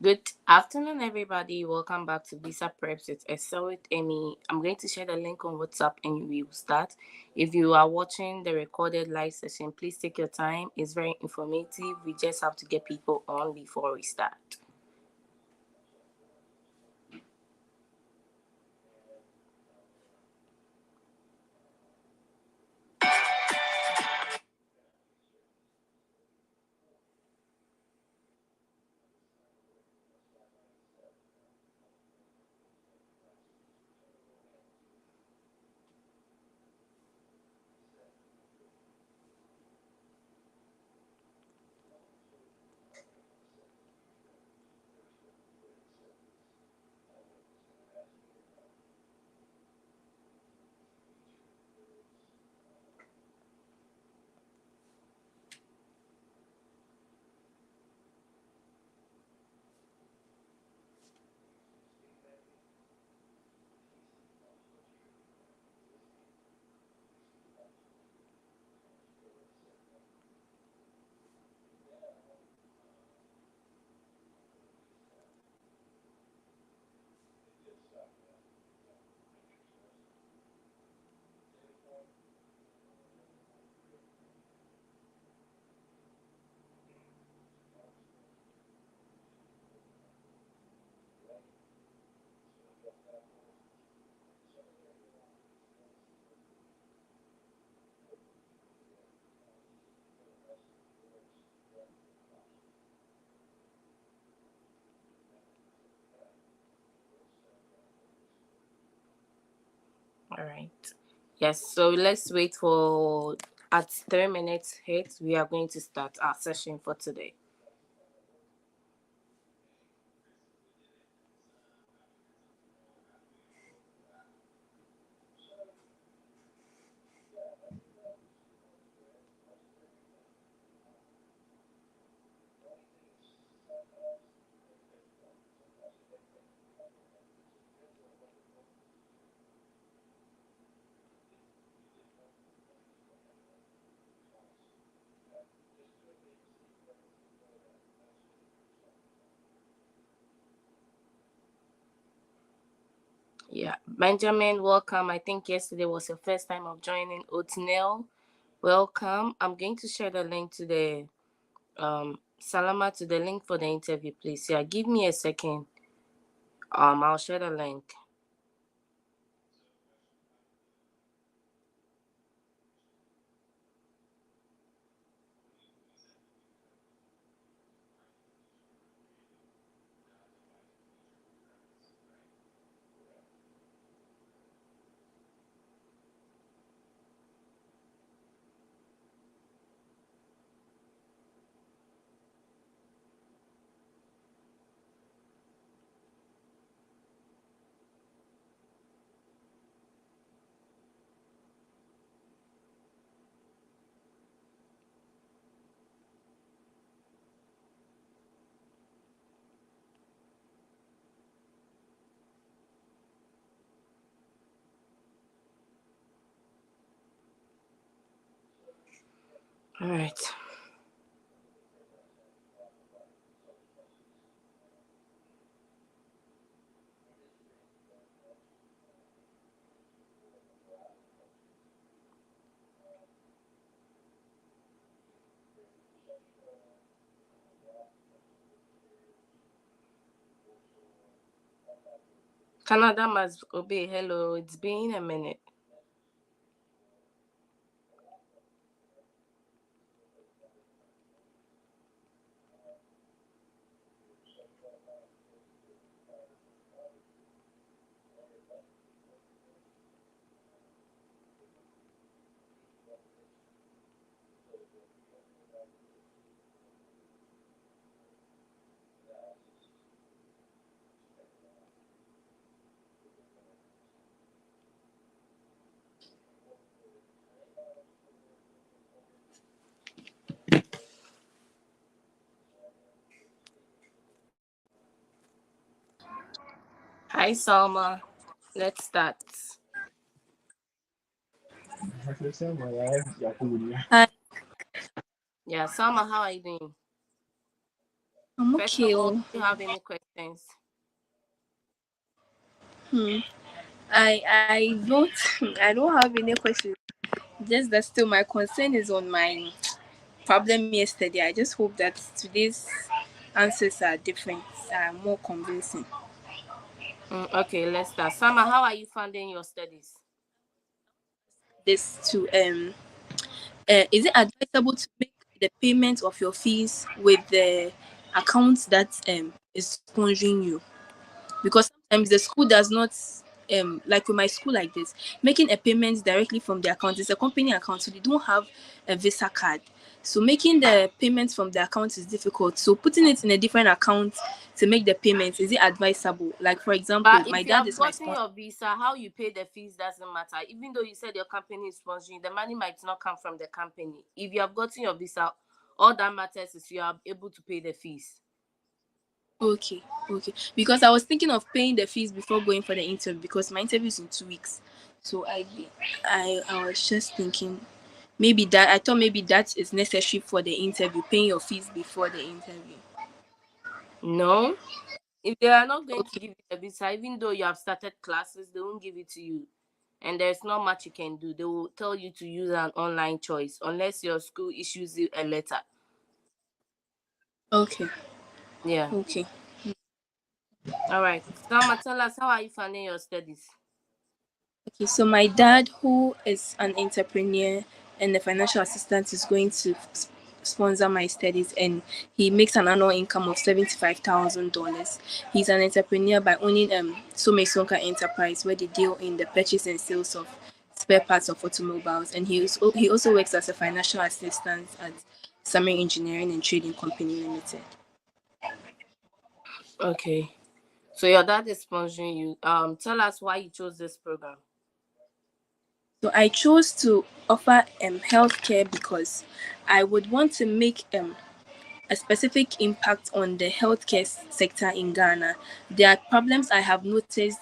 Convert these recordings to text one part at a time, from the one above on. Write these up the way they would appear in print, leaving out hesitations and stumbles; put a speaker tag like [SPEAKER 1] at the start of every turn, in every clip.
[SPEAKER 1] Good afternoon, everybody. Welcome back to Visa Preps with Excel with Amy. I'm going to share the link on WhatsApp and we will start. If you are watching the recorded live session, please take your time. It's very informative. We just have to get people on before we start. All right. Yes, so let's wait for at 3 minutes hit. We are going to start our session for today. Yeah, Benjamin, welcome. I think yesterday was your first time of joining. Oatmeal, welcome. I'm going to share the link to the Salama to the link for the interview, please. Yeah, give me a second. I'll share the link. All right. Canada must obey. Hello, it's been a minute. Hi, Salma. Let's start.
[SPEAKER 2] Hi,
[SPEAKER 1] Yeah, Salma, how are you doing?
[SPEAKER 2] I'm
[SPEAKER 1] First of
[SPEAKER 2] okay.
[SPEAKER 1] all,
[SPEAKER 2] Oh.
[SPEAKER 1] do you have any questions?
[SPEAKER 2] Hmm. I don't I don't have any questions. Just that still my concern is on my problem yesterday. I just hope that today's answers are different, are more convincing.
[SPEAKER 1] Okay, let's start. Salma, how are you funding your studies?
[SPEAKER 2] This to is it advisable to make the payment of your fees with the account that is sponsoring you? Because sometimes the school does not like with my school like this, making a payment directly from the account is a company account, so they don't have a visa card, so making the payments from the account is difficult, so putting it in a different account to make the payments, is it advisable? Like for example,
[SPEAKER 1] But
[SPEAKER 2] my
[SPEAKER 1] if you
[SPEAKER 2] dad
[SPEAKER 1] have
[SPEAKER 2] is my
[SPEAKER 1] gotten
[SPEAKER 2] sponsor.
[SPEAKER 1] your visa, how you pay the fees doesn't matter. Even though you said your company is sponsoring, the money might not come from the company. If you have gotten your visa, all that matters is you are able to pay the fees.
[SPEAKER 2] Okay, okay, because I was thinking of paying the fees before going for the interview, because my interview is in 2 weeks, so I was just thinking maybe that, I thought maybe that is necessary for the interview, paying your fees before the interview.
[SPEAKER 1] No. If they are not going to
[SPEAKER 2] Okay,
[SPEAKER 1] give you the visa, even though you have started classes, they won't give it to you. And there's not much you can do. They will tell you to use an online choice unless your school issues you a letter.
[SPEAKER 2] okay,
[SPEAKER 1] Yeah.
[SPEAKER 2] okay.
[SPEAKER 1] All right. Salma, tell us, how are you funding your studies?
[SPEAKER 2] Okay, so my dad, who is an entrepreneur and a financial assistant, is going to sponsor my studies, and he makes an annual income of $75,000. He's an entrepreneur by owning Sonka Enterprise, where they deal in the purchase and sales of spare parts of automobiles, and he also works as a financial assistant at Summer Engineering and Trading Company Limited.
[SPEAKER 1] Okay. So your dad is sponsoring you. Tell us why you chose this program.
[SPEAKER 2] So I chose to offer healthcare because I would want to make a specific impact on the healthcare sector in Ghana. There are problems I have noticed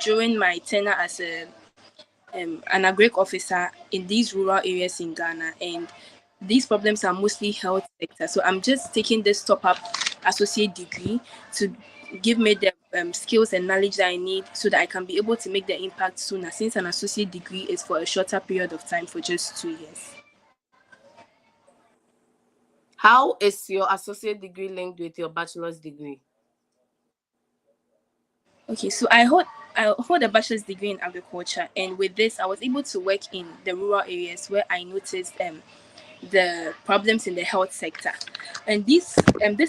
[SPEAKER 2] during my tenure as an agric officer in these rural areas in Ghana, and these problems are mostly health sector. So I'm just taking this top up associate degree to give me the skills and knowledge that I need so that I can be able to make the impact sooner, since an associate degree is for a shorter period of time, for just 2 years.
[SPEAKER 1] How is your associate degree linked with your bachelor's degree?
[SPEAKER 2] Okay, so I hold a bachelor's degree in agriculture, and with this, I was able to work in the rural areas where I noticed the problems in the health sector, and this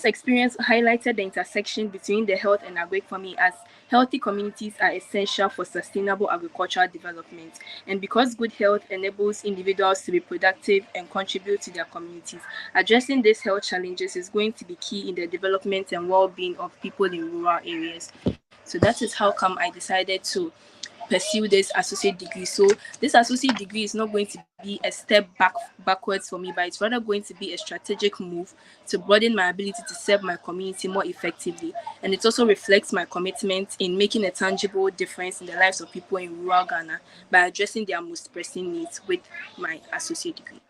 [SPEAKER 2] experience highlighted the intersection between the health and agri for me, as healthy communities are essential for sustainable agricultural development, and because good health enables individuals to be productive and contribute to their communities. Addressing these health challenges is going to be key in the development and well-being of people in rural areas. So that is how come I decided to pursue this associate degree. So this associate degree is not going to be a step backwards for me, but it's rather going to be a strategic move to broaden my ability to serve my community more effectively. And it also reflects my commitment in making a tangible difference in the lives of people in rural Ghana by addressing their most pressing needs with my associate degree.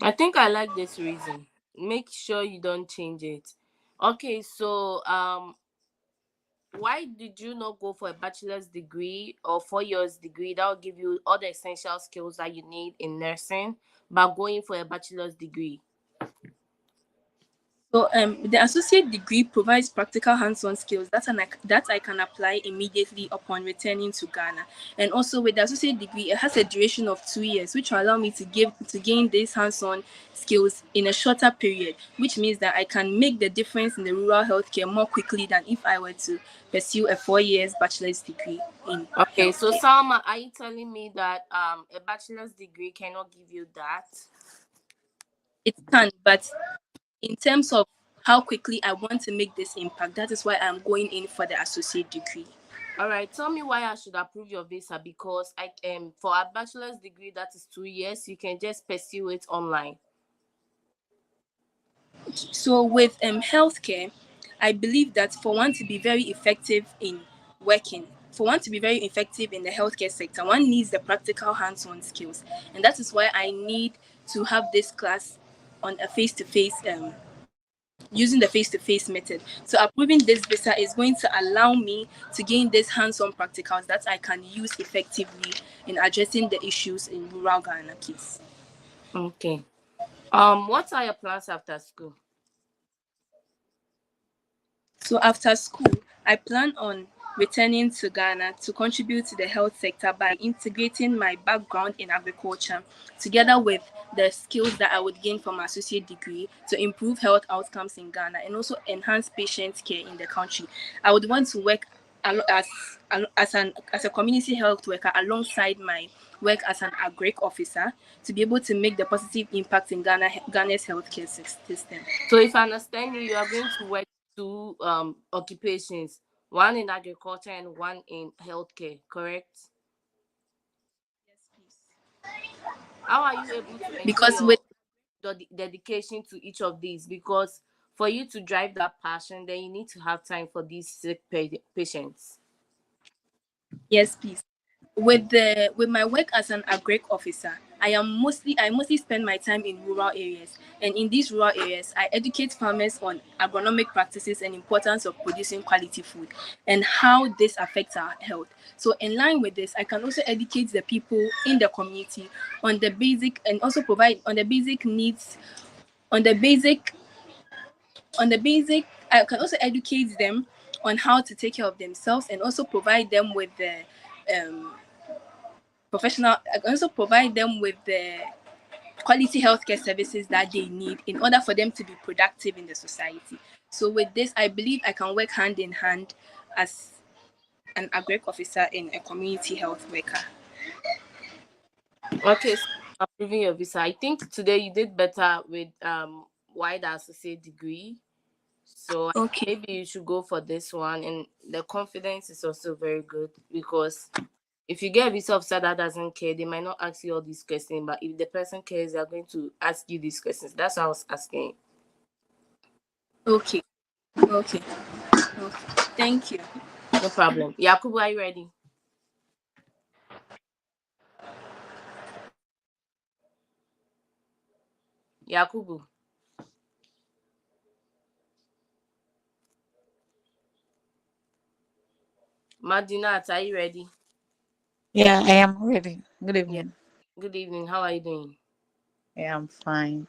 [SPEAKER 1] I think I like this reason. Make sure you don't change it. Okay, so why did you not go for a bachelor's degree or 4 years degree that will give you all the essential skills that you need in nursing, but going for a bachelor's degree?
[SPEAKER 2] So the associate degree provides practical hands-on skills that I can apply immediately upon returning to Ghana. And also with the associate degree, it has a duration of 2 years, which will allow me to gain these hands-on skills in a shorter period, which means that I can make the difference in the rural healthcare more quickly than if I were to pursue a 4 years bachelor's degree in
[SPEAKER 1] Okay, so
[SPEAKER 2] healthcare.
[SPEAKER 1] Salma, are you telling me that a bachelor's degree cannot give you that?
[SPEAKER 2] It can, but in terms of how quickly I want to make this impact, that is why I'm going in for the associate degree.
[SPEAKER 1] All right, tell me why I should approve your visa, because I for a bachelor's degree that is 2 years, you can just pursue it online.
[SPEAKER 2] So with healthcare, I believe that for one to be very effective in working, for one to be very effective in the healthcare sector, one needs the practical hands-on skills, and that is why I need to have this class on a face-to-face using the face-to-face method. So approving this visa is going to allow me to gain this hands-on practicals that I can use effectively in addressing the issues in rural Ghana, please.
[SPEAKER 1] Okay. What are your plans after school?
[SPEAKER 2] So after school, I plan on returning to Ghana to contribute to the health sector by integrating my background in agriculture together with the skills that I would gain from my associate degree to improve health outcomes in Ghana and also enhance patient care in the country. I would want to work as a community health worker alongside my work as an agric officer to be able to make the positive impact in Ghana's healthcare system.
[SPEAKER 1] So if I understand you, you are going to work two occupations, one in agriculture and one in healthcare, correct?
[SPEAKER 2] Yes, please.
[SPEAKER 1] How are you able to maintain
[SPEAKER 2] Because
[SPEAKER 1] your
[SPEAKER 2] with
[SPEAKER 1] dedication to each of these? Because for you to drive that passion, then you need to have time for these sick patients.
[SPEAKER 2] Yes, please. With my work as an agric officer, I mostly spend my time in rural areas, and in these rural areas, I educate farmers on agronomic practices and importance of producing quality food and how this affects our health. So, in line with this, I can also educate the people in the community on the basic and also provide on the basic needs on the basic I can also educate them on how to take care of themselves and also provide them with the um, professional I can also provide them with the quality healthcare services that they need in order for them to be productive in the society. So with this, I believe I can work hand in hand as an agric officer and a community health worker.
[SPEAKER 1] Okay, so approving your visa. I think today you did better with wider associate degree. So I think
[SPEAKER 2] Okay.
[SPEAKER 1] maybe you should go for this one, and the confidence is also very good because if you get a visa officer that doesn't care, they might not ask you all these questions. But if the person cares, they're going to ask you these questions. That's what I was asking.
[SPEAKER 2] Okay. Okay. Okay. Thank you.
[SPEAKER 1] No problem. Yakubu, are you ready? Yakubu. Madinat, are you ready?
[SPEAKER 3] Yeah, I am ready. Good
[SPEAKER 1] Yeah.
[SPEAKER 3] evening.
[SPEAKER 1] Good evening. How are you doing?
[SPEAKER 3] I am fine.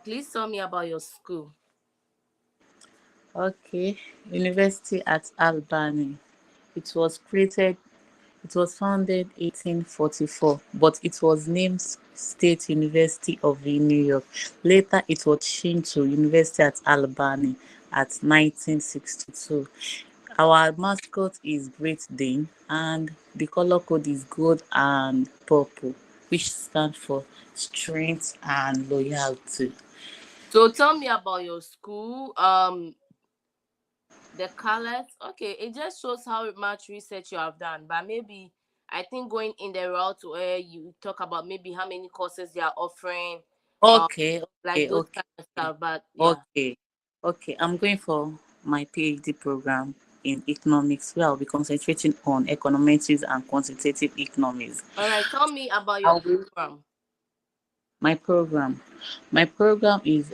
[SPEAKER 1] Please tell me about your school.
[SPEAKER 3] Okay. University at Albany. It was created, it was founded 1844, but it was named State University of New York. Later, it was changed to University at Albany at 1962. Our mascot is Great Dane, and the color code is gold and purple, which stands for strength and loyalty.
[SPEAKER 1] So tell me about your school. The colors. Okay, it just shows how much research you have done. But maybe I think going in the route where you talk about maybe how many courses they are offering, um,
[SPEAKER 3] Okay,
[SPEAKER 1] like
[SPEAKER 3] okay,
[SPEAKER 1] those
[SPEAKER 3] okay,
[SPEAKER 1] kind of stuff. But yeah.
[SPEAKER 3] okay, okay. I'm going for my PhD program in economics, where I'll be concentrating on econometrics and quantitative economics.
[SPEAKER 1] All right. Tell me about your
[SPEAKER 3] I'll be
[SPEAKER 1] program.
[SPEAKER 3] my program. My program is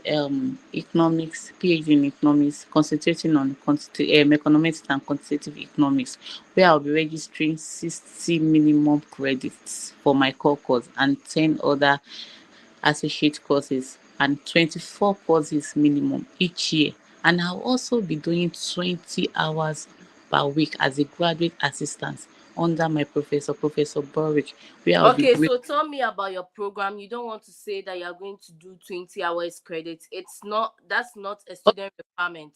[SPEAKER 3] economics, PhD in economics, concentrating on economics and quantitative economics, where I'll be registering 60 minimum credits for my core course and 10 other associate courses and 24 courses minimum each year. And I'll also be doing 20 hours per week as a graduate assistant under my professor, Professor Borwick, where I'll be
[SPEAKER 1] Okay,
[SPEAKER 3] doing.
[SPEAKER 1] so tell me about your program. You don't want to say that you are going to do 20 hours credits. It's not. That's not a student requirement.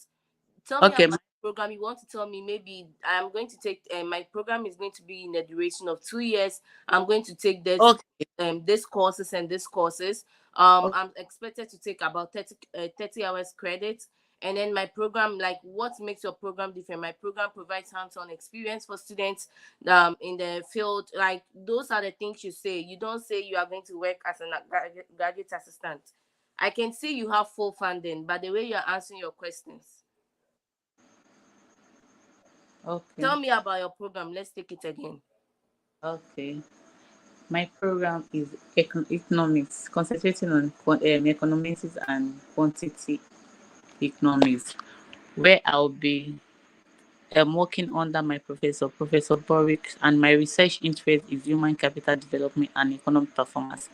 [SPEAKER 1] Tell me
[SPEAKER 3] Okay,
[SPEAKER 1] about the program. You want to tell me maybe I'm going to take my program is going to be in a duration of 2 years. I'm going to take
[SPEAKER 3] okay,
[SPEAKER 1] this courses and this courses.
[SPEAKER 3] okay.
[SPEAKER 1] I'm expected to take about 30 hours credits. And then my program, like what makes your program different? My program provides hands-on experience for students in the field. Like those are the things you say. You don't say you are going to work as a graduate assistant. I can see you have full funding, but the way you're answering your questions.
[SPEAKER 3] Okay,
[SPEAKER 1] Tell me about your program. Let's take it again.
[SPEAKER 3] okay. My program is economics, concentrating on economics and quantity. economics, where I'll be working under my professor, Professor Boric, and my research interest is human capital development and economic performance.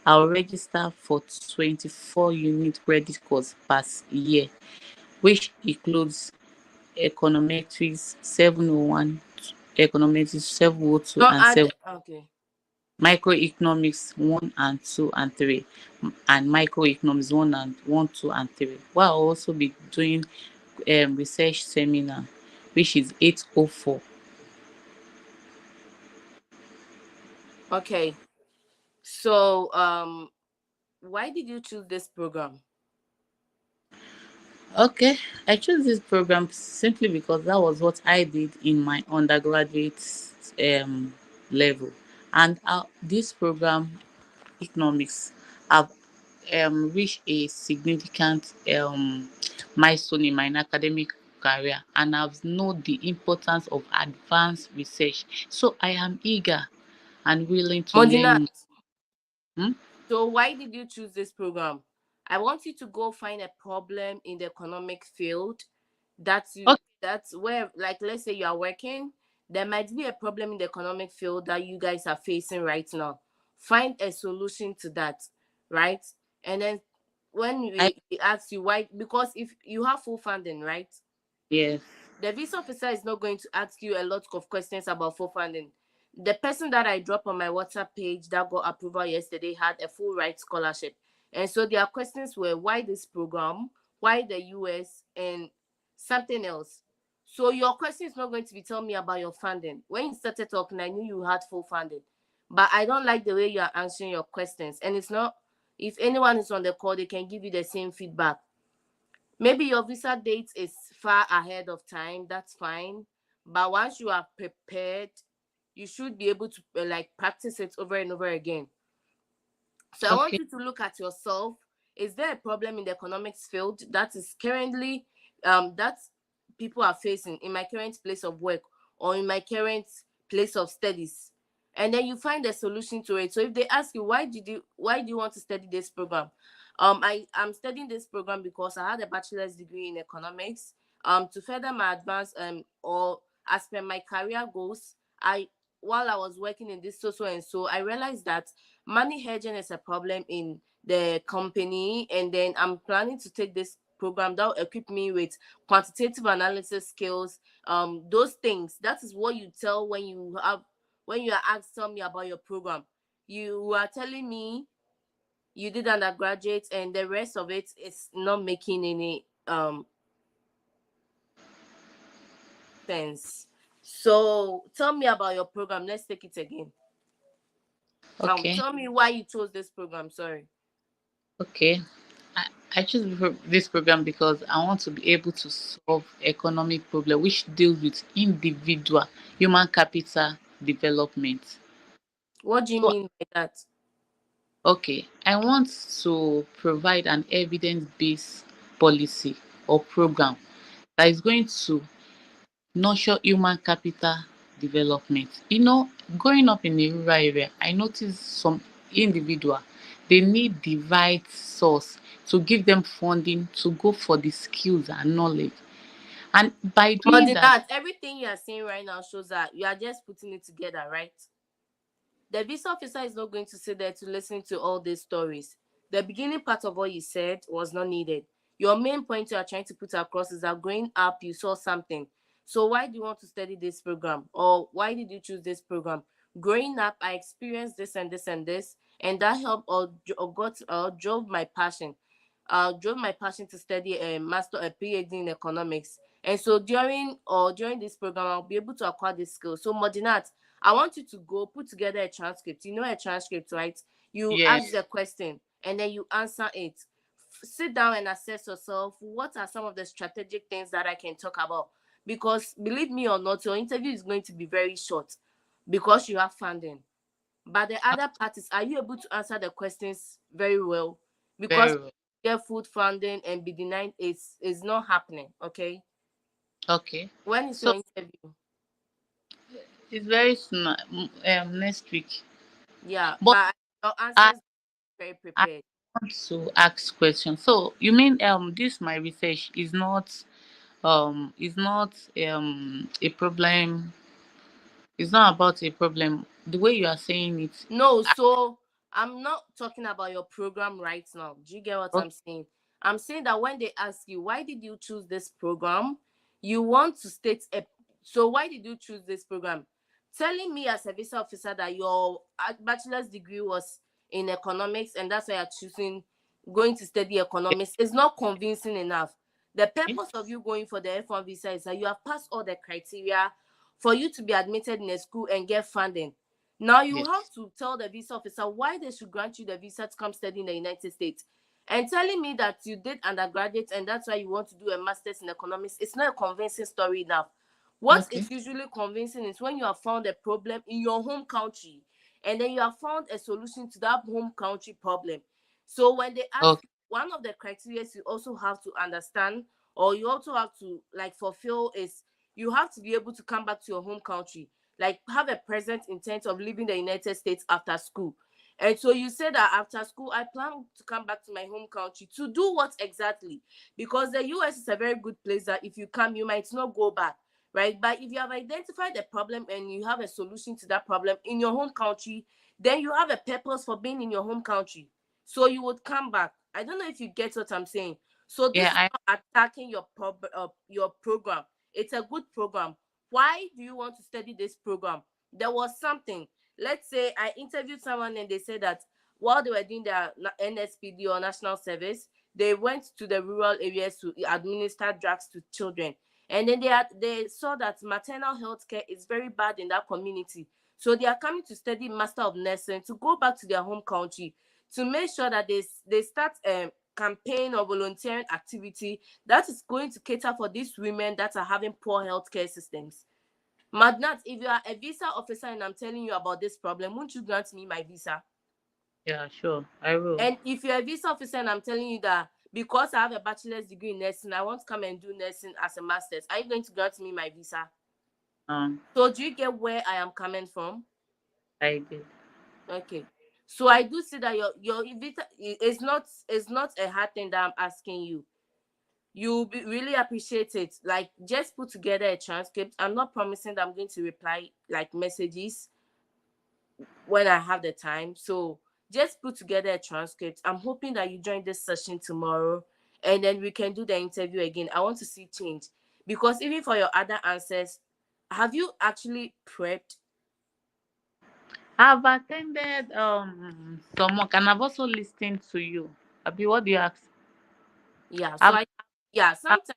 [SPEAKER 3] I'll register for 24 unit credit course per year, which includes econometrics 701, econometrics 702,
[SPEAKER 1] Not
[SPEAKER 3] and
[SPEAKER 1] add.
[SPEAKER 3] 7
[SPEAKER 1] Okay.
[SPEAKER 3] microeconomics 1 and 2 and 3, and microeconomics 1 and 1, 2 and 3. While I'll also be doing research seminar, which is 804.
[SPEAKER 1] Okay. So, why did you choose this program?
[SPEAKER 3] Okay, I chose this program simply because that was what I did in my undergraduate level, and this program, economics, have reached a significant milestone in my academic career, and I've known the importance of advanced research. So I am eager and willing to learn more.
[SPEAKER 1] Modinat.
[SPEAKER 3] Hmm?
[SPEAKER 1] So why did you choose this program? I want you to go find a problem in the economic field.
[SPEAKER 3] Okay,
[SPEAKER 1] That's where, like, let's say you are working, there might be a problem in the economic field that you guys are facing right now. Find a solution to that, right? And then when
[SPEAKER 3] I
[SPEAKER 1] we ask you why, because if you have full funding, right?
[SPEAKER 3] yes,
[SPEAKER 1] The visa officer is not going to ask you a lot of questions about full funding. The person that I dropped on my WhatsApp page that got approval yesterday had a full ride scholarship. And so their questions were why this program, why the US, and something else. So your question is not going to be telling me about your funding. When you started talking, I knew you had full funding. But I don't like the way you are answering your questions. And it's not, if anyone is on the call, they can give you the same feedback. Maybe your visa date is far ahead of time, that's fine. But once you are prepared, you should be able to like practice it over and over again. So I want
[SPEAKER 3] okay,
[SPEAKER 1] you to look at yourself. Is there a problem in the economics field that is currently that people are facing in my current place of work or in my current place of studies? And then you find a solution to it. So if they ask you why do you want to study this program? I am studying this program because I had a bachelor's degree in economics. To further my advance or as per my career goals, I while I was working in this so and so, I realized that money hedging is a problem in the company, and then I'm planning to take this program that will equip me with quantitative analysis skills. Those things, that is what you tell when you are asked, tell me about your program. You are telling me you did undergraduate and the rest of it is not making any sense. So tell me about your program. Let's take it again.
[SPEAKER 3] okay,
[SPEAKER 1] Tell me why you chose this program. Sorry.
[SPEAKER 3] okay. I, I choose this program because I want to be able to solve economic problem which deals with individual human capital development.
[SPEAKER 1] What do you
[SPEAKER 3] So
[SPEAKER 1] mean by that?
[SPEAKER 3] okay, I want to provide an evidence-based policy or program that is going to nurture human capital development. Growing up in a rural area, I noticed some individual, they need the right source to give them funding to go for the skills and knowledge. And by
[SPEAKER 1] More
[SPEAKER 3] doing
[SPEAKER 1] than
[SPEAKER 3] that,
[SPEAKER 1] that, everything you are saying right now shows that you are just putting it together, right? The visa officer is not going to sit there to listen to all these stories. The beginning part of what you said was not needed. Your main point you are trying to put across is that growing up, you saw something. So why do you want to study this program? Or why did you choose this program? Growing up, I experienced this and this and this, and that helped or got or drove my passion to study a master, a PhD in economics. And so during this program, I'll be able to acquire this skill. So Modinat, I want you to go put together a transcript. You know a transcript, right? You ask
[SPEAKER 3] yes,
[SPEAKER 1] the question and then you answer it. Sit down and assess yourself. What are some of the strategic things that I can talk about? Because believe me or not, your interview is going to be very short because you have funding. But the other part is, are you able to answer the questions very well? Because
[SPEAKER 3] very well.
[SPEAKER 1] get food funding and be denied is not happening. Okay.
[SPEAKER 3] Okay.
[SPEAKER 1] When is
[SPEAKER 3] So
[SPEAKER 1] your interview?
[SPEAKER 3] it's very next week.
[SPEAKER 1] Yeah,
[SPEAKER 3] But
[SPEAKER 1] but your
[SPEAKER 3] I
[SPEAKER 1] answers very
[SPEAKER 3] I
[SPEAKER 1] prepared.
[SPEAKER 3] want to ask questions. So you mean this my research is not a problem. It's not about a problem. The way you are saying it.
[SPEAKER 1] No, so I'm not talking about your program right now. Do you get what
[SPEAKER 3] Okay.
[SPEAKER 1] I'm saying? I'm saying that when they ask you, why did you choose this program? You want to state a, so why did you choose this program? Telling me as a visa officer that your bachelor's degree was in economics and that's why you're choosing going to study economics is not convincing enough. The purpose of you going for the F1 visa is that you have passed all the criteria for you to be admitted in a school and get funding. Now you
[SPEAKER 3] Yes.
[SPEAKER 1] have to tell the visa officer why they should grant you the visa to come study in the United States. And telling me that you did undergraduate and that's why you want to do a master's in economics, it's not a convincing story enough. What
[SPEAKER 3] Okay.
[SPEAKER 1] is usually convincing is when you have found a problem in your home country and then you have found a solution to that home country problem. So when they ask,
[SPEAKER 3] Okay.
[SPEAKER 1] one of the criteria you also have to understand or you also have to like fulfill is you have to be able to come back to your home country, like have a present intent of leaving the United States after school. And so you said that after school, I plan to come back to my home country to do what exactly? Because the US is a very good place that if you come, you might not go back, right? But if you have identified the problem and you have a solution to that problem in your home country, then you have a purpose for being in your home country. So you would come back. I don't know if you get what I'm saying. So this
[SPEAKER 3] Yeah.
[SPEAKER 1] is not attacking your program. It's a good program. Why do you want to study this program? There was something. Let's say I interviewed someone and they said that while they were doing their NSPD or national service, they went to the rural areas to administer drugs to children. And then they saw that maternal health care is very bad in that community. So they are coming to study Master of Nursing to go back to their home country to make sure that they start campaign or volunteering activity that is going to cater for these women that are having poor healthcare systems. Magnat, if you are a visa officer and I'm telling you about this problem, won't you grant me my visa?
[SPEAKER 3] Yeah. Sure. I will.
[SPEAKER 1] And if you're a visa officer and I'm telling you that because I have a bachelor's degree in nursing, I want to come and do nursing as a master's, are you going to grant me my visa?
[SPEAKER 3] Um.
[SPEAKER 1] So do you get where I am coming from?
[SPEAKER 3] I did.
[SPEAKER 1] Okay. So I do see that your visa is not a hard thing that I'm asking you. You'll be really appreciate it. Like just put together a transcript. I'm not promising that I'm going to reply like messages when I have the time. So just put together a transcript. I'm hoping that you join this session tomorrow and then we can do the interview again. I want to see change. Because even for your other answers, have you actually prepped?
[SPEAKER 3] I've attended some work and I've also listened to you. Abi, what do you ask?
[SPEAKER 1] Yeah. So
[SPEAKER 3] I've
[SPEAKER 1] I yeah,
[SPEAKER 3] asked
[SPEAKER 1] sometimes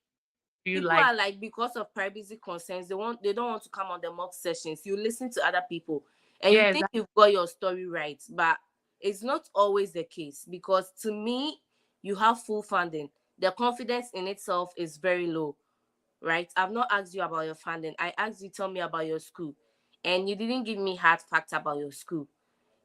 [SPEAKER 3] you
[SPEAKER 1] people
[SPEAKER 3] like
[SPEAKER 1] are like because of privacy concerns they don't want to come on the mock sessions. You listen to other people and you
[SPEAKER 3] yes.
[SPEAKER 1] think you've got your story right, but it's not always the case because to me you have full funding. The confidence in itself is very low, right? I've not asked you about your funding. I asked you tell me about your school and you didn't give me hard facts about your school.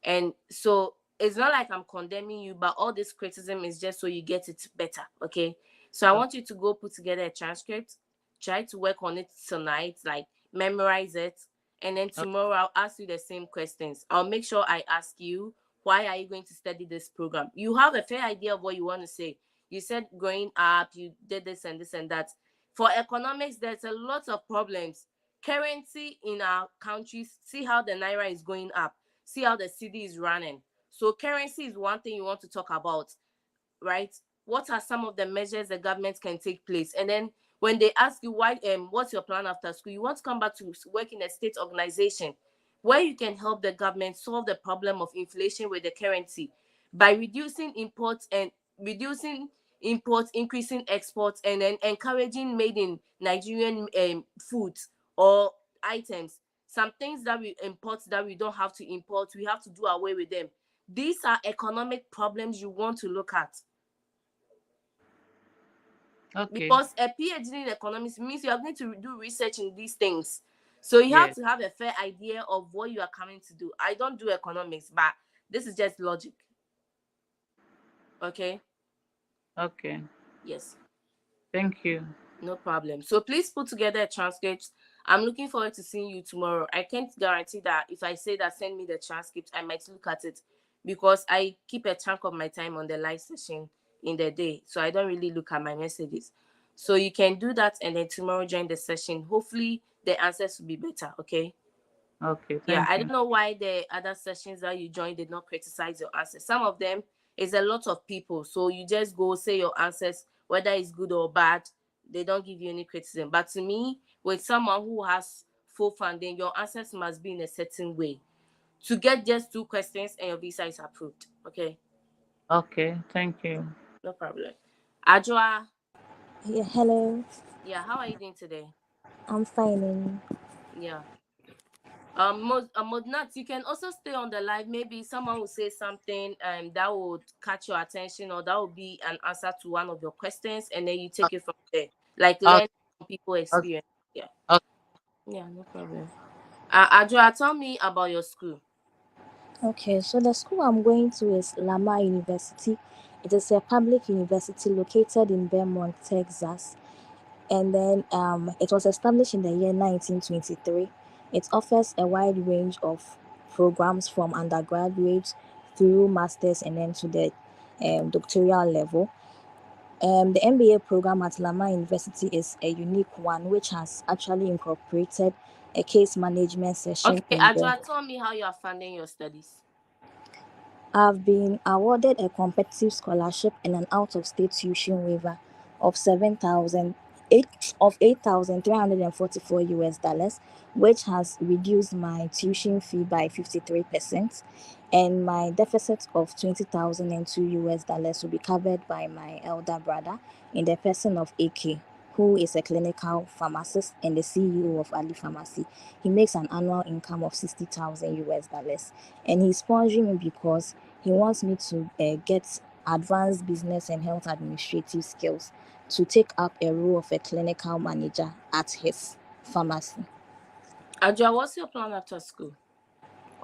[SPEAKER 1] And so it's not like I'm condemning you, but all this criticism is just so you get it better. Okay. So I want you to go put together a transcript, try to work on it tonight, like memorize it. And then
[SPEAKER 3] Okay.
[SPEAKER 1] tomorrow I'll ask you the same questions. I'll make sure I ask you, why are you going to study this program? You have a fair idea of what you want to say. You said growing up, you did this and that. For economics, there's a lot of problems. Currency in our countries, see how the naira is going up, see how the city is running. So currency is one thing you want to talk about, right? What are some of the measures the government can take place? And then when they ask you why, what's your plan after school, you want to come back to work in a state organization where you can help the government solve the problem of inflation with the currency by reducing imports and reducing imports, increasing exports, and then encouraging made in Nigerian foods or items. Some things that we import that we don't have to import, we have to do away with them. These are economic problems you want to look at
[SPEAKER 3] Okay.
[SPEAKER 1] because a PhD in economics means you are going to do research in these things. So you have
[SPEAKER 3] Yes.
[SPEAKER 1] to have a fair idea of what you are coming to do. I don't do economics, but this is just logic. Okay?
[SPEAKER 3] Okay.
[SPEAKER 1] Yes,
[SPEAKER 3] Thank you.
[SPEAKER 1] no problem. So please put together a transcript. I'm looking forward to seeing you tomorrow. I can't guarantee that if I say that send me the transcript, I might look at it because I keep a chunk of my time on the live session in the day, so I don't really look at my messages. So you can do that, and then tomorrow join the session. Hopefully the answers will be better. Okay.
[SPEAKER 3] Okay,
[SPEAKER 1] Yeah,
[SPEAKER 3] thank
[SPEAKER 1] I
[SPEAKER 3] you.
[SPEAKER 1] don't know why the other sessions that you joined did not criticize your answers. Some of them is a lot of people, so you just go say your answers, whether it's good or bad. They don't give you any criticism. But to me, with someone who has full funding, your answers must be in a certain way. To get just 2 questions and your visa is approved. Okay,
[SPEAKER 3] Okay, thank you.
[SPEAKER 1] no problem. Adra,
[SPEAKER 4] Yeah, hello.
[SPEAKER 1] yeah, how are you doing today?
[SPEAKER 4] I'm fine.
[SPEAKER 1] Yeah. Modnat, you can also stay on the live. Maybe someone will say something that would catch your attention, or that will be an answer to one of your questions, and then you take it from there. Like
[SPEAKER 3] Okay,
[SPEAKER 1] learn from people
[SPEAKER 3] okay,
[SPEAKER 1] experience. Yeah.
[SPEAKER 3] okay.
[SPEAKER 1] Yeah, no problem. Adra, tell me about your school.
[SPEAKER 4] Okay, so the school I'm going to is Lama University. It is a public university located in Beaumont, Texas. And then it was established in the year 1923. It offers a wide range of programs from undergraduate through masters and then to the doctoral level. The MBA program at Lama University is a unique one which has actually incorporated a case management session
[SPEAKER 1] Okay,
[SPEAKER 4] in the.
[SPEAKER 1] Adra, tell me how you are funding your studies.
[SPEAKER 4] I've been awarded a competitive scholarship and an out-of-state tuition waiver of 8,344 US dollars, which has reduced my tuition fee by 53%, and my deficit of 20,002 US dollars will be covered by my elder brother in the person of AK, who is a clinical pharmacist and the CEO of Ali Pharmacy. He makes an annual income of 60,000 US dollars, and he's sponsoring me because he wants me to get advanced business and health administrative skills to take up a role of a clinical manager at his pharmacy.
[SPEAKER 1] Adra, what's your plan after school?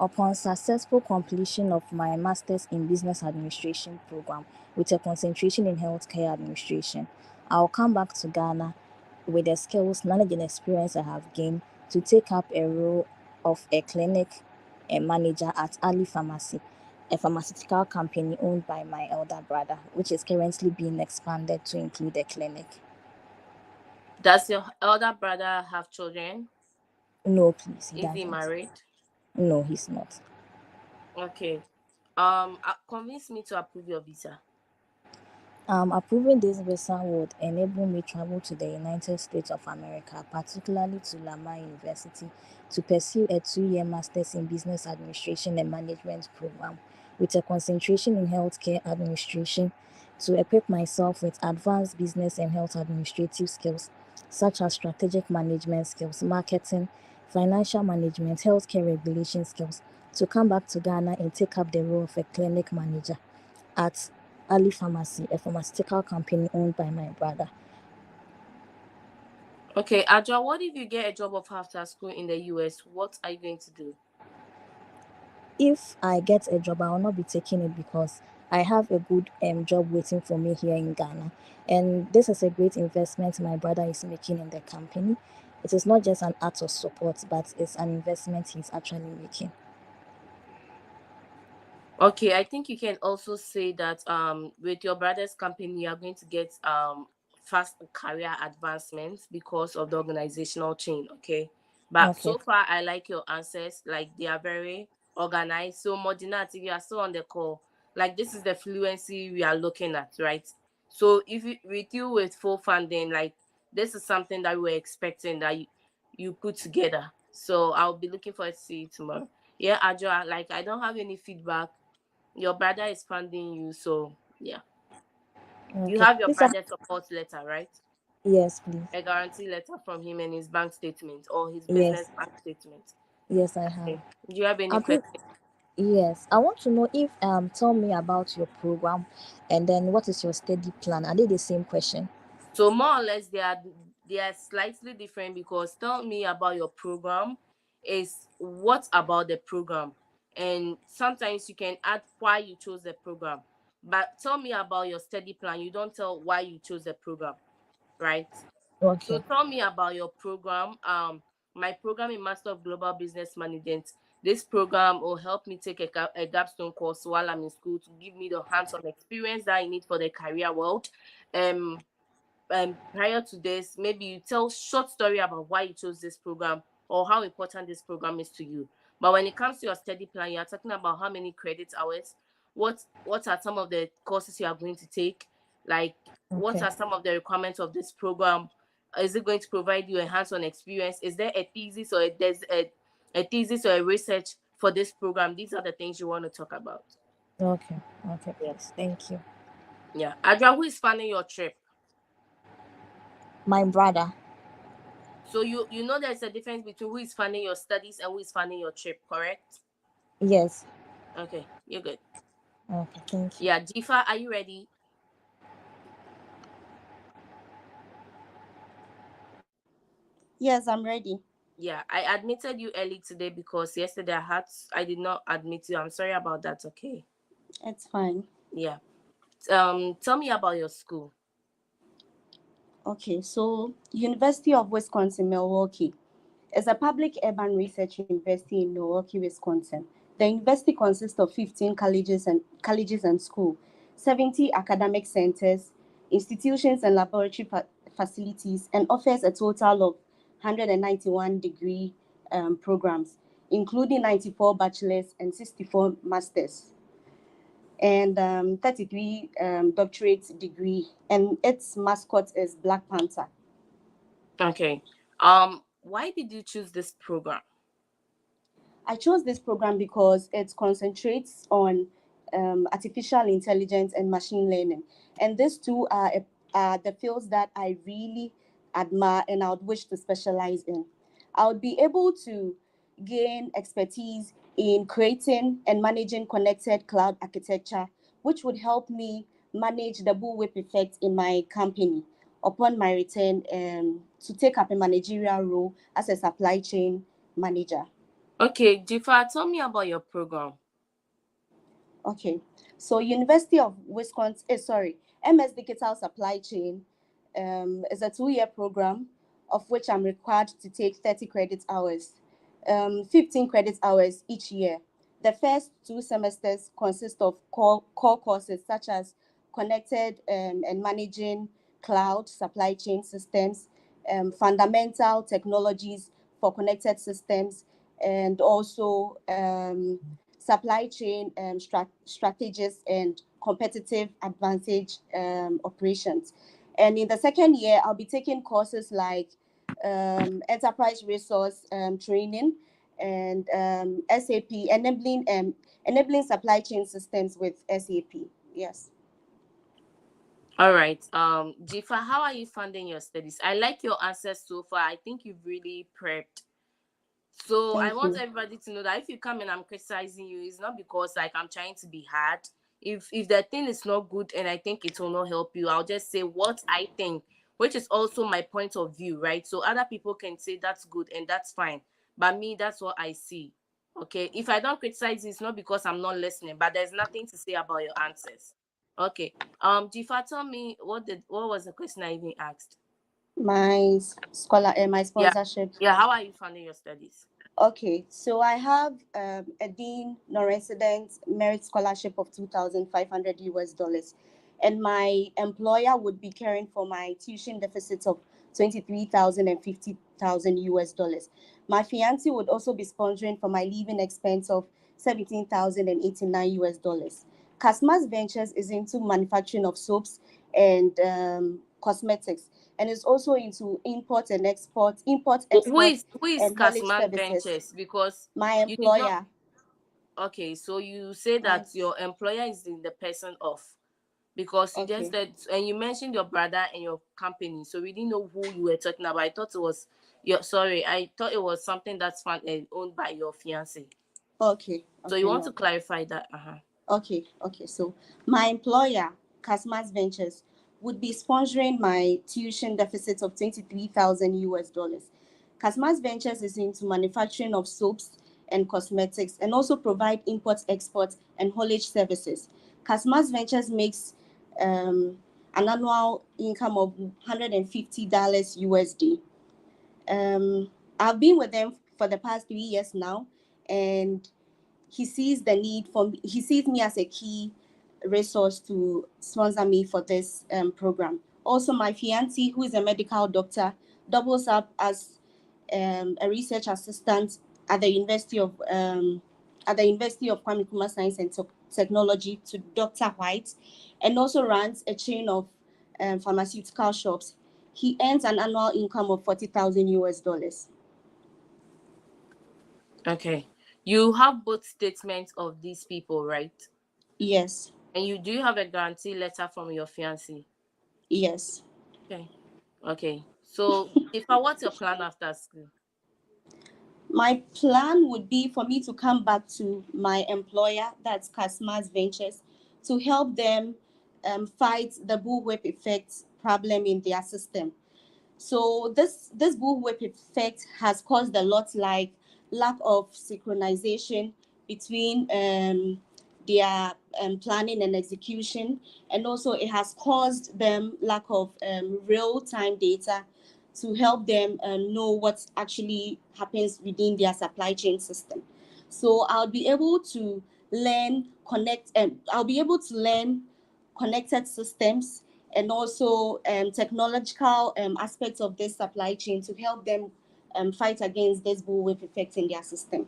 [SPEAKER 4] Upon successful completion of my Master's in Business Administration program with a concentration in healthcare administration, I'll come back to Ghana with the skills, knowledge, and experience I have gained to take up a role of a clinic manager at Ali Pharmacy, a pharmaceutical company owned by my elder brother, which is currently being expanded to include a clinic.
[SPEAKER 1] Does your elder brother have children?
[SPEAKER 4] No, please, he
[SPEAKER 1] Is he
[SPEAKER 4] doesn't.
[SPEAKER 1] married?
[SPEAKER 4] No, he's not.
[SPEAKER 1] Okay. Convince me to approve your visa.
[SPEAKER 4] Approving this visa would enable me travel to the United States of America, particularly to Lamar University, to pursue a 2-year Master's in Business Administration and Management program with a concentration in healthcare administration, to equip myself with advanced business and health administrative skills such as strategic management skills, marketing, financial management, healthcare regulation skills, to come back to Ghana and take up the role of a clinic manager at Ali Pharmacy, a pharmaceutical company owned by my brother.
[SPEAKER 1] Okay, Adra, what if you get a job of after school in the US? What are you going to do?
[SPEAKER 4] If I get a job, I will not be taking it because I have a good job waiting for me here in Ghana. And this is a great investment my brother is making in the company. It is not just an act of support, but it's an investment he's actually making.
[SPEAKER 1] Okay, I think you can also say that with your brother's company you are going to get fast career advancements because of the organizational chain. Okay, but
[SPEAKER 4] Okay.
[SPEAKER 1] so far I like your answers. Like they are very organized. So Modinat, if you are still on the call, like this is the fluency we are looking at, right? So if you, with you with full funding, like this is something that we're expecting that you put together. So I'll be looking forward to see you tomorrow. Yeah, Adra, like I don't have any feedback. Your brother is funding you, so yeah. You
[SPEAKER 4] Okay.
[SPEAKER 1] have your
[SPEAKER 4] Please,
[SPEAKER 1] brother's support letter, right?
[SPEAKER 4] yes, please.
[SPEAKER 1] A guarantee letter from him and his bank statement or his business
[SPEAKER 4] Yes.
[SPEAKER 1] bank statement.
[SPEAKER 4] Yes, I have.
[SPEAKER 1] Okay. Do you have any
[SPEAKER 4] Appro-
[SPEAKER 1] questions?
[SPEAKER 4] Yes, I want to know if tell me about your program, and then what is your study plan? Are they the same question?
[SPEAKER 1] So more or less they are slightly different, because tell me about your program is what about the program. And sometimes you can add why you chose the program. But tell me about your study plan. You don't tell why you chose the program, right? So
[SPEAKER 4] Okay.
[SPEAKER 1] tell me about your program. My program in Master of Global Business Management this program will help me take a capstone course while I'm in school to give me the hands-on experience that I need for the career world. Um, Prior to this, maybe you tell short story about why you chose this program or how important this program is to you. But when it comes to your study plan, you are talking about how many credit hours, what are some of the courses you are going to take, like what
[SPEAKER 4] Okay.
[SPEAKER 1] are some of the requirements of this program. Is it going to provide you a hands-on experience? Is there a thesis or a thesis or a research for this program? These are the things you want to talk about.
[SPEAKER 4] Okay. Okay,
[SPEAKER 1] Yeah.
[SPEAKER 4] please. Thank you.
[SPEAKER 1] Yeah. Adra, who is funding your trip?
[SPEAKER 4] My brother.
[SPEAKER 1] So you know there's a difference between who is funding your studies and who is funding your trip, correct?
[SPEAKER 4] Yes.
[SPEAKER 1] Okay, you're good.
[SPEAKER 4] Okay, thank you.
[SPEAKER 1] Yeah, Jifa, are you ready?
[SPEAKER 5] Yes, I'm ready.
[SPEAKER 1] Yeah, I admitted you early today because yesterday I did not admit you. I'm sorry about that, okay?
[SPEAKER 5] It's fine.
[SPEAKER 1] Yeah. Tell me about your school.
[SPEAKER 5] Okay, so University of Wisconsin Milwaukee is a public urban research university in Milwaukee, Wisconsin. The university consists of 15 colleges and schools, 70 academic centers, institutions and laboratory facilities, and offers a total of 191 degree programs, including 94 bachelors and 64 masters, and 33 doctorate degree, and its mascot is Black Panther.
[SPEAKER 1] Okay. Why did you choose this program?
[SPEAKER 5] I chose this program because it concentrates on artificial intelligence and machine learning, and these two are the fields that I really admire and I would wish to specialize in. I would be able to gain expertise in creating and managing connected cloud architecture, which would help me manage the bullwhip effect in my company upon my return to take up a managerial role as a supply chain manager.
[SPEAKER 1] Okay, Jifa, tell me about your program.
[SPEAKER 5] Okay, so University of Wisconsin, MS Digital Supply Chain is a 2-year program of which I'm required to take 30 credit hours, 15 credit hours each year. The first 2 semesters consist of core courses such as connected and managing cloud supply chain systems, fundamental technologies for connected systems, and also supply chain strategies and competitive advantage operations. And in the second year, I'll be taking courses like enterprise resource training and SAP, enabling supply chain systems with SAP. Yes.
[SPEAKER 1] All right. Jifa, how are you funding your studies? I like your answers so far. I think you've really prepped. So I
[SPEAKER 5] Thank
[SPEAKER 1] want
[SPEAKER 5] you.
[SPEAKER 1] everybody to know that if you come and I'm criticizing you, it's not because like I'm trying to be hard. If the thing is not good and I think it will not help you, I'll just say what I think, which is also my point of view, right? So other people can say that's good and that's fine. But me, that's what I see. Okay. If I don't criticize, it's not because I'm not listening, but there's nothing to say about your answers. Okay. Jifa, tell me what was the question I even asked?
[SPEAKER 5] My
[SPEAKER 1] Yeah.
[SPEAKER 5] sponsorship.
[SPEAKER 1] Yeah. How are you funding your studies?
[SPEAKER 5] Okay, so I have a Dean non-resident merit scholarship of 2,500 US dollars, and my employer would be caring for my tuition deficits of 23,000 and 50,000 US dollars. My fiance would also be sponsoring for my living expense of 17,089 US dollars. Casmas Ventures is into manufacturing of soaps and cosmetics, and is also into import, export,
[SPEAKER 1] Who is
[SPEAKER 5] and haulage
[SPEAKER 1] Casman
[SPEAKER 5] services.
[SPEAKER 1] Ventures? Because
[SPEAKER 5] My
[SPEAKER 1] you did not.
[SPEAKER 5] employer,
[SPEAKER 1] Okay, so you say
[SPEAKER 5] my
[SPEAKER 1] that your employer is in the person of, because you just
[SPEAKER 5] okay,
[SPEAKER 1] said, and you mentioned your brother and your company, so we didn't know who you were talking about. I thought it was your, sorry, I thought it was something that's owned by your fiance.
[SPEAKER 5] okay,
[SPEAKER 1] So you
[SPEAKER 5] okay,
[SPEAKER 1] want to
[SPEAKER 5] no,
[SPEAKER 1] clarify that? Uh-huh.
[SPEAKER 5] okay. So my employer, Casmas Ventures, would be sponsoring my tuition deficit of 23,000 US dollars. Casmas Ventures is into manufacturing of soaps and cosmetics, and also provide import, export, and haulage services. Casmas Ventures makes an annual income of $150 USD. I've been with them for the past 3 years now, and he sees the need for me. He sees me as a key resource to sponsor me for this program. Also, my fiancé, who is a medical doctor, doubles up as a research assistant at the University of Kwame Nkrumah Science and Technology to Dr. White, and also runs a chain of pharmaceutical shops. He earns an annual income of $40,000.
[SPEAKER 1] Okay. You have both statements of these people, right?
[SPEAKER 5] Yes,
[SPEAKER 1] And you do have a guarantee letter from your fiancé?
[SPEAKER 5] yes.
[SPEAKER 1] Okay. Okay. So if I what's your plan after school?
[SPEAKER 5] My plan would be for me to come back to my employer, that's Casmas Ventures, to help them fight the bullwhip effect problem in their system. So this bullwhip effect has caused a lot, like lack of synchronization between their planning and execution, and also it has caused them lack of real-time data to help them know what actually happens within their supply chain system. So I'll be able to learn connected systems and also technological aspects of this supply chain to help them fight against this bullwhip effect in their system.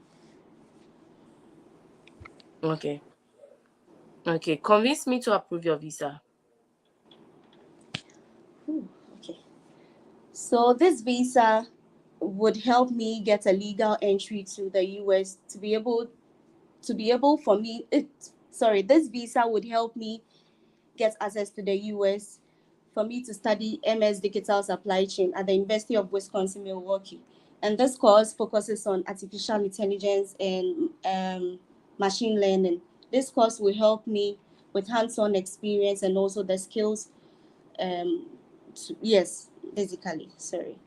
[SPEAKER 1] Okay. Okay. Convince me to approve your visa.
[SPEAKER 5] Okay. So this visa would help me get a legal entry to the US for me. This visa would help me get access to the US for me to study MS Digital Supply Chain at the University of Wisconsin Milwaukee. And this course focuses on artificial intelligence and machine learning. This course will help me with hands-on experience and also the skills. Yes, basically. Sorry.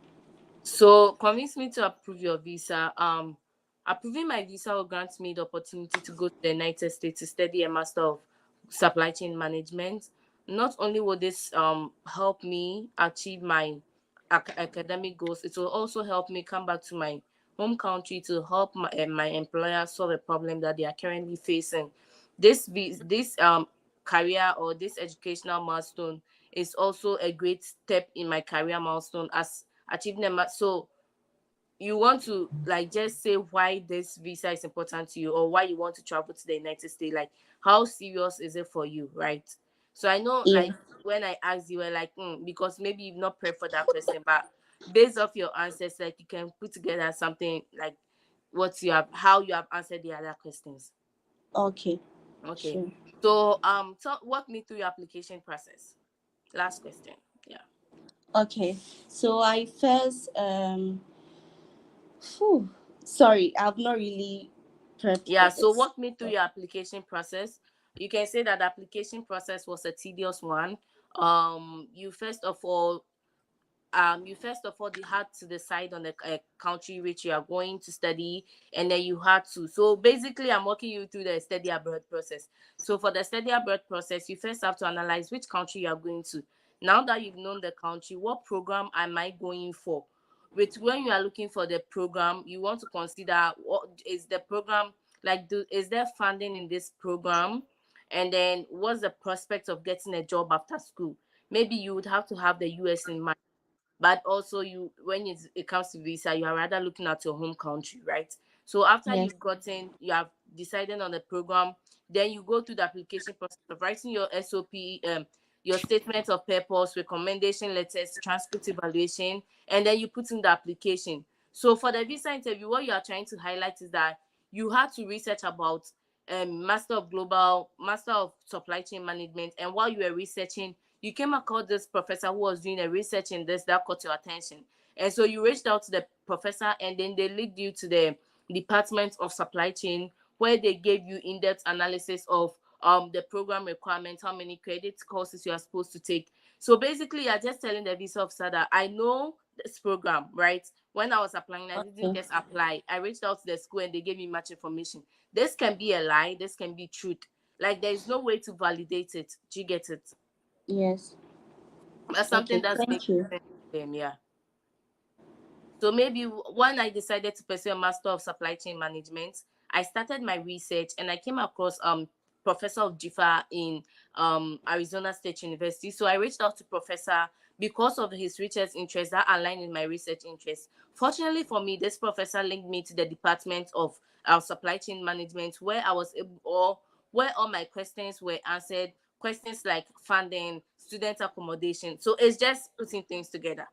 [SPEAKER 1] So convince me to approve your visa. Approving my visa will grant me the opportunity to go to the United States to study a Master of Supply Chain Management. Not only will this help me achieve my academic goals, it will also help me come back to my home country to help my employer solve a problem that they are currently facing. This career or this educational milestone is also a great step in my career milestone as achieving them. So you want to like just say why this visa is important to you or why you want to travel to the United States, like how serious is it for you, right? So I know
[SPEAKER 5] Yeah.
[SPEAKER 1] like when I asked you were like because maybe you've not prepared for that question, but based off your answers, like you can put together something like what you have, how you have answered the other questions.
[SPEAKER 5] Okay.
[SPEAKER 1] Okay.
[SPEAKER 5] Sure.
[SPEAKER 1] So walk me through your application process. Last question. Yeah.
[SPEAKER 5] Okay. So I first Phew. Sorry, I've not really prepped
[SPEAKER 1] Yeah,
[SPEAKER 5] for
[SPEAKER 1] so
[SPEAKER 5] this.
[SPEAKER 1] walk me through your application process. You can say that the application process was a tedious one. You first of all you had to decide on a country which you are going to study, and then you had to, so basically I'm walking you through the study abroad process. So for the study abroad process, you first have to analyze which country you are going to. Now that you've known the country, what program am I going for? With when you are looking for the program, you want to consider what is the program, like is there funding in this program, and then what's the prospect of getting a job after school. Maybe you would have to have the US in mind, but also you when it comes to visa, you are rather looking at your home country, right? So after
[SPEAKER 5] Yes.
[SPEAKER 1] you have decided on the program, then you go through the application process of writing your SOP, your statement of purpose, recommendation letters, transcript evaluation, and then you put in the application. So for the visa interview, what you are trying to highlight is that you had to research about master of supply chain management, and while you were researching, you came across this professor who was doing a research in this that caught your attention. And so you reached out to the professor, and then they lead you to the Department of Supply Chain, where they gave you in-depth analysis of the program requirements, how many credit courses you are supposed to take. So basically, you're just telling the visa officer that I know this program, right? When I was applying, I didn't
[SPEAKER 5] Okay.
[SPEAKER 1] just apply. I reached out to the school and they gave me much information. This can be a lie, this can be truth. Like there's no way to validate it. Do you get it?
[SPEAKER 5] Yes.
[SPEAKER 1] That's something
[SPEAKER 5] Okay.
[SPEAKER 1] that's making
[SPEAKER 5] Thank you.
[SPEAKER 1] sense to them, yeah. So maybe when I decided to pursue a Master of Supply Chain Management, I started my research and I came across Professor of Jifa in Arizona State University. So I reached out to Professor because of his research interest that aligned with my research interests. Fortunately for me, this professor linked me to the Department of Supply Chain Management, where I was able, or where all my questions were answered. Questions like funding, student accommodation. So it's just putting things together.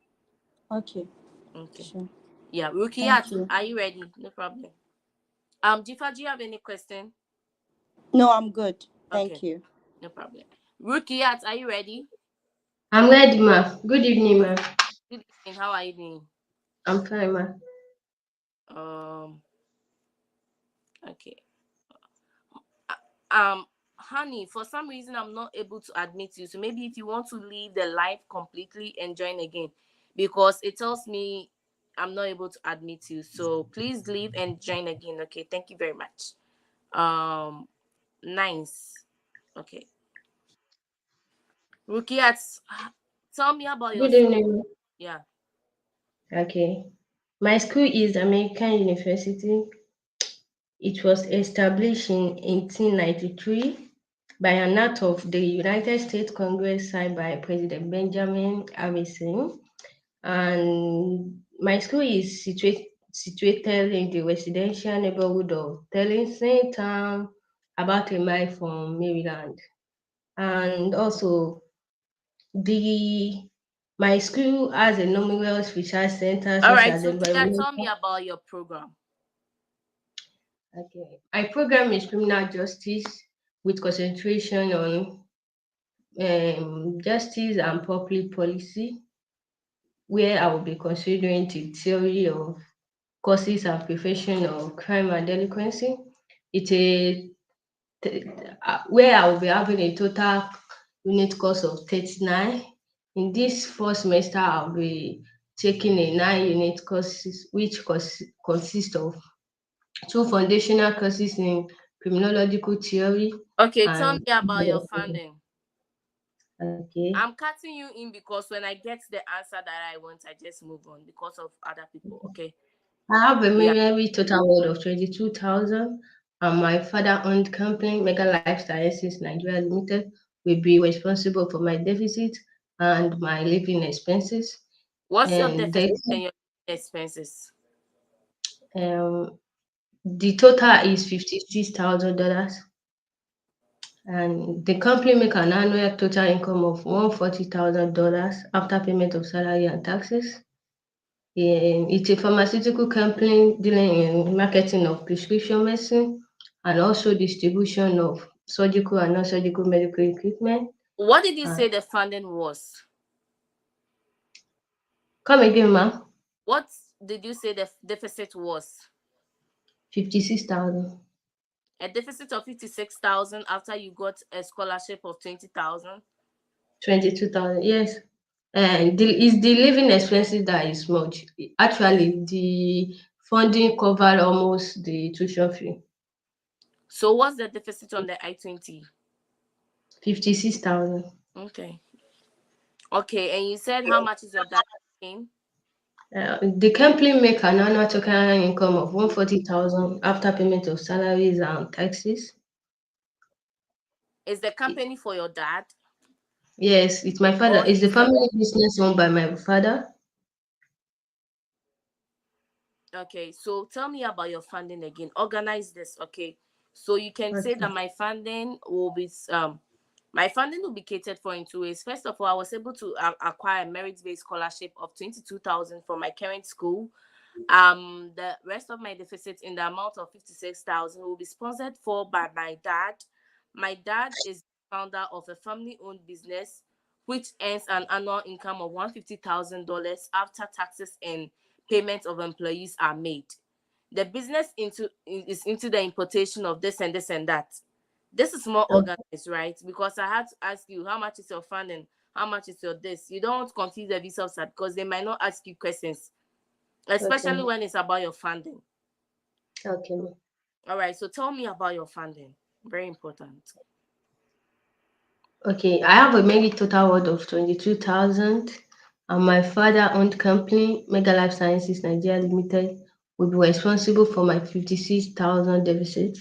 [SPEAKER 5] Okay.
[SPEAKER 1] Okay.
[SPEAKER 5] Sure.
[SPEAKER 1] Yeah,
[SPEAKER 5] Thank
[SPEAKER 1] Rukiat,
[SPEAKER 5] you.
[SPEAKER 1] are you ready? No problem. Jifa, do you have any question?
[SPEAKER 5] No, I'm good.
[SPEAKER 1] Okay,
[SPEAKER 5] Thank you.
[SPEAKER 1] no problem. Rukiat, are you ready?
[SPEAKER 6] I'm ready, ma. Good evening, ma.
[SPEAKER 1] Okay. Good evening. How are you doing?
[SPEAKER 6] I'm fine, ma.
[SPEAKER 1] Um. Okay. Honey, for some reason I'm not able to admit you. So maybe if you want to leave the live completely and join again, because it tells me I'm not able to admit you. So please leave and join again. Okay. Thank you very much. Um. Nice. Okay. Rukiat, tell me about your
[SPEAKER 6] Good
[SPEAKER 1] school.
[SPEAKER 6] evening, ma.
[SPEAKER 1] Yeah.
[SPEAKER 6] Okay. My school is American University. It was established in 1893 by an act of the United States Congress signed by President Benjamin Harrison. And my school is situated in the residential neighborhood of Tellington Town, about a mile from Maryland. And also, The my school has a numerous research centers
[SPEAKER 1] All
[SPEAKER 6] such
[SPEAKER 1] right.
[SPEAKER 6] as
[SPEAKER 1] So Rukiat, tell me
[SPEAKER 6] environmental.
[SPEAKER 1] about your program.
[SPEAKER 6] Okay. My program is criminal justice with concentration on justice and public policy, where I will be considering the theory of causes and prevention of crime and delinquency. It's where I will be having a total unit course of 39. In this first semester, I'll be taking a 9 unit courses, which consist of two foundational courses in criminological theory
[SPEAKER 1] Okay. Tell me
[SPEAKER 6] and
[SPEAKER 1] about your funding.
[SPEAKER 6] okay.
[SPEAKER 1] I'm cutting you in because when I get the answer that I want, I just move on because of other people. Okay.
[SPEAKER 6] I have a
[SPEAKER 1] Yeah.
[SPEAKER 6] merely total worth of 22,000, and my father-owned company, Mega Life Sciences Nigeria Limited, will be responsible for my deficit and my living expenses.
[SPEAKER 1] What's your
[SPEAKER 6] And
[SPEAKER 1] deficit and your expenses?
[SPEAKER 6] um, the total is $56,000, and the company make an annual total income of $140,000 after payment of salary and taxes. It's a pharmaceutical company dealing in marketing of prescription medicine and also distribution of surgical and non-surgical medical equipment.
[SPEAKER 1] What did you
[SPEAKER 6] Uh,
[SPEAKER 1] say the funding was?
[SPEAKER 6] Come again, ma'am.
[SPEAKER 1] What did you say the deficit was?
[SPEAKER 6] 56,000.
[SPEAKER 1] A deficit of 56,000 after you got a scholarship of 20,000.
[SPEAKER 6] 22,000. Yes. And it's the living expenses that is much. Actually, the funding covered almost the tuition fee.
[SPEAKER 1] So what's the deficit on the I-20?
[SPEAKER 6] 56,000.
[SPEAKER 1] Okay. Okay, and you said how much is your dad paying?
[SPEAKER 6] The company make an annual total income of 140,000 after payment of salaries and taxes.
[SPEAKER 1] Is the company for your dad
[SPEAKER 6] Yes, it's my father.
[SPEAKER 1] or
[SPEAKER 6] It's the
[SPEAKER 1] he's
[SPEAKER 6] family business owned by my father.
[SPEAKER 1] okay? So tell me about your funding again. Organize this, okay? So you can say
[SPEAKER 6] Okay.
[SPEAKER 1] that my funding will be catered for in 2 ways. First of all, I was able to acquire a merit-based scholarship of 22,000 from my current school. The rest of my deficit in the amount of 56,000 will be sponsored for by my dad. My dad is founder of a family-owned business which earns an annual income of $150,000 after taxes and payments of employees are made. The business is into the importation of this and this and that. This is more organized, right? Because I had to ask you how much is your funding, how much is your this. You don't want to confuse the visa officer because they might not ask you questions, especially
[SPEAKER 6] Okay.
[SPEAKER 1] when it's about your funding.
[SPEAKER 6] Okay.
[SPEAKER 1] All right, so tell me about your funding. Very important.
[SPEAKER 6] Okay. I have a married total worth of 22,000, and my father owned company, Mega Life Sciences Nigeria Limited, will be responsible for my 56,000 deficit.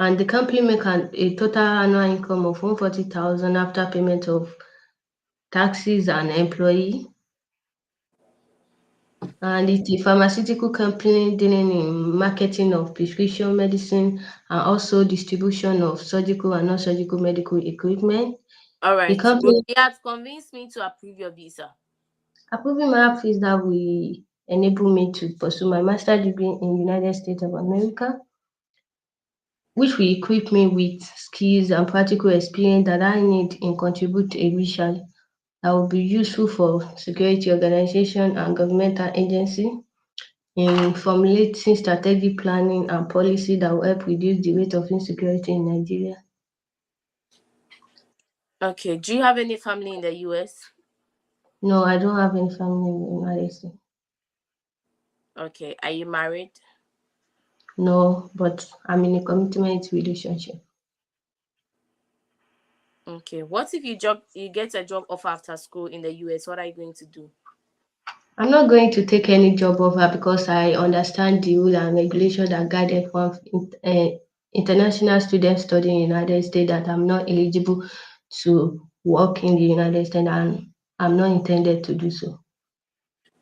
[SPEAKER 6] And the company make a total annual income of 140,000 after payment of taxes and employee. And it's a pharmaceutical company dealing in marketing of prescription medicine and also distribution of surgical and non-surgical medical equipment.
[SPEAKER 1] All
[SPEAKER 6] The
[SPEAKER 1] right.
[SPEAKER 6] company
[SPEAKER 1] You have convinced me to approve your visa.
[SPEAKER 6] approving my fees that will enable me to pursue my master's degree in United States of America, which will equip me with skills and practical experience that I need in contribute initially that will be useful for security organization and governmental agency in formulating strategic planning and policy that will help reduce the rate of insecurity in Nigeria.
[SPEAKER 1] Okay. Do you have any family in the US?
[SPEAKER 6] No, I don't have any family in the United States.
[SPEAKER 1] Okay. Are you married?
[SPEAKER 6] No, but I'm in a commitment relationship.
[SPEAKER 1] Okay. What if you get a job offer after school in the US? What are you going to do?
[SPEAKER 6] I'm not going to take any job offer because I understand the rule and regulation that guide F1 international students studying in the United States that I'm not eligible to work in the United States and I'm not intended to do so.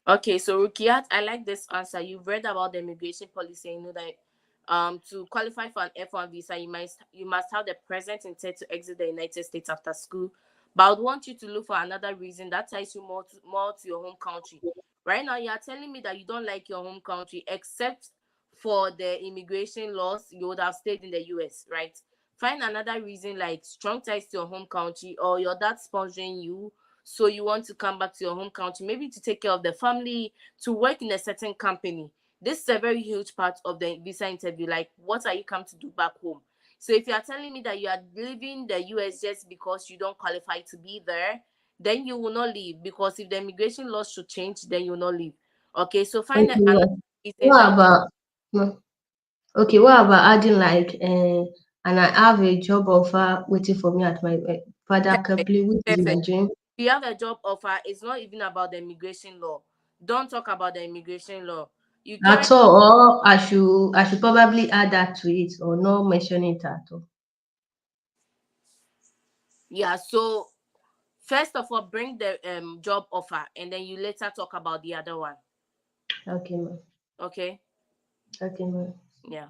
[SPEAKER 1] Okay, so Rukiat, I like this answer. You've read about the immigration policy and you know that to qualify for an F1 visa, you must have the present intent to exit the United States after school. But I would want you to look for another reason that ties you more to your home country. Right now, you are telling me that you don't like your home country, except for the immigration laws. You would have stayed in the US, right? Find another reason like strong ties to your home country or your dad sponsoring you, so you want to come back to your home country, maybe to take care of the family, to work in a certain company. This is a very huge part of the visa interview. Like, what are you come to do back home? So if you are telling me that you are leaving the US just because you don't qualify to be there, then you will not leave, because if the immigration laws should change, then you will not leave. Okay, so find
[SPEAKER 6] Okay,
[SPEAKER 1] another reason
[SPEAKER 6] what
[SPEAKER 1] that
[SPEAKER 6] about no? Okay, what about adding like and I have a job offer waiting for me at my father
[SPEAKER 1] perfect,
[SPEAKER 6] company, which is my
[SPEAKER 1] perfect.
[SPEAKER 6] dream.
[SPEAKER 1] If you have a job offer, it's not even about the immigration law. Don't talk about the immigration law. You
[SPEAKER 6] At
[SPEAKER 1] currently
[SPEAKER 6] all, or I should probably add that to it or not mention it at all.
[SPEAKER 1] Yeah, so first of all, bring the job offer and then you later talk about the other one.
[SPEAKER 6] Okay, ma'am.
[SPEAKER 1] Okay?
[SPEAKER 6] Okay, ma'am.
[SPEAKER 1] Yeah.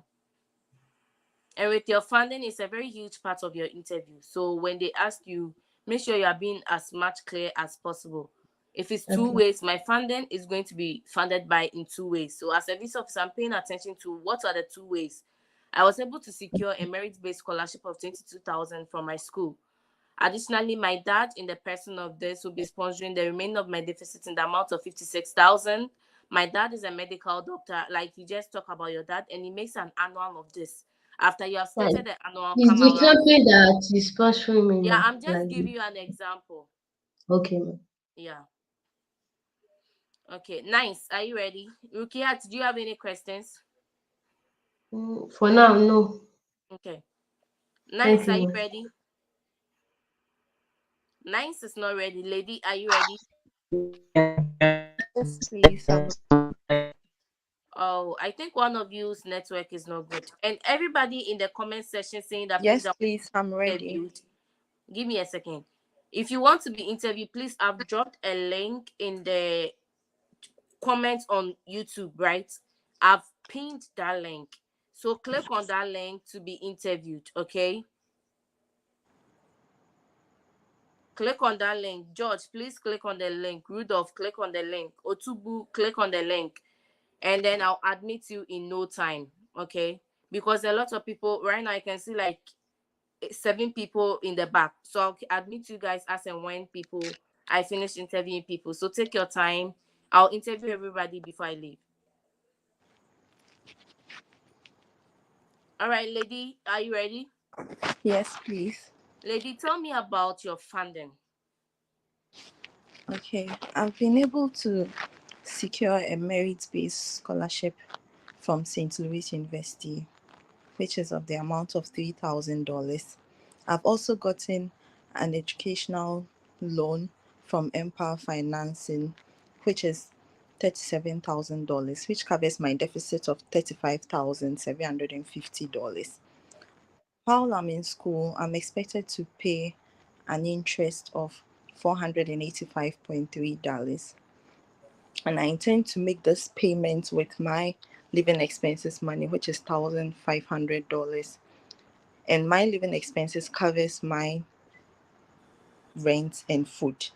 [SPEAKER 1] And with your funding, it's a very huge part of your interview. So when they ask you, make sure you are being as much clear as possible. If it's two
[SPEAKER 6] Okay.
[SPEAKER 1] ways, my funding is going to be funded by in two ways. So as a visa officer, I'm paying attention to what are the two ways. I was able to secure a merit-based scholarship of 22,000 from my school. Additionally, my dad, in the person of this, will be sponsoring the remainder of my deficit in the amount of 56,000. My dad is a medical doctor. Like you just talk about your dad, and he makes an annual of this. After you have
[SPEAKER 6] Right.
[SPEAKER 1] stated the annual,
[SPEAKER 6] Is
[SPEAKER 1] come
[SPEAKER 6] the
[SPEAKER 1] around.
[SPEAKER 6] company that is sponsoring me
[SPEAKER 1] Yeah,
[SPEAKER 6] now?
[SPEAKER 1] I'm just
[SPEAKER 6] Like
[SPEAKER 1] giving you an example.
[SPEAKER 6] okay, ma'am.
[SPEAKER 1] Yeah. Okay. Nice. Are you ready, Rukiat? Do you have any questions?
[SPEAKER 6] For now, no.
[SPEAKER 1] Okay.
[SPEAKER 6] Thank
[SPEAKER 1] Nice.
[SPEAKER 6] you,
[SPEAKER 1] Are you
[SPEAKER 6] ma'am.
[SPEAKER 1] ready? Nice is not ready. Lady, are you ready?
[SPEAKER 2] Yes, please.
[SPEAKER 1] Oh, I think one of you's network is not good. And everybody in the comment section saying that please
[SPEAKER 2] Yes,
[SPEAKER 1] I want
[SPEAKER 2] please. I'm
[SPEAKER 1] to be
[SPEAKER 2] ready.
[SPEAKER 1] interviewed. Give me a second. If you want to be interviewed, please, I've dropped a link in the comments on YouTube, right? I've pinned that link. So click on that link to be interviewed, okay? Click on that link. George, please click on the link. Rudolph, click on the link. Otubu, click on the link. And then I'll admit you in no time, okay? Because a lot of people right now, I can see like 7 people in the back. So I'll admit you guys as and when I finish interviewing people. So take your time. I'll interview everybody before I leave. All right, lady, are you ready?
[SPEAKER 2] Yes, please.
[SPEAKER 1] Lady, tell me about your funding.
[SPEAKER 2] Okay. I've been able to secure a merit-based scholarship from St. Louis University, which is of the amount of $3,000. I've also gotten an educational loan from Empower Financing, which is
[SPEAKER 7] $37,000, which covers my deficit of $35,750. While I'm in school, I'm expected to pay an interest of $485.3, and I intend to make this payment with my living expenses money, which is $1,500. And my living expenses covers my rent and food.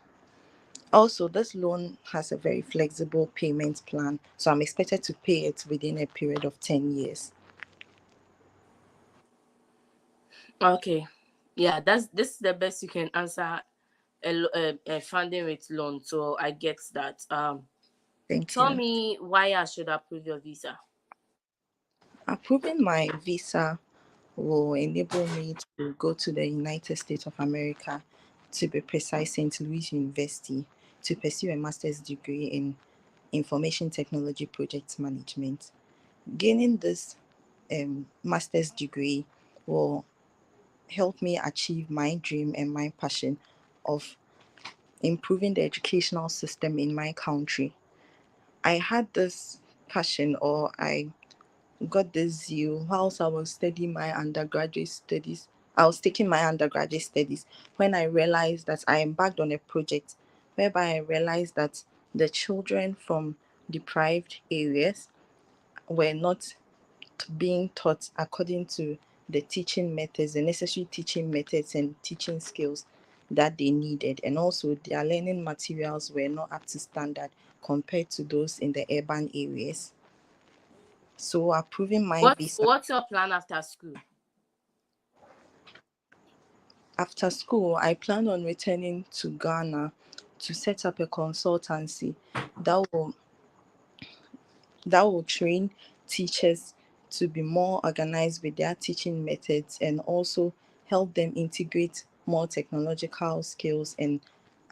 [SPEAKER 7] Also, this loan has a very flexible payment plan, so I'm expected to pay it within a period of 10 years.
[SPEAKER 1] Okay. Yeah, this is the best you can answer a funding with loan. So I get that.
[SPEAKER 7] Thank
[SPEAKER 1] Tell
[SPEAKER 7] you.
[SPEAKER 1] me why I should approve your visa.
[SPEAKER 7] Approving my visa will enable me to go to the United States of America, to be precise, St. Louis University, to pursue a master's degree in information technology project management. Gaining this master's degree will help me achieve my dream and my passion of improving the educational system in my country. I had this passion, or I got this zeal whilst I was studying my undergraduate studies. I was taking my undergraduate studies when I realized that I embarked on a project whereby I realized that the children from deprived areas were not being taught according to the teaching methods, the necessary teaching methods and teaching skills that they needed. And also, their learning materials were not up to standard compared to those in the urban areas. So, approving my visa.
[SPEAKER 1] What's your plan after school?
[SPEAKER 7] After school, I plan on returning to Ghana to set up a consultancy that will train teachers to be more organized with their teaching methods, and also help them integrate more technological skills and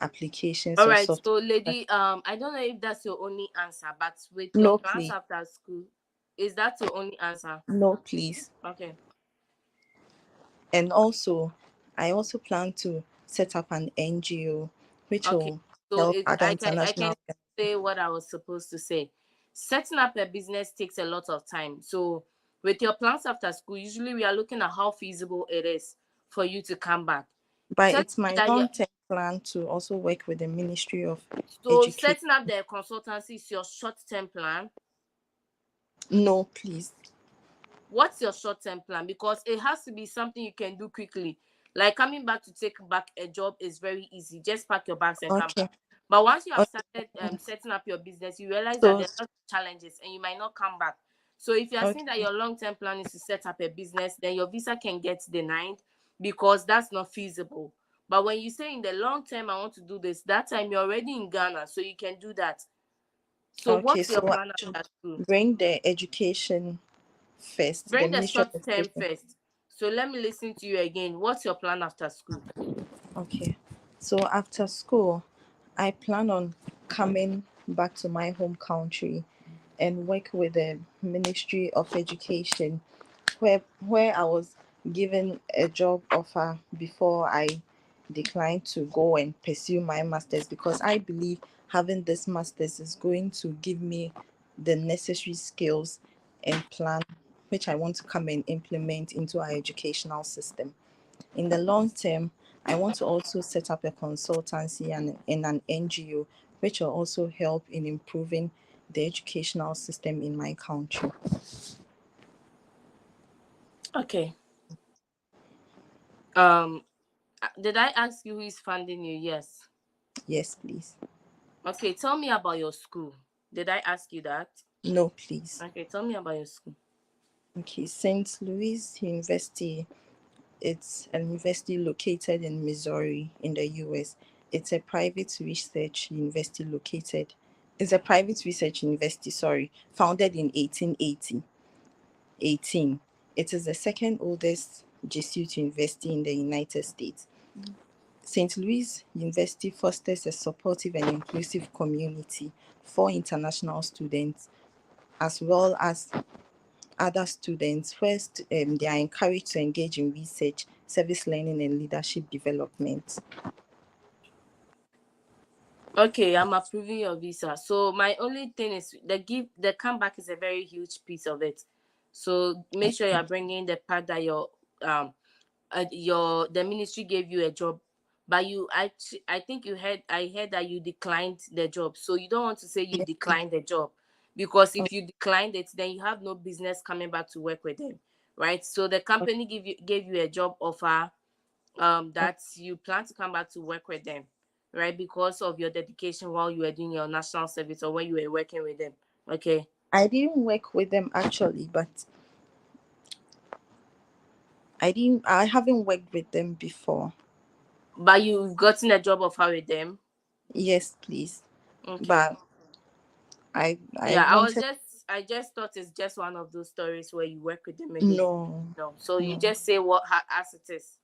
[SPEAKER 7] applications
[SPEAKER 1] All
[SPEAKER 7] of
[SPEAKER 1] right, so
[SPEAKER 7] software.
[SPEAKER 1] lady, I don't know if that's your only answer, but with your
[SPEAKER 7] No,
[SPEAKER 1] plans
[SPEAKER 7] please.
[SPEAKER 1] after school, is that your only answer?
[SPEAKER 7] No, please.
[SPEAKER 1] Okay.
[SPEAKER 7] And also, I also plan to set up an NGO which
[SPEAKER 1] Okay.
[SPEAKER 7] will
[SPEAKER 1] So
[SPEAKER 7] help
[SPEAKER 1] it
[SPEAKER 7] other
[SPEAKER 1] I can
[SPEAKER 7] international.
[SPEAKER 1] say what I was supposed to say. Setting up a business takes a lot of time. So with your plans after school, usually we are looking at how feasible it is for you to come back.
[SPEAKER 7] But
[SPEAKER 1] Tell
[SPEAKER 7] it's
[SPEAKER 1] me
[SPEAKER 7] my
[SPEAKER 1] that you
[SPEAKER 7] long-term plan to also work with the Ministry of
[SPEAKER 1] so
[SPEAKER 7] Education.
[SPEAKER 1] setting up the consultancy is your short-term plan.
[SPEAKER 7] No, please.
[SPEAKER 1] What's your short-term plan? Because it has to be something you can do quickly. Like coming back to take back a job is very easy. Just pack your bags and come
[SPEAKER 7] Okay.
[SPEAKER 1] back. But once you have started
[SPEAKER 7] Okay.
[SPEAKER 1] setting up your business, you realize that
[SPEAKER 7] So,
[SPEAKER 1] there are lots of challenges and you might not come back. So if you are saying that
[SPEAKER 7] okay.
[SPEAKER 1] your long-term plan is to set up a business, then your visa can get denied because that's not feasible. But when you say in the long term, I want to do this, that time you're already in Ghana, so you can do that. So
[SPEAKER 7] Okay.
[SPEAKER 1] what's your
[SPEAKER 7] So I
[SPEAKER 1] plan
[SPEAKER 7] should
[SPEAKER 1] after school?
[SPEAKER 7] bring the education first, the
[SPEAKER 1] Bring the
[SPEAKER 7] Ministry
[SPEAKER 1] short
[SPEAKER 7] of
[SPEAKER 1] term
[SPEAKER 7] Education.
[SPEAKER 1] first. So let me listen to you again. What's your plan after school?
[SPEAKER 7] Okay. So after school, I plan on coming back to my home country and work with the Ministry of Education, where I was given a job offer before I declined to go and pursue my masters, because I believe having this masters is going to give me the necessary skills and plan which I want to come and implement into our educational system. In the long term, I want to also set up a consultancy and in an NGO, which will also help in improving the educational system in my country.
[SPEAKER 1] Okay. Did I ask you who is funding you? Yes.
[SPEAKER 7] Yes, please.
[SPEAKER 1] Okay, tell me about your school. Did I ask you that?
[SPEAKER 7] No, please.
[SPEAKER 1] Okay, tell me about your school.
[SPEAKER 7] Okay, St. Louis University. It's a university located in Missouri in the US. It's a private research university located. It's a private research university, sorry, founded in 1818. It is the second oldest Jesuit university in the United States. St. Louis University fosters a supportive and inclusive community for international students as well as other students. First, they are encouraged to engage in research, service learning, and leadership development.
[SPEAKER 1] Okay, I'm approving your visa. So my only thing is the comeback is a very huge piece of it. So make sure you're bringing the part that your the ministry gave you a job, but I think I heard that you declined the job. So you don't want to say you
[SPEAKER 7] Yes,
[SPEAKER 1] declined the job, because
[SPEAKER 7] oh,
[SPEAKER 1] if you declined it, then you have no business coming back to work with them, right? So the company gave you a job offer,
[SPEAKER 7] oh,
[SPEAKER 1] that you plan to come back to work with them, right? Because of your dedication while you were doing your national service or when you were working with them. Okay.
[SPEAKER 7] I didn't work with them actually, but I haven't worked with them before.
[SPEAKER 1] But you've gotten a job offer with them.
[SPEAKER 7] Yes, please.
[SPEAKER 1] Okay.
[SPEAKER 7] But I
[SPEAKER 1] Yeah,
[SPEAKER 7] wanted
[SPEAKER 1] I just thought it's just one of those stories where you work with them and they
[SPEAKER 7] no,
[SPEAKER 1] no. So you
[SPEAKER 7] no.
[SPEAKER 1] just say as it is.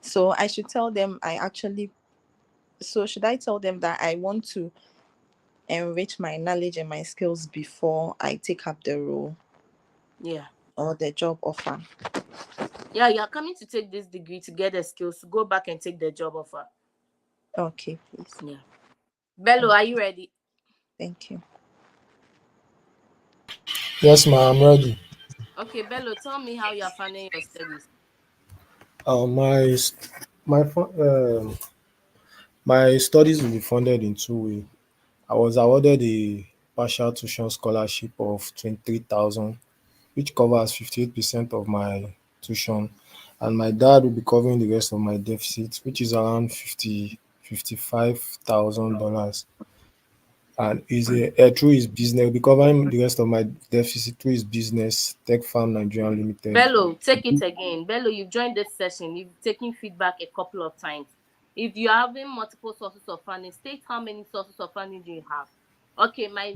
[SPEAKER 7] So I should tell them I actually so should I tell them that I want to enrich my knowledge and my skills before I take up the role
[SPEAKER 1] Yeah.
[SPEAKER 7] or the job offer?
[SPEAKER 1] Yeah, you're coming to take this degree to get the skills to go back and take the job offer.
[SPEAKER 7] Okay, please.
[SPEAKER 1] Yeah. Bello, are
[SPEAKER 7] Okay,
[SPEAKER 1] you ready?
[SPEAKER 7] thank you.
[SPEAKER 8] Yes, ma, I'm ready.
[SPEAKER 1] Okay, Bello, tell me how you're funding your studies.
[SPEAKER 8] My my my studies will be funded in two ways. I was awarded a partial tuition scholarship of 23,000, which covers 58% of my tuition, and my dad will be covering the rest of my deficit, which is around $55,000. And through his business, he'll be covering the rest of my deficit through his business, Tech Farm Nigeria Limited.
[SPEAKER 1] Bello, take it again. Bello, you've joined this session. You've taken feedback a couple of times. If you're having multiple sources of funding, state how many sources of funding do you have. Okay, my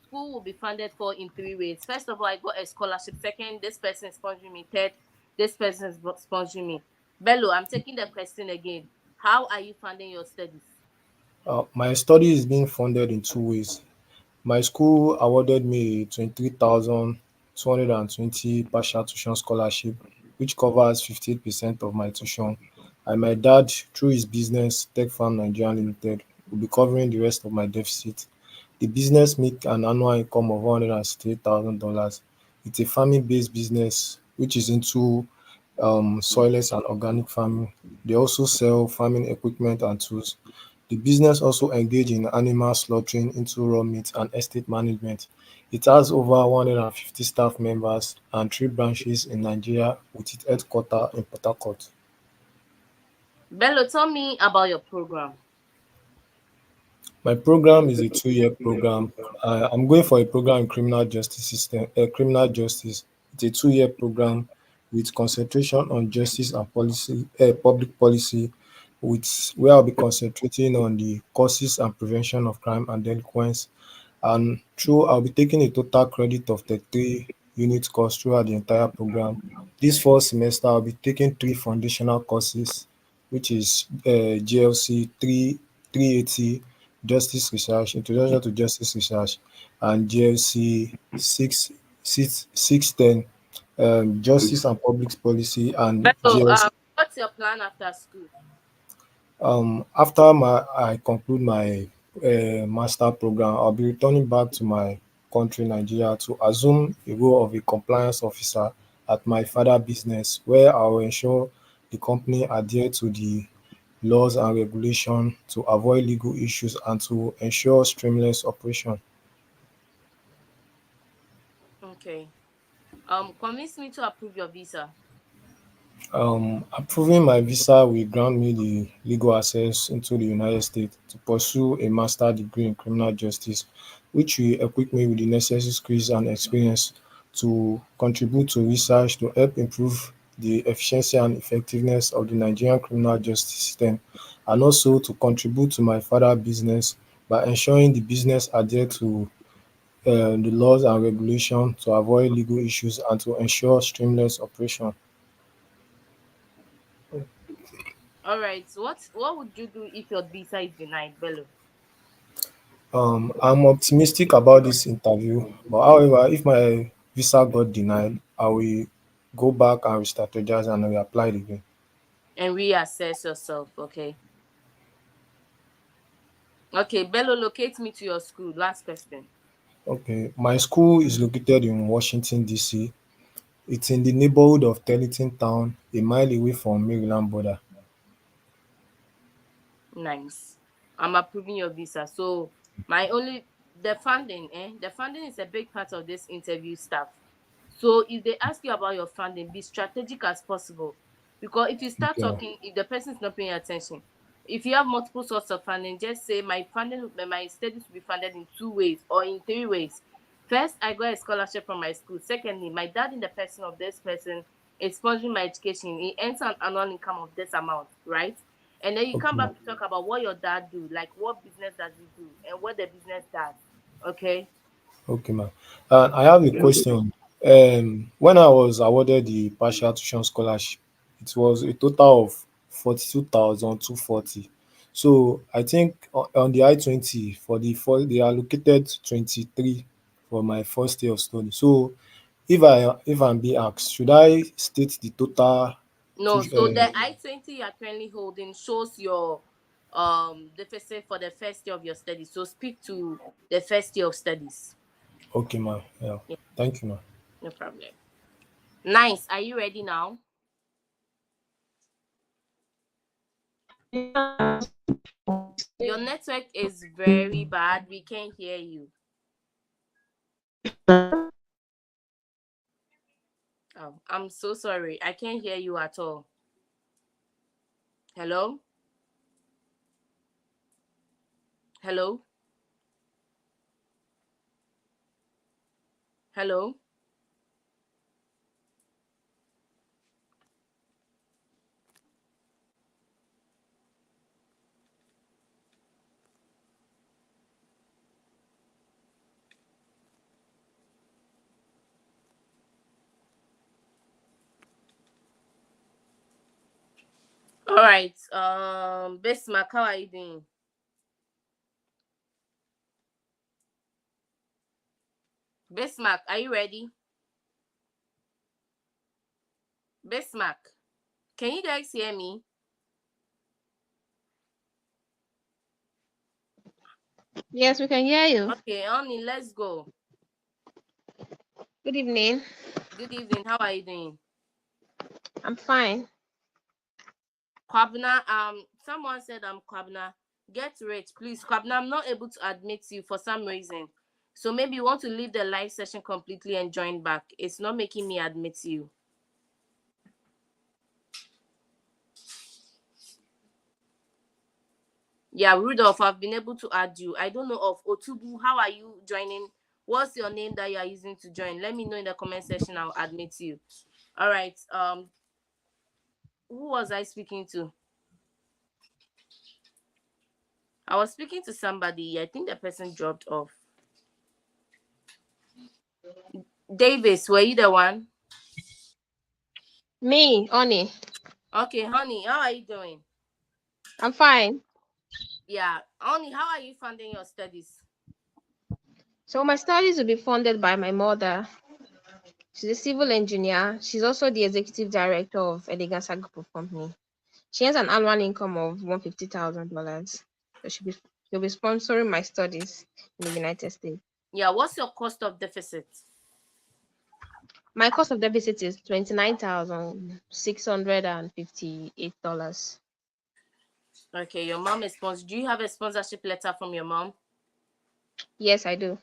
[SPEAKER 1] school will be funded for in three ways. First of all, I got a scholarship. Second, this person is sponsoring me. Third, this person is sponsoring me. Bello, I'm taking the question again. How are you funding your studies?
[SPEAKER 8] My study is being funded in two ways. My school awarded me a 23,220 partial tuition scholarship, which covers 58% of my tuition. And my dad, through his business, Tech Farm Nigeria Limited, will be covering the rest of my deficit. The business make an annual income of $168,000. It's a farming-based business which is into soilless and organic farming. They also sell farming equipment and tools. The business also engage in animal slaughtering into raw meat and estate management. It has over 150 staff members and three branches in Nigeria with its headquarters in Port Harcourt.
[SPEAKER 1] Bello, tell me about your program.
[SPEAKER 8] My program is a 2-year program. I'm going for a program in criminal justice system, criminal justice. It's a 2-year program with concentration on justice and policy, public policy, with where I'll be concentrating on the causes and prevention of crime and delinquents. And through, I'll be taking a total credit of the 3 unit course throughout the entire program. This first semester, I'll be taking three foundational courses, which is GLC 380, Justice Research, Introduction to Justice Research, and GLC 610, Justice and Public Policy, and
[SPEAKER 1] Bello,
[SPEAKER 8] GLC.
[SPEAKER 1] what's your plan after school?
[SPEAKER 8] After I conclude my master program, I'll be returning back to my country, Nigeria, to assume the role of a compliance officer at my father business, where I will ensure the company adhere to the laws and regulation to avoid legal issues and to ensure streamless operation.
[SPEAKER 1] Okay. Convince me to approve your visa.
[SPEAKER 8] Approving my visa will grant me the legal access into the United States to pursue a master degree in criminal justice, which will equip me with the necessary skills and experience to contribute to research to help improve the efficiency and effectiveness of the Nigerian criminal justice system, and also to contribute to my further business by ensuring the business adhere to the laws and regulations to avoid legal issues and to ensure streamless operation.
[SPEAKER 1] All right. So what would you do if your visa is denied, Bello?
[SPEAKER 8] I'm optimistic about this interview, but however, if my visa got denied, I will go back and re-strategize and reapply it again.
[SPEAKER 1] And reassess yourself, okay? Okay, Bello, locate me to your school. Last question.
[SPEAKER 8] Okay, my school is located in Washington, D.C. It's in the neighborhood of Tarleton Town, a mile away from Maryland border.
[SPEAKER 1] Nice. I'm approving your visa. So my only the funding, the funding is a big part of this interview stuff. So if they ask you about your funding, be strategic as possible. Because if you start
[SPEAKER 8] Okay,
[SPEAKER 1] talking, if the person is not paying attention, if you have multiple sources of funding, just say my funding, my studies will be funded in 2 ways or in 3 ways. First, I got a scholarship from my school. Secondly, my dad in the person of this person is sponsoring my education. He earns an annual income of this amount, right? And then you come
[SPEAKER 8] okay,
[SPEAKER 1] back to talk about what your dad do, like what business does he do and what the business does. Okay.
[SPEAKER 8] okay, ma'am. And I have a question. When I was awarded the partial tuition scholarship, it was a total of 42,240. So I think on the I-20 for the first, they allocated 23 for my first year of study. So if I'm being asked, should I state the total
[SPEAKER 1] No,
[SPEAKER 8] to
[SPEAKER 1] so the I-20 you are currently holding shows your deficit for the first year of your studies. So speak to the first year of studies.
[SPEAKER 8] okay, ma'am. Yeah.
[SPEAKER 1] Yeah,
[SPEAKER 8] Thank you, ma'am.
[SPEAKER 1] no problem. Nice. Are you ready now? Your network is very bad. We can't hear you. Oh, I'm so sorry. I can't hear you at all. Hello? Hello? Hello? All right. Bismarck, how are you doing? Bismarck, are you ready? Bismarck, can you guys hear me?
[SPEAKER 9] Yes, we can hear you.
[SPEAKER 1] Okay, Oni, let's go.
[SPEAKER 9] Good evening.
[SPEAKER 1] Good evening. How are you doing?
[SPEAKER 9] I'm fine.
[SPEAKER 1] Kwabna, someone said I'm Kwabna. Get rich, please. Kwabna, I'm not able to admit you for some reason. So maybe you want to leave the live session completely and join back. It's not making me admit you. Yeah, Rudolph, I've been able to add you. I don't know of Otubu. How are you joining? What's your name that you are using to join? Let me know in the comment section. I'll admit you. All right. Who was I speaking to? I was speaking to somebody. I think the person dropped off. Davis, were you the one?
[SPEAKER 9] Me, Oni.
[SPEAKER 1] Okay, honey, how are you doing?
[SPEAKER 9] I'm fine.
[SPEAKER 1] Yeah, honey, how are you funding your studies?
[SPEAKER 9] So my studies will be funded by my mother. She's a civil engineer. She's also the executive director of Eleganza Group of Company. She has an annual income of $150,000. So she'll be sponsoring my studies in the United States.
[SPEAKER 1] Yeah, what's your cost of deficit?
[SPEAKER 9] My cost of deficit is $29,658.
[SPEAKER 1] Okay, your mom is sponsor. Do you have a sponsorship letter from your mom?
[SPEAKER 9] Yes, I do.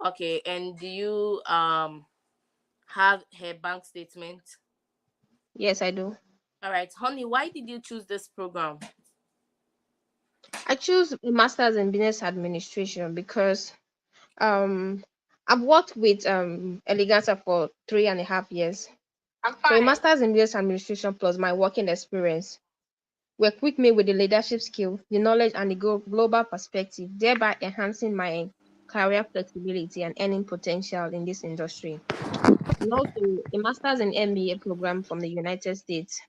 [SPEAKER 1] Okay, and do you have her bank statement?
[SPEAKER 9] Yes, I do.
[SPEAKER 1] All right, honey, why did you choose this program?
[SPEAKER 9] I choose a master's in business administration because I've worked with Eleganza for 3.5 years.
[SPEAKER 1] I'm
[SPEAKER 9] So a
[SPEAKER 1] fine.
[SPEAKER 9] master's in business administration plus my working experience will equip me with the leadership skill, the knowledge, and the global perspective, thereby enhancing my career flexibility and earning potential in this industry. And also a master's in MBA program from the United States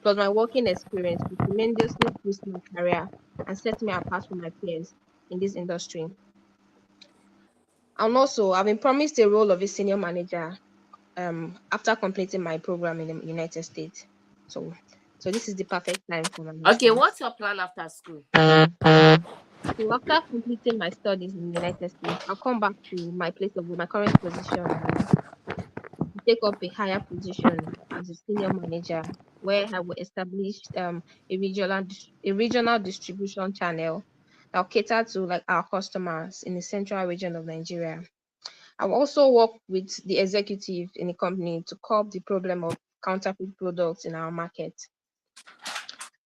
[SPEAKER 9] plus my working experience will tremendously boost my career and set me apart from my peers in this industry. And also, I've been promised a role of a senior manager after completing my program in the United States. So this is the perfect time for my
[SPEAKER 1] Okay,
[SPEAKER 9] husband.
[SPEAKER 1] what's your plan after school?
[SPEAKER 9] So after completing my studies in the United States, I'll come back to my place of my current position and take up a higher position as a senior manager, where I will establish a regional distribution channel that will cater to like our customers in the central region of Nigeria. I will also work with the executive in the company to curb the problem of counterfeit products in our market.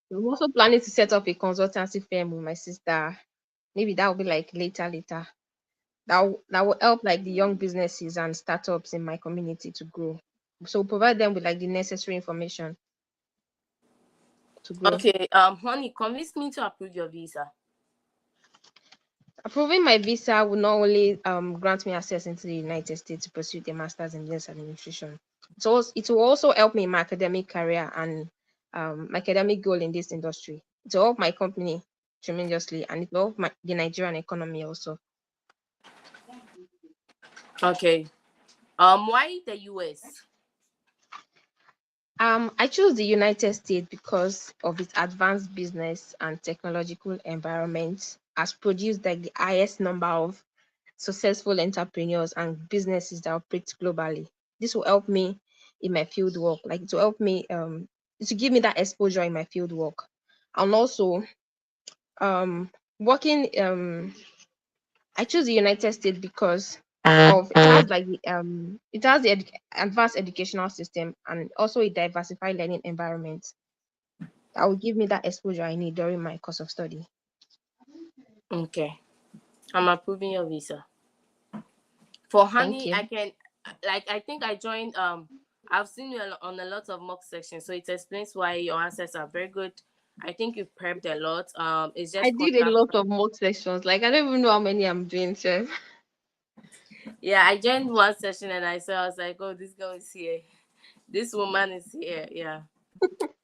[SPEAKER 9] I'm also planning to set up a consultancy firm with my sister. Maybe that will be like later. That will help like the young businesses and startups in my community to grow. So provide them with like the necessary information to grow.
[SPEAKER 1] Okay, honey, convince me to approve your visa.
[SPEAKER 9] Approving my visa will not only grant me access into the United States to pursue a master's in business administration. It will also help me in my academic career and my academic goal in this industry. It will help my company tremendously, and it will help the Nigerian economy also.
[SPEAKER 1] Okay. Why the US?
[SPEAKER 9] I chose the United States because of its advanced business and technological environment, has produced like the highest number of successful entrepreneurs and businesses that operate globally. This will help me in my field work. Like it will help me to give me that exposure in my field work. And also working I chose the United States because of it has like the advanced educational system and also a diversified learning environment that will give me that exposure I need during my course of study.
[SPEAKER 1] Okay. I'm approving your visa. For
[SPEAKER 9] Thank
[SPEAKER 1] honey,
[SPEAKER 9] you.
[SPEAKER 1] I can, like, I think I joined, I've seen you on a lot of mock sections, so it explains why your answers are very good. I think you've prepped a lot. It's
[SPEAKER 9] I
[SPEAKER 1] just
[SPEAKER 9] did a
[SPEAKER 1] contact.
[SPEAKER 9] lot of mock sections. Like I don't even know how many I'm doing, chef.
[SPEAKER 1] Yeah, I joined one session and I was like, oh, this girl is here. This woman is here. Yeah.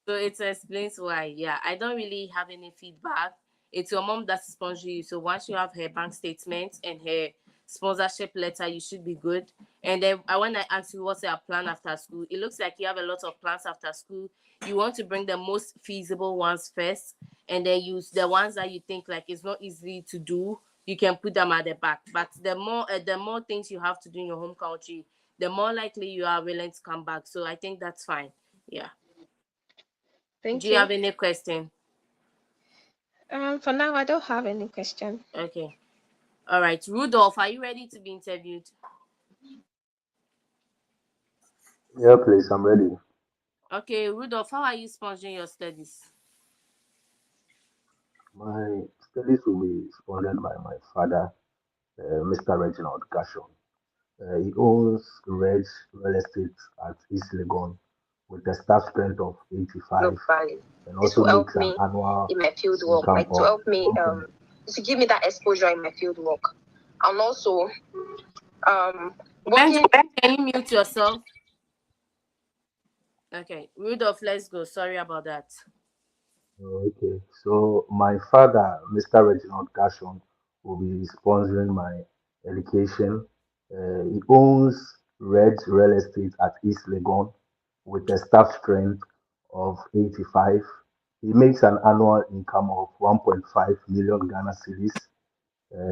[SPEAKER 1] So it explains why. Yeah, I don't really have any feedback. It's your mom that sponsors you. So once you have her bank statement and her sponsorship letter, you should be good. And then when I ask you what's your plan after school, it looks like you have a lot of plans after school. You want to bring the most feasible ones first, and then use the ones that you think like it's not easy to do. You can put them at the back. But the more things you have to do in your home country, the more likely you are willing to come back. So I think that's fine. Yeah. Do
[SPEAKER 9] Thank
[SPEAKER 1] you
[SPEAKER 9] you.
[SPEAKER 1] have any question?
[SPEAKER 9] For now I don't have any question.
[SPEAKER 1] Okay. All right. Rudolph, are you ready to be interviewed?
[SPEAKER 10] Yeah, please, I'm ready.
[SPEAKER 1] Okay, Rudolph, how are you sponsoring your studies?
[SPEAKER 10] My studies will be sponsored by my father, Mr. Reginald Gashon. He owns real estate at East Legon with a staff strength of 85
[SPEAKER 9] Globally.
[SPEAKER 10] and
[SPEAKER 9] This
[SPEAKER 10] also
[SPEAKER 9] will help
[SPEAKER 10] makes an
[SPEAKER 9] me
[SPEAKER 10] annual
[SPEAKER 9] in my field work,
[SPEAKER 10] income
[SPEAKER 9] like to
[SPEAKER 10] of
[SPEAKER 9] help me
[SPEAKER 10] 1.
[SPEAKER 9] to give me that exposure in my field work. And also um
[SPEAKER 1] Benji,
[SPEAKER 9] working
[SPEAKER 1] can you mute yourself? Okay, Rudolph, let's go. Sorry about that.
[SPEAKER 10] Okay, so my father, Mr. Reginald Gashon, will be sponsoring my education. He owns Red Real Estate at East Legon with a staff strength of 85. He makes an annual income of 1.5 million Ghana cedis.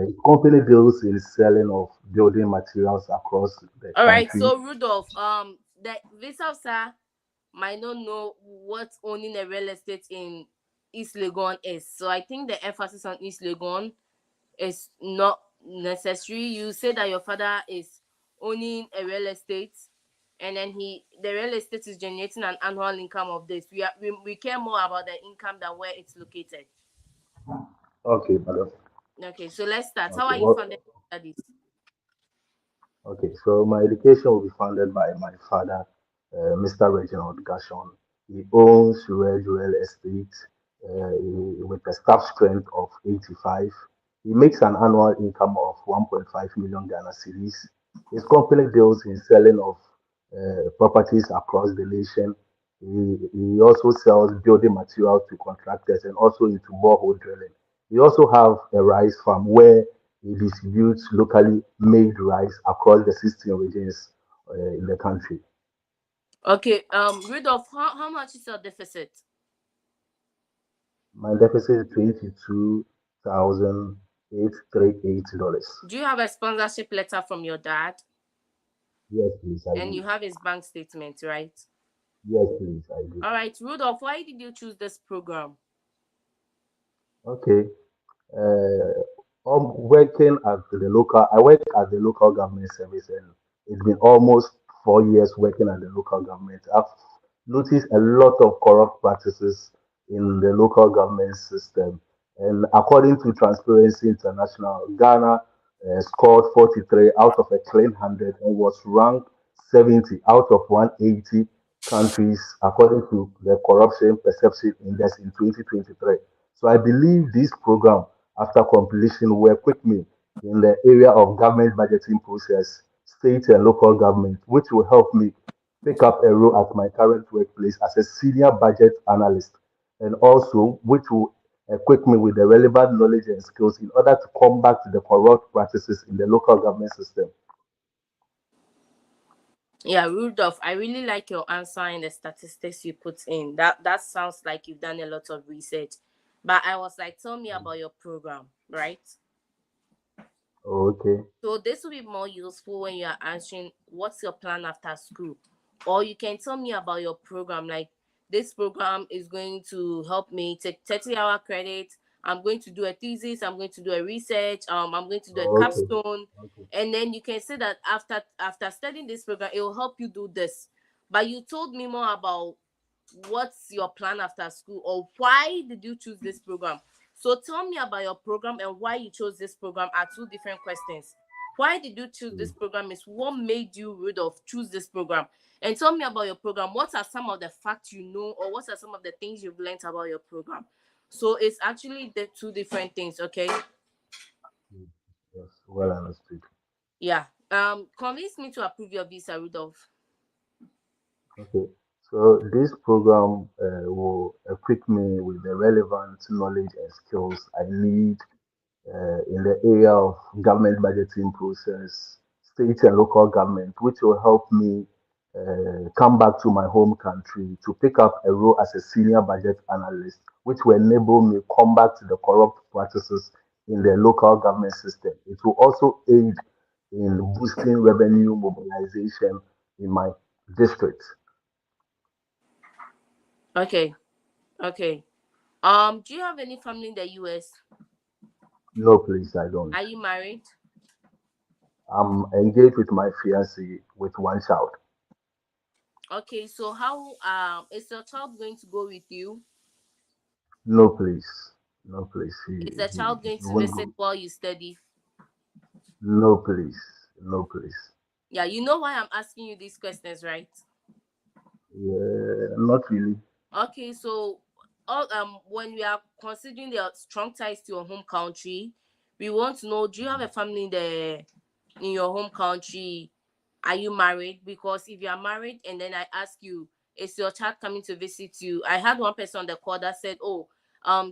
[SPEAKER 10] His company deals in selling of building materials across the
[SPEAKER 1] All right,
[SPEAKER 10] country.
[SPEAKER 1] so Rudolph, the visa officer might not know what owning a real estate in East Legon is. So I think the emphasis on East Legon is not necessary. You say that your father is owning a real estate, and then the real estate is generating an annual income of this. We care more about the income than where it's located.
[SPEAKER 10] Okay, madam.
[SPEAKER 1] Okay, so let's start. How
[SPEAKER 10] Okay,
[SPEAKER 1] are you funded studies?
[SPEAKER 10] Okay, so my education will be funded by my father, Mr. Reginald Gashon. He owns Red Real Estate with a staff strength of 85. He makes an annual income of 1.5 million Ghana cedis. His company deals in selling of properties across the nation. He also sells building materials to contractors and also into borehole drilling. We also have a rice farm where he distributes locally made rice across the 16 regions in the country.
[SPEAKER 1] Okay, Rudolph, how much is your deficit?
[SPEAKER 10] My deficit is 22,000 $838.
[SPEAKER 1] Do you have a sponsorship letter from your dad?
[SPEAKER 10] Yes, please, I
[SPEAKER 1] And
[SPEAKER 10] do.
[SPEAKER 1] you have his bank statement, right?
[SPEAKER 10] Yes, please, I do.
[SPEAKER 1] All right, Rudolph, why did you choose this program?
[SPEAKER 10] Okay. Uh, I'm working at the local. I work at the local government service, and it's been almost 4 years working at the local government. I've noticed a lot of corrupt practices in the local government system. And according to Transparency International, Ghana scored 43 out of a clean 100 and was ranked 70 out of 180 countries according to the Corruption Perception Index in 2023. So I believe this program, after completion, will equip me in the area of government budgeting process, state and local government, which will help me pick up a role at my current workplace as a senior budget analyst, and also which will equip me with the relevant knowledge and skills in order to combat the corrupt practices in the local government system.
[SPEAKER 1] Yeah, Rudolph, I really like your answer and the statistics you put in. That sounds like you've done a lot of research. But I was like, tell me about your program, right?
[SPEAKER 10] Okay.
[SPEAKER 1] So this will be more useful when you are answering what's your plan after school. Or you can tell me about your program. Like, this program is going to help me take 30-hour credit. I'm going to do a thesis, I'm going to do a research, I'm going to do a
[SPEAKER 10] Okay.
[SPEAKER 1] capstone.
[SPEAKER 10] Okay.
[SPEAKER 1] And then you can say that after studying this program, it will help you do this. But you told me more about what's your plan after school, or why did you choose this program. So tell me about your program and why you chose this program are two different questions. Why did you choose
[SPEAKER 10] Mm.
[SPEAKER 1] this program is what made you, Rudolph, choose this program. And tell me about your program. What are some of the facts you know, or what are some of the things you've learned about your program? So it's actually the two different things, okay?
[SPEAKER 10] Mm. Yes, well understood.
[SPEAKER 1] Yeah. Convince me to approve your visa, Rudolph.
[SPEAKER 10] Okay. So this program will equip me with the relevant knowledge and skills I need in the area of government budgeting process, state and local government, which will help me come back to my home country to pick up a role as a senior budget analyst, which will enable me combat the corrupt practices in the local government system. It will also aid in boosting revenue mobilization in my district.
[SPEAKER 1] Okay. Okay. Do you have any family in the US?
[SPEAKER 10] No, please, I don't.
[SPEAKER 1] Are you married?
[SPEAKER 10] I'm engaged with my fiancée with one child.
[SPEAKER 1] Okay, so how is your child going to go with you?
[SPEAKER 10] No, please. No, please.
[SPEAKER 1] Is the child going
[SPEAKER 10] He
[SPEAKER 1] to
[SPEAKER 10] won't
[SPEAKER 1] visit
[SPEAKER 10] go.
[SPEAKER 1] while you study?
[SPEAKER 10] No, please. No, please.
[SPEAKER 1] Yeah, you know why I'm asking you these questions, right?
[SPEAKER 10] Yeah, not really.
[SPEAKER 1] Okay, so all when we are considering the strong ties to your home country, we want to know, do you have a family in your home country? Are you married? Because if you are married and then I ask you, is your child coming to visit you? I had one person on the call that said, oh,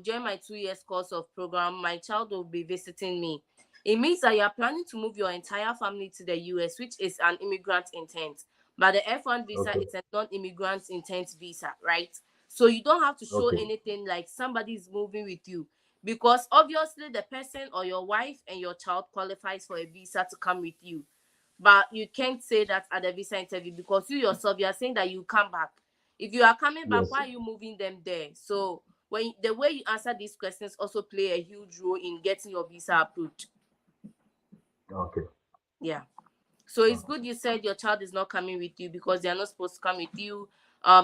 [SPEAKER 1] during my 2 years course of program, my child will be visiting me. It means that you are planning to move your entire family to the US, which is an immigrant intent. But the F1 visa
[SPEAKER 10] Okay.
[SPEAKER 1] is a non-immigrant intent visa, right? So you don't have to show
[SPEAKER 10] Okay.
[SPEAKER 1] anything like somebody is moving with you, because obviously the person or your wife and your child qualifies for a visa to come with you. But you can't say that at the visa interview, because you yourself, you are saying that you come back. If you are coming back,
[SPEAKER 10] Yes.
[SPEAKER 1] why are you moving them there? So when the way you answer these questions also play a huge role in getting your visa approved.
[SPEAKER 10] Okay.
[SPEAKER 1] Yeah. So it's
[SPEAKER 10] Okay.
[SPEAKER 1] good you said your child is not coming with you, because they are not supposed to come with you.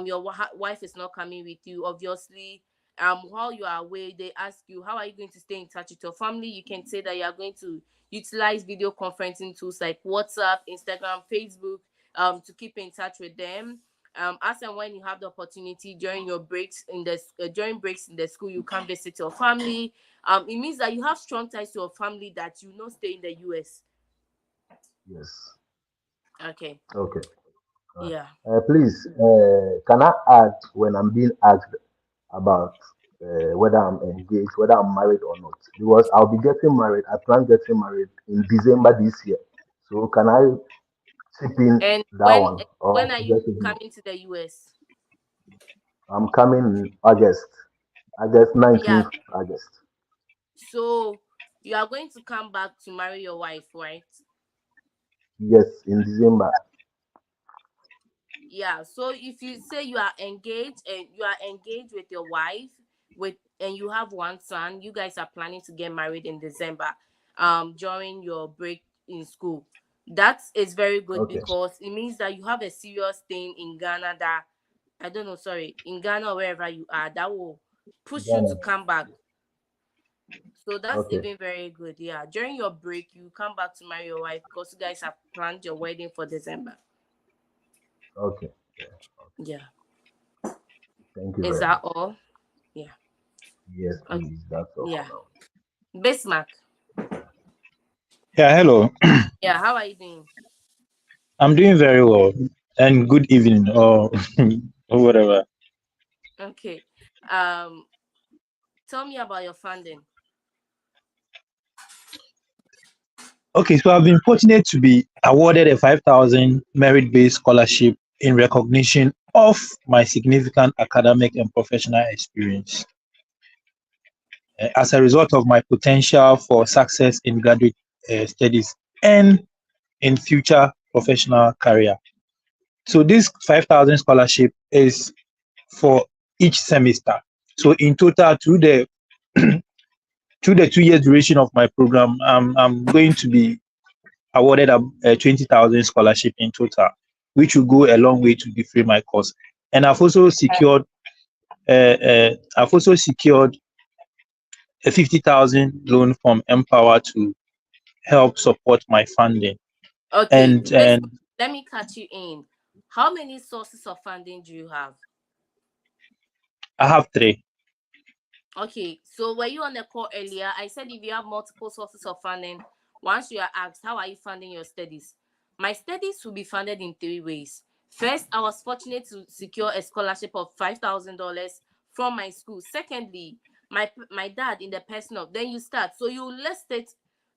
[SPEAKER 1] Your wife is not coming with you, obviously. While you are away, they ask you, how are you going to stay in touch with your family? You can say that you are going to utilize video conferencing tools like WhatsApp, Instagram, Facebook, to keep in touch with them. As and when you have the opportunity during your breaks in the during breaks in the school, you can visit your family. It means that you have strong ties to your family, that you not stay in the US.
[SPEAKER 10] Yes.
[SPEAKER 1] Okay.
[SPEAKER 10] Okay. All right.
[SPEAKER 1] Yeah.
[SPEAKER 10] Please, can I add when I'm being asked about whether I'm engaged, whether I'm married or not? Because I'll be getting married. I plan getting married in December this year. So can I chip in
[SPEAKER 1] And
[SPEAKER 10] that one, or I
[SPEAKER 1] when are
[SPEAKER 10] should
[SPEAKER 1] you
[SPEAKER 10] just ignore?
[SPEAKER 1] coming to the US?
[SPEAKER 10] I'm coming in August, August
[SPEAKER 1] Yeah.
[SPEAKER 10] 19th, August.
[SPEAKER 1] So You are going to come back to marry your wife, right?
[SPEAKER 10] Yes, in December.
[SPEAKER 1] Yeah. So if you say you are engaged with your wife with and you have one son, you guys are planning to get married in December, during your break in school. That is very good
[SPEAKER 10] Okay.
[SPEAKER 1] because it means that you have a serious thing in Ghana that I don't know, sorry, in Ghana or wherever you are, that will push you to
[SPEAKER 10] Ghana.
[SPEAKER 1] come back. So that's
[SPEAKER 10] Okay.
[SPEAKER 1] even very good. Yeah. During your break, you come back to marry your wife because you guys have planned your wedding for December.
[SPEAKER 10] Okay. Yeah.
[SPEAKER 1] Yeah.
[SPEAKER 10] Thank you
[SPEAKER 1] Is
[SPEAKER 10] very
[SPEAKER 1] that
[SPEAKER 10] much.
[SPEAKER 1] all? Yeah.
[SPEAKER 10] Yes,
[SPEAKER 1] Okay.
[SPEAKER 10] please. That's all for
[SPEAKER 1] Yeah.
[SPEAKER 10] now.
[SPEAKER 1] Bismarck.
[SPEAKER 11] Yeah, hello.
[SPEAKER 1] Yeah, how are you doing?
[SPEAKER 11] I'm doing very well. And good evening or or whatever.
[SPEAKER 1] Okay. Um, Tell me about your funding.
[SPEAKER 11] Okay, so I've been fortunate to be awarded a 5,000 merit-based scholarship in recognition of my significant academic and professional experience as a result of my potential for success in graduate studies and in future professional career. So this 5,000 scholarship is for each semester. So in total, through the 2 year duration of my program, I'm going to be awarded a 20,000 scholarship in total, which will go a long way to defray my course. And I've also secured a 50,000 loan from Empower to help support my funding.
[SPEAKER 1] Okay,
[SPEAKER 11] And
[SPEAKER 1] let me cut you in. How many sources of funding do you have?
[SPEAKER 11] I have three.
[SPEAKER 1] Okay, so were you on the call earlier? I said if you have multiple sources of funding, once you are asked, how are you funding your studies? My studies will be funded in three ways. First, I was fortunate to secure a scholarship of $5,000 from my school. Secondly, my dad in the person of, then you start. So you list it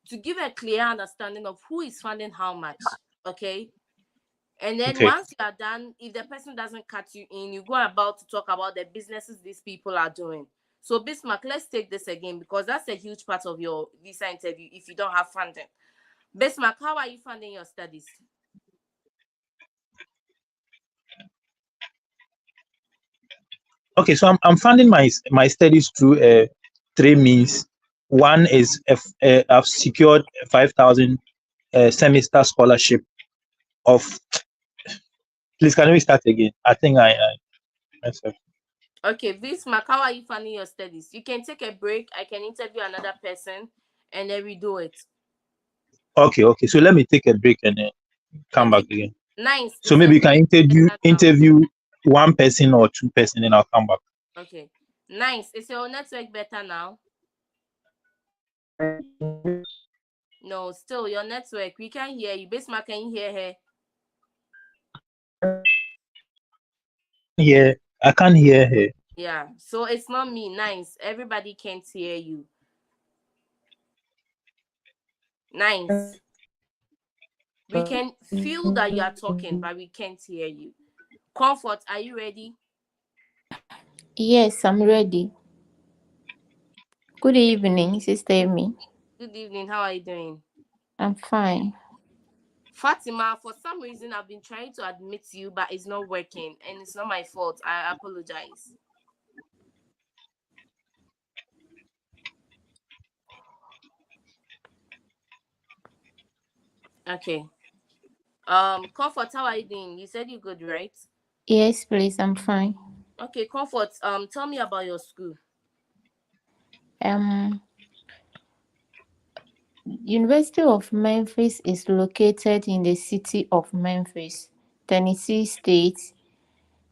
[SPEAKER 1] to give a clear understanding of who is funding how much. Okay. And then
[SPEAKER 11] Okay.
[SPEAKER 1] once you are done, if the person doesn't cut you in, you go about to talk about the businesses these people are doing. So Bismarck, let's take this again because that's a huge part of your visa interview if you don't have funding. Bismarck, how are you funding your studies?
[SPEAKER 11] Okay, so I'm funding my studies through three means. One is I've secured a 5,000 semester scholarship of. Please, can we start again? I think I myself.
[SPEAKER 1] Okay, Bismarck, how are you funding your studies? You can take a break. I can interview another person and then we do it.
[SPEAKER 11] Okay. So let me take a break and then come
[SPEAKER 1] Okay.
[SPEAKER 11] back again.
[SPEAKER 1] Nice.
[SPEAKER 11] So
[SPEAKER 1] Is your
[SPEAKER 11] maybe you can
[SPEAKER 1] better now?
[SPEAKER 11] interview one person or two person, and I'll come back.
[SPEAKER 1] Okay. Nice. Is your network better now? No, still your network. We can't hear you. Bismarck, can you hear her?
[SPEAKER 11] Yeah, I can't hear her.
[SPEAKER 1] Yeah. So it's not me. Nice. Everybody can't hear you. Nice. We can feel that you are talking, but we can't hear you. Comfort, are you ready?
[SPEAKER 12] Yes, I'm ready. Good evening, Sister Amy.
[SPEAKER 1] Good evening. How are you doing?
[SPEAKER 12] I'm fine.
[SPEAKER 1] Fatima, for some reason I've been trying to admit you, but it's not working, and it's not my fault. I apologize. Okay. Comfort, how are you doing? You said you're good, right?
[SPEAKER 12] Yes, please, I'm fine.
[SPEAKER 1] Okay, Comfort, tell me about your school.
[SPEAKER 12] Um, University of Memphis is located in the city of Memphis, Tennessee State,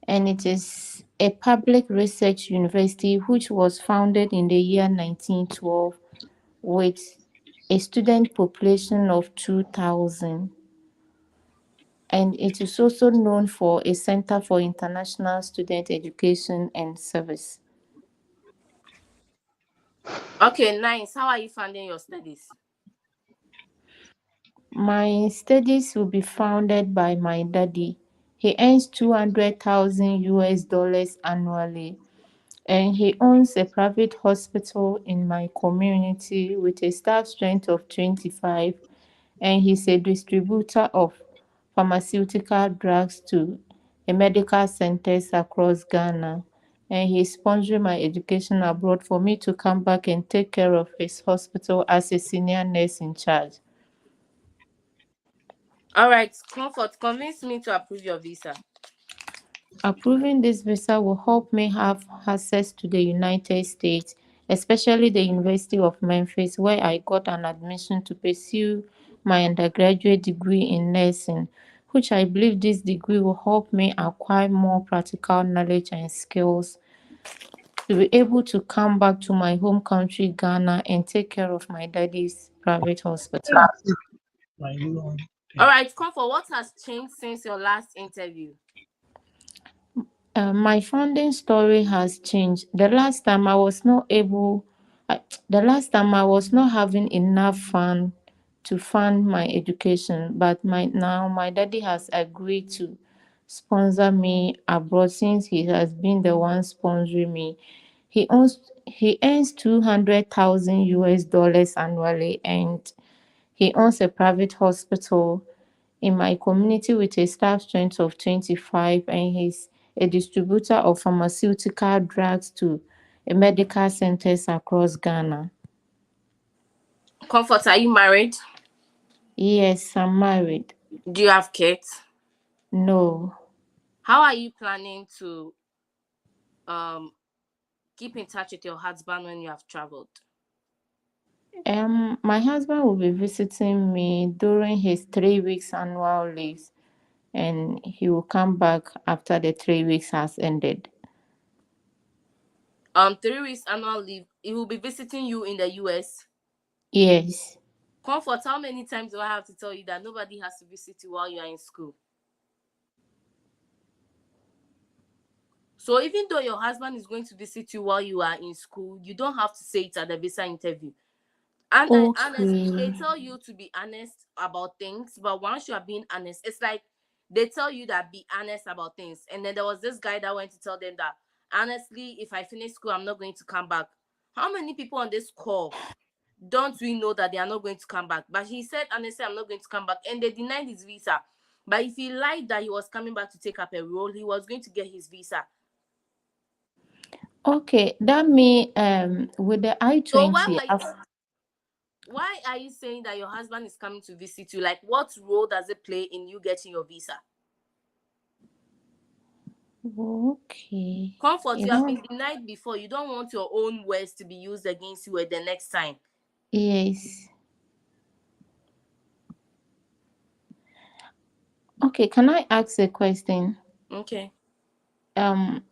[SPEAKER 12] and it is a public research university which was founded in the year 1912 with a student population of 2,000. And it is also known for a Center for International Student Education and Service.
[SPEAKER 1] Okay, nice. How are you funding your studies?
[SPEAKER 12] My studies will be funded by my daddy. He earns 200,000 US dollars annually. And he owns a private hospital in my community with a staff strength of 25, and he's a distributor of pharmaceutical drugs to medical centers across Ghana. And he's sponsoring my education abroad for me to come back and take care of his hospital as a senior nurse in charge.
[SPEAKER 1] All right, Comfort, convince me to approve your visa.
[SPEAKER 12] Approving this visa will help me have access to the United States, especially the University of Memphis, where I got an admission to pursue my undergraduate degree in nursing, which I believe this degree will help me acquire more practical knowledge and skills to be able to come back to my home country, Ghana, and take care of my daddy's private hospital.
[SPEAKER 11] My Lord.
[SPEAKER 1] All right, Comfort, what has changed since your last interview?
[SPEAKER 12] My funding story has changed. The last time I was not having enough fund to fund my education, but my daddy has agreed to sponsor me abroad since he has been the one sponsoring me. He earns 200,000 US dollars annually, and he owns a private hospital in my community with a staff strength of 25, and he's a distributor of pharmaceutical drugs to medical centers across Ghana.
[SPEAKER 1] Comfort, are you married?
[SPEAKER 12] Yes, I'm married.
[SPEAKER 1] Do you have kids?
[SPEAKER 12] No.
[SPEAKER 1] How are you planning to um keep in touch with your husband when you have traveled?
[SPEAKER 12] My husband will be visiting me during his 3 weeks annual leaves, and he will come back after the 3 weeks has ended.
[SPEAKER 1] 3 weeks annual leave. He will be visiting you in the US.
[SPEAKER 12] Yes.
[SPEAKER 1] Comfort, how many times do I have to tell you that nobody has to visit you while you are in school? So even though your husband is going to visit you while you are in school, you don't have to say it at the visa interview. And honestly, they
[SPEAKER 12] Okay.
[SPEAKER 1] tell you to be honest about things, but once you are being honest, it's like they tell you that be honest about things. And then there was this guy that went to tell them that honestly, if I finish school, I'm not going to come back. How many people on this call don't we know that they are not going to come back? But he said honestly, I'm not going to come back, and they denied his visa. But if he lied that he was coming back to take up a role, he was going to get his visa.
[SPEAKER 12] Okay, that means with the
[SPEAKER 1] So
[SPEAKER 12] I-20,
[SPEAKER 1] why are you saying that your husband is coming to visit you? Like, what role does it play in you getting your visa?
[SPEAKER 12] okay.
[SPEAKER 1] Comfort,
[SPEAKER 12] You
[SPEAKER 1] you have
[SPEAKER 12] know,
[SPEAKER 1] been denied before. You don't want your own words to be used against you at the next time.
[SPEAKER 12] yes. Okay, can I ask a question?
[SPEAKER 1] Okay.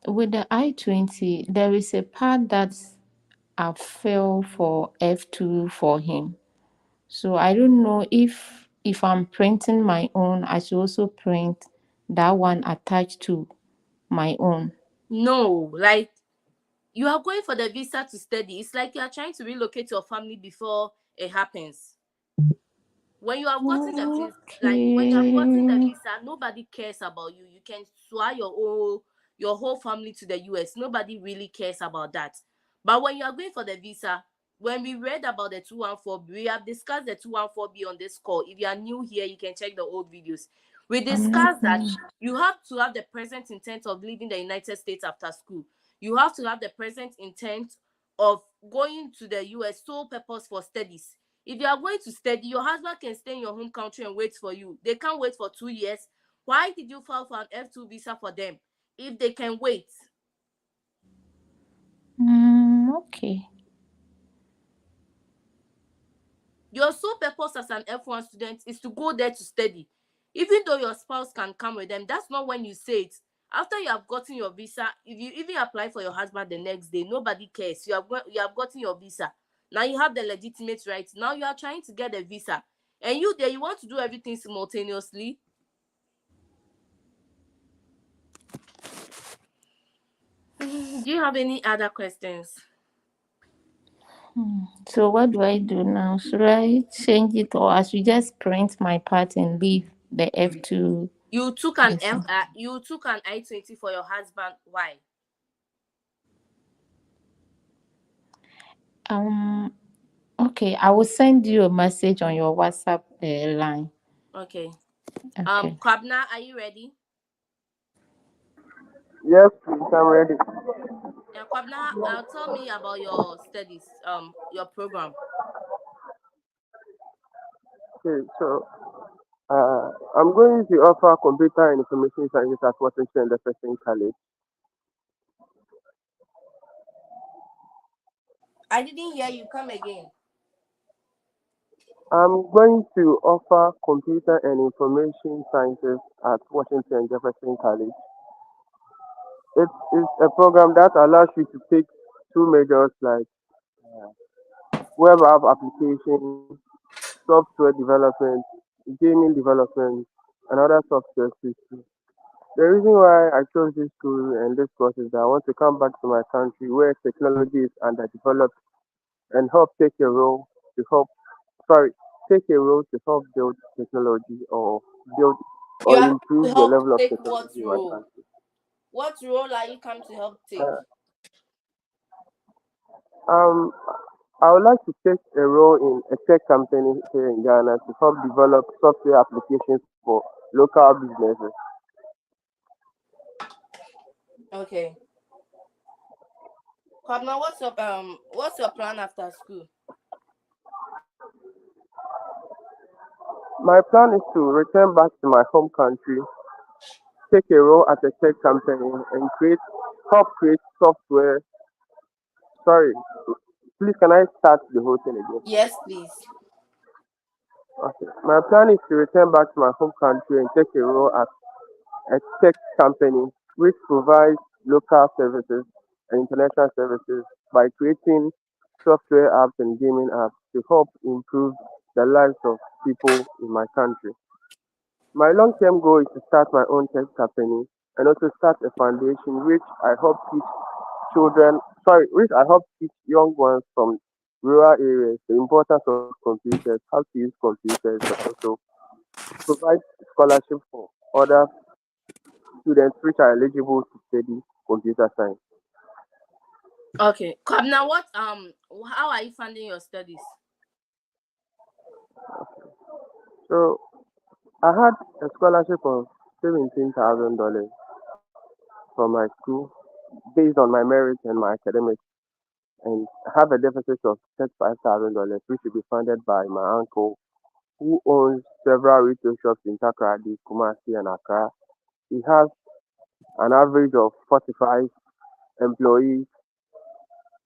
[SPEAKER 12] With the I-20, there is a part that I fail for F2 for him. So I don't know if I'm printing my own, I should also print that one attached to my own.
[SPEAKER 1] No, like, you are going for the visa to study. It's like you are trying to relocate your family before it happens. When you have gotten the visa, like when you have gotten the
[SPEAKER 12] Okay.
[SPEAKER 1] visa, nobody cares about you. You can fly your whole family to the US. Nobody really cares about that. But when you are going for the visa, when we read about the 214B, we have discussed the 214B on this call. If you are new here, you can check the old videos. We
[SPEAKER 12] I'm not
[SPEAKER 1] discussed that you have to have the present intent of leaving the United States after school. You have to have the present intent of going to the US sole purpose for studies. If you are going to study, your husband can stay in your home country and wait for you. They can't wait for 2 years. Why did you file for an F2 visa for them if they can wait?
[SPEAKER 12] okay.
[SPEAKER 1] Your sole purpose as an F1 student is to go there to study. Even though your spouse can come with them, that's not when you say it. After you have gotten your visa, if you even apply for your husband the next day, nobody cares. You have gotten your visa. Now you have the legitimate right. Now you are trying to get a visa. And you there, you want to do everything simultaneously. Do you have any other questions?
[SPEAKER 12] So what do I do now? Should I change it, or I should just print my part and leave the F2?
[SPEAKER 1] You took an I-20 for your husband. Why?
[SPEAKER 12] Okay, I will send you a message on your WhatsApp line.
[SPEAKER 1] Okay.
[SPEAKER 12] Okay.
[SPEAKER 1] Kwabna, are you ready?
[SPEAKER 13] Yes, please, I'm ready.
[SPEAKER 1] Yeah, Kwabna, tell me about your studies, your program.
[SPEAKER 13] Okay, so I'm going to offer computer and information science at Washington Jefferson College.
[SPEAKER 1] I didn't hear you. Come again.
[SPEAKER 13] I'm going to offer computer and information sciences at Washington Jefferson College. It's a program that allows you to take two majors like web app application, software development, gaming development, and other software systems. The reason why I chose this school and this course is that I want to come back to my country where technology is underdeveloped and help take a role to help, sorry, take a role to help build technology or build
[SPEAKER 1] You
[SPEAKER 13] or
[SPEAKER 1] are come to
[SPEAKER 13] improve the
[SPEAKER 1] help
[SPEAKER 13] level of
[SPEAKER 1] take what
[SPEAKER 13] technology in my
[SPEAKER 1] role?
[SPEAKER 13] country.
[SPEAKER 1] What role are you come to help take?
[SPEAKER 13] Uh, um, I would like to take a role in a tech company here in Ghana to help develop software applications for local businesses.
[SPEAKER 1] Okay. Kwabna, what's your plan after school?
[SPEAKER 13] My plan is to return back to my home country, take a role at a tech company, and help create software. Sorry, please can I start the whole thing again?
[SPEAKER 1] Yes, please.
[SPEAKER 13] Okay. My plan is to return back to my home country and take a role at a tech company which provides local services and international services by creating software apps and gaming apps to help improve the lives of people in my country. My long term goal is to start my own tech company and also start a foundation which I hope teach which I hope teach young ones from rural areas the importance of computers, how to use computers, and also provide scholarship for other students which are eligible to study computer science.
[SPEAKER 1] Okay. Kwabna, how are you funding your studies?
[SPEAKER 13] So I had a scholarship of $17,000 from my school based on my merit and my academics, and I have a deficit of $35,000 which will be funded by my uncle who owns several retail shops in Takoradi, Kumasi, and Accra. He has an average of 45 employees.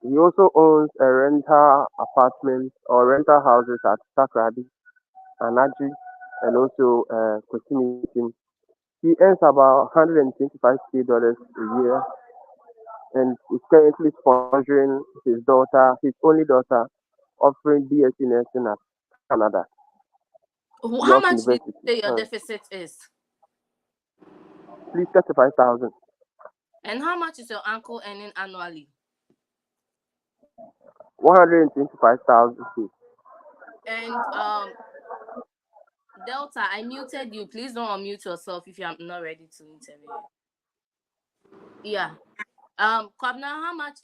[SPEAKER 13] He also owns a rental apartment or rental houses at Takrady, Anaji, and also Kosimiti. He earns about $125K a year and is currently sponsoring his only daughter, offering BSc nursing at Canada,
[SPEAKER 1] How
[SPEAKER 13] York
[SPEAKER 1] much did you
[SPEAKER 13] University.
[SPEAKER 1] say your
[SPEAKER 13] Sorry,
[SPEAKER 1] deficit is?
[SPEAKER 13] please 35,000.
[SPEAKER 1] And how much is your uncle earning annually?
[SPEAKER 13] 125,000.
[SPEAKER 1] And Delta, I muted you. Please don't unmute yourself if you're not ready to interview. Yeah. Kwabna, how much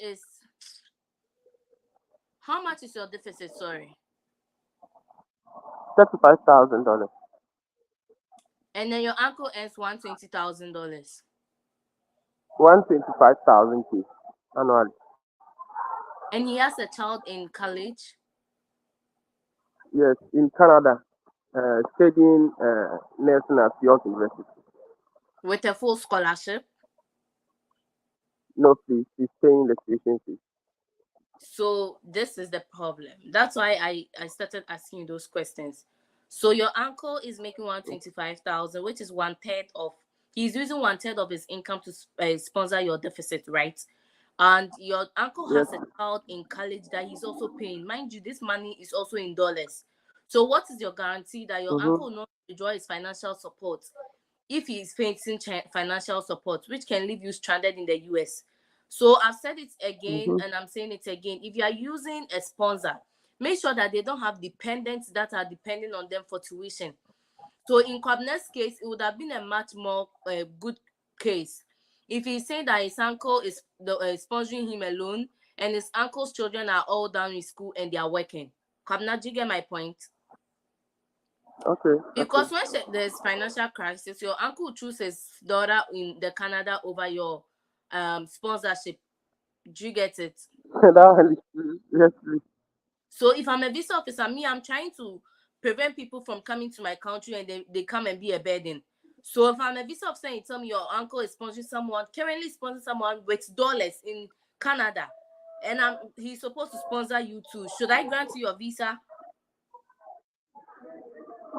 [SPEAKER 1] is your deficit? Sorry.
[SPEAKER 13] $35,000.
[SPEAKER 1] And then your uncle earns $120,000.
[SPEAKER 13] 125,000 annually.
[SPEAKER 1] And he has a child in college
[SPEAKER 13] Yes, in Canada, studying nursing at York University.
[SPEAKER 1] with a full scholarship.
[SPEAKER 13] No, please, he's paying the tuition fee.
[SPEAKER 1] So this is the problem. That's why I started asking you those questions. So your uncle is making 125,000, which is one third of. He's using one third of his income to sponsor your deficit, right? And your uncle
[SPEAKER 13] Yes.
[SPEAKER 1] has a child in college that he's also paying. Mind you, this money is also in dollars. So what is your guarantee that your
[SPEAKER 13] Mm-hmm.
[SPEAKER 1] uncle will not withdraw his financial support if he is facing financial support, which can leave you stranded in the US? So I've said it again
[SPEAKER 13] Mm-hmm.
[SPEAKER 1] and I'm saying it again. If you are using a sponsor, make sure that they don't have dependents that are depending on them for tuition. So in Kwabna's case, it would have been a much more good case if he's saying that his uncle is sponsoring him alone and his uncle's children are all down in school and they are working. Kabna, do you get my point?
[SPEAKER 13] Okay.
[SPEAKER 1] Because when there's financial crisis, your uncle chooses his daughter in the Canada over your sponsorship. Do you get it?
[SPEAKER 13] That one yes, please.
[SPEAKER 1] So if I'm a visa officer, me, I'm trying to prevent people from coming to my country and they come and be a burden. So if I'm a visa officer and you tell me your uncle is sponsoring someone, currently sponsoring someone with dollars in Canada, and he's supposed to sponsor you too, should I grant you your visa?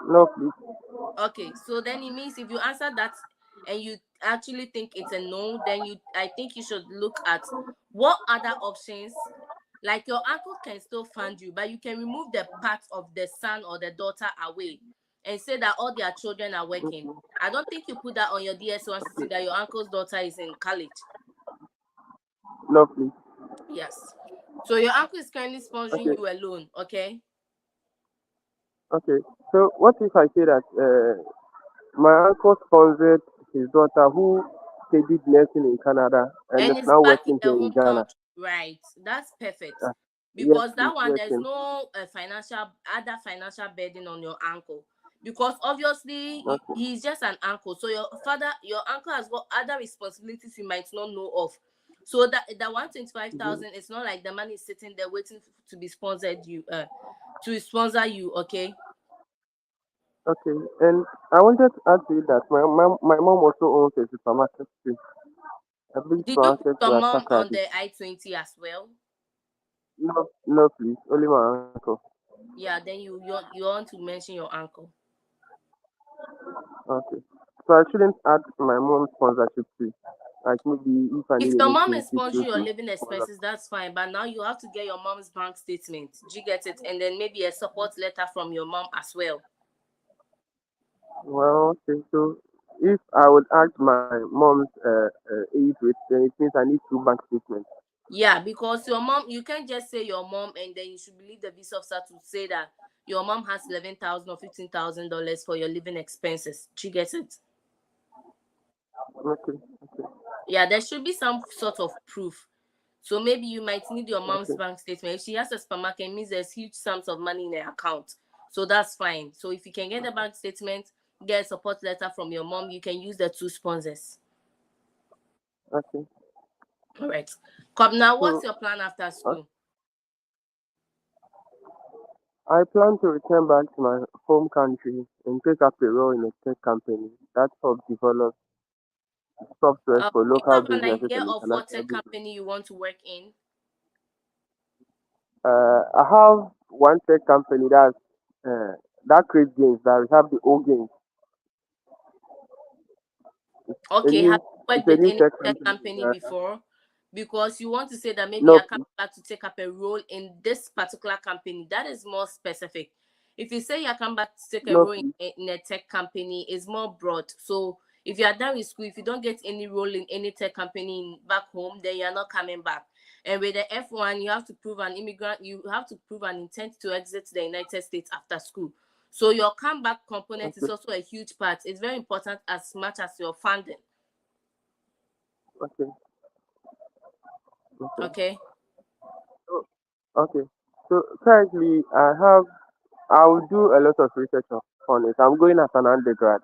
[SPEAKER 13] No, please.
[SPEAKER 1] Okay, so then it means if you answer that and you actually think it's a no, then I think you should look at what other options. Like your uncle can still fund you, but you can remove the part of the son or the daughter away and say that all their children are working.
[SPEAKER 13] Okay.
[SPEAKER 1] I don't think you put that on your DS-160 that your uncle's daughter is in college.
[SPEAKER 13] No, please.
[SPEAKER 1] Yes. So your uncle is currently sponsoring
[SPEAKER 13] Okay.
[SPEAKER 1] you alone, okay?
[SPEAKER 13] Okay. So what if I say that my uncle sponsored his daughter who studied nursing in Canada and is
[SPEAKER 1] And it's
[SPEAKER 13] now
[SPEAKER 1] back in
[SPEAKER 13] working
[SPEAKER 1] the
[SPEAKER 13] here in
[SPEAKER 1] home
[SPEAKER 13] Ghana?
[SPEAKER 1] country, right? That's perfect.
[SPEAKER 13] Uh, yes,
[SPEAKER 1] Because
[SPEAKER 13] please.
[SPEAKER 1] that one, there's
[SPEAKER 13] Working.
[SPEAKER 1] no financial burden on your uncle. Because obviously
[SPEAKER 13] Okay.
[SPEAKER 1] he's just an uncle, so your uncle has got other responsibilities you might not know of. So that the
[SPEAKER 13] Mm-hmm.
[SPEAKER 1] 125,000, it's not like the money is sitting there waiting to be sponsored to sponsor you. Okay.
[SPEAKER 13] Okay. And I wanted to add to you that my mom also owns a supermarket too. A big
[SPEAKER 1] Did you put
[SPEAKER 13] supermarket
[SPEAKER 1] your
[SPEAKER 13] to
[SPEAKER 1] mom on
[SPEAKER 13] Asakadi.
[SPEAKER 1] the I-20 as well?
[SPEAKER 13] No, no, please. Only my uncle.
[SPEAKER 1] Yeah. Then you want to mention your uncle.
[SPEAKER 13] Okay. So I shouldn't add my mom's sponsorship too. Like maybe if I
[SPEAKER 1] If
[SPEAKER 13] need
[SPEAKER 1] your mom
[SPEAKER 13] anything,
[SPEAKER 1] is
[SPEAKER 13] she's free
[SPEAKER 1] sponsoring your
[SPEAKER 13] to
[SPEAKER 1] living
[SPEAKER 13] sponsor.
[SPEAKER 1] expenses, that's fine. But now you have to get your mom's bank statement. Do you get it? And then maybe a support letter from your mom as well.
[SPEAKER 13] Well, okay. So if I would add my mom's age rate, then it means I need two bank statements.
[SPEAKER 1] Yeah, because your mom, you can't just say your mom and then you should believe the visa officer to say that your mom has 11,000 or $15,000 for your living expenses. Do you get it?
[SPEAKER 13] Okay. Okay.
[SPEAKER 1] Yeah, there should be some sort of proof. So maybe you might need your mom's
[SPEAKER 13] Okay.
[SPEAKER 1] bank statement. If she has a supermarket, it means there's huge sums of money in her account. So that's fine. So if you can get the bank statement, get a support letter from your mom, you can use the two sponsors.
[SPEAKER 13] Okay.
[SPEAKER 1] All right. Come now, what's
[SPEAKER 13] So
[SPEAKER 1] your plan after
[SPEAKER 13] uh,
[SPEAKER 1] school?
[SPEAKER 13] I plan to return back to my home country and take up a role in a tech company that helps develop software for
[SPEAKER 1] Do you
[SPEAKER 13] local
[SPEAKER 1] have an
[SPEAKER 13] businesses
[SPEAKER 1] idea
[SPEAKER 13] and
[SPEAKER 1] of what
[SPEAKER 13] international
[SPEAKER 1] tech
[SPEAKER 13] business.
[SPEAKER 1] company you want to work in?
[SPEAKER 13] I have one tech company uh, that creates games that we have the old games. A
[SPEAKER 1] Okay, have
[SPEAKER 13] new,
[SPEAKER 1] you
[SPEAKER 13] it's
[SPEAKER 1] worked
[SPEAKER 13] a
[SPEAKER 1] with
[SPEAKER 13] new
[SPEAKER 1] any
[SPEAKER 13] tech
[SPEAKER 1] tech
[SPEAKER 13] company in
[SPEAKER 1] company
[SPEAKER 13] Ghana.
[SPEAKER 1] before? Because you want to say that maybe
[SPEAKER 13] No,
[SPEAKER 1] you're coming
[SPEAKER 13] please.
[SPEAKER 1] back to take up a role in this particular company. That is more specific. If you say you're coming back to take a
[SPEAKER 13] No,
[SPEAKER 1] role
[SPEAKER 13] please.
[SPEAKER 1] in a tech company, it's more broad. So if you are done with school, if you don't get any role in any tech company back home, then you're not coming back. And with the F1, you have to prove an immigrant, you have to prove an intent to exit the United States after school. So your comeback component is
[SPEAKER 13] Okay.
[SPEAKER 1] also a huge part. It's very important as much as your funding.
[SPEAKER 13] Okay. Okay.
[SPEAKER 1] Okay.
[SPEAKER 13] So, okay. So currently, I will do a lot of research on it. I'm going as an undergrad,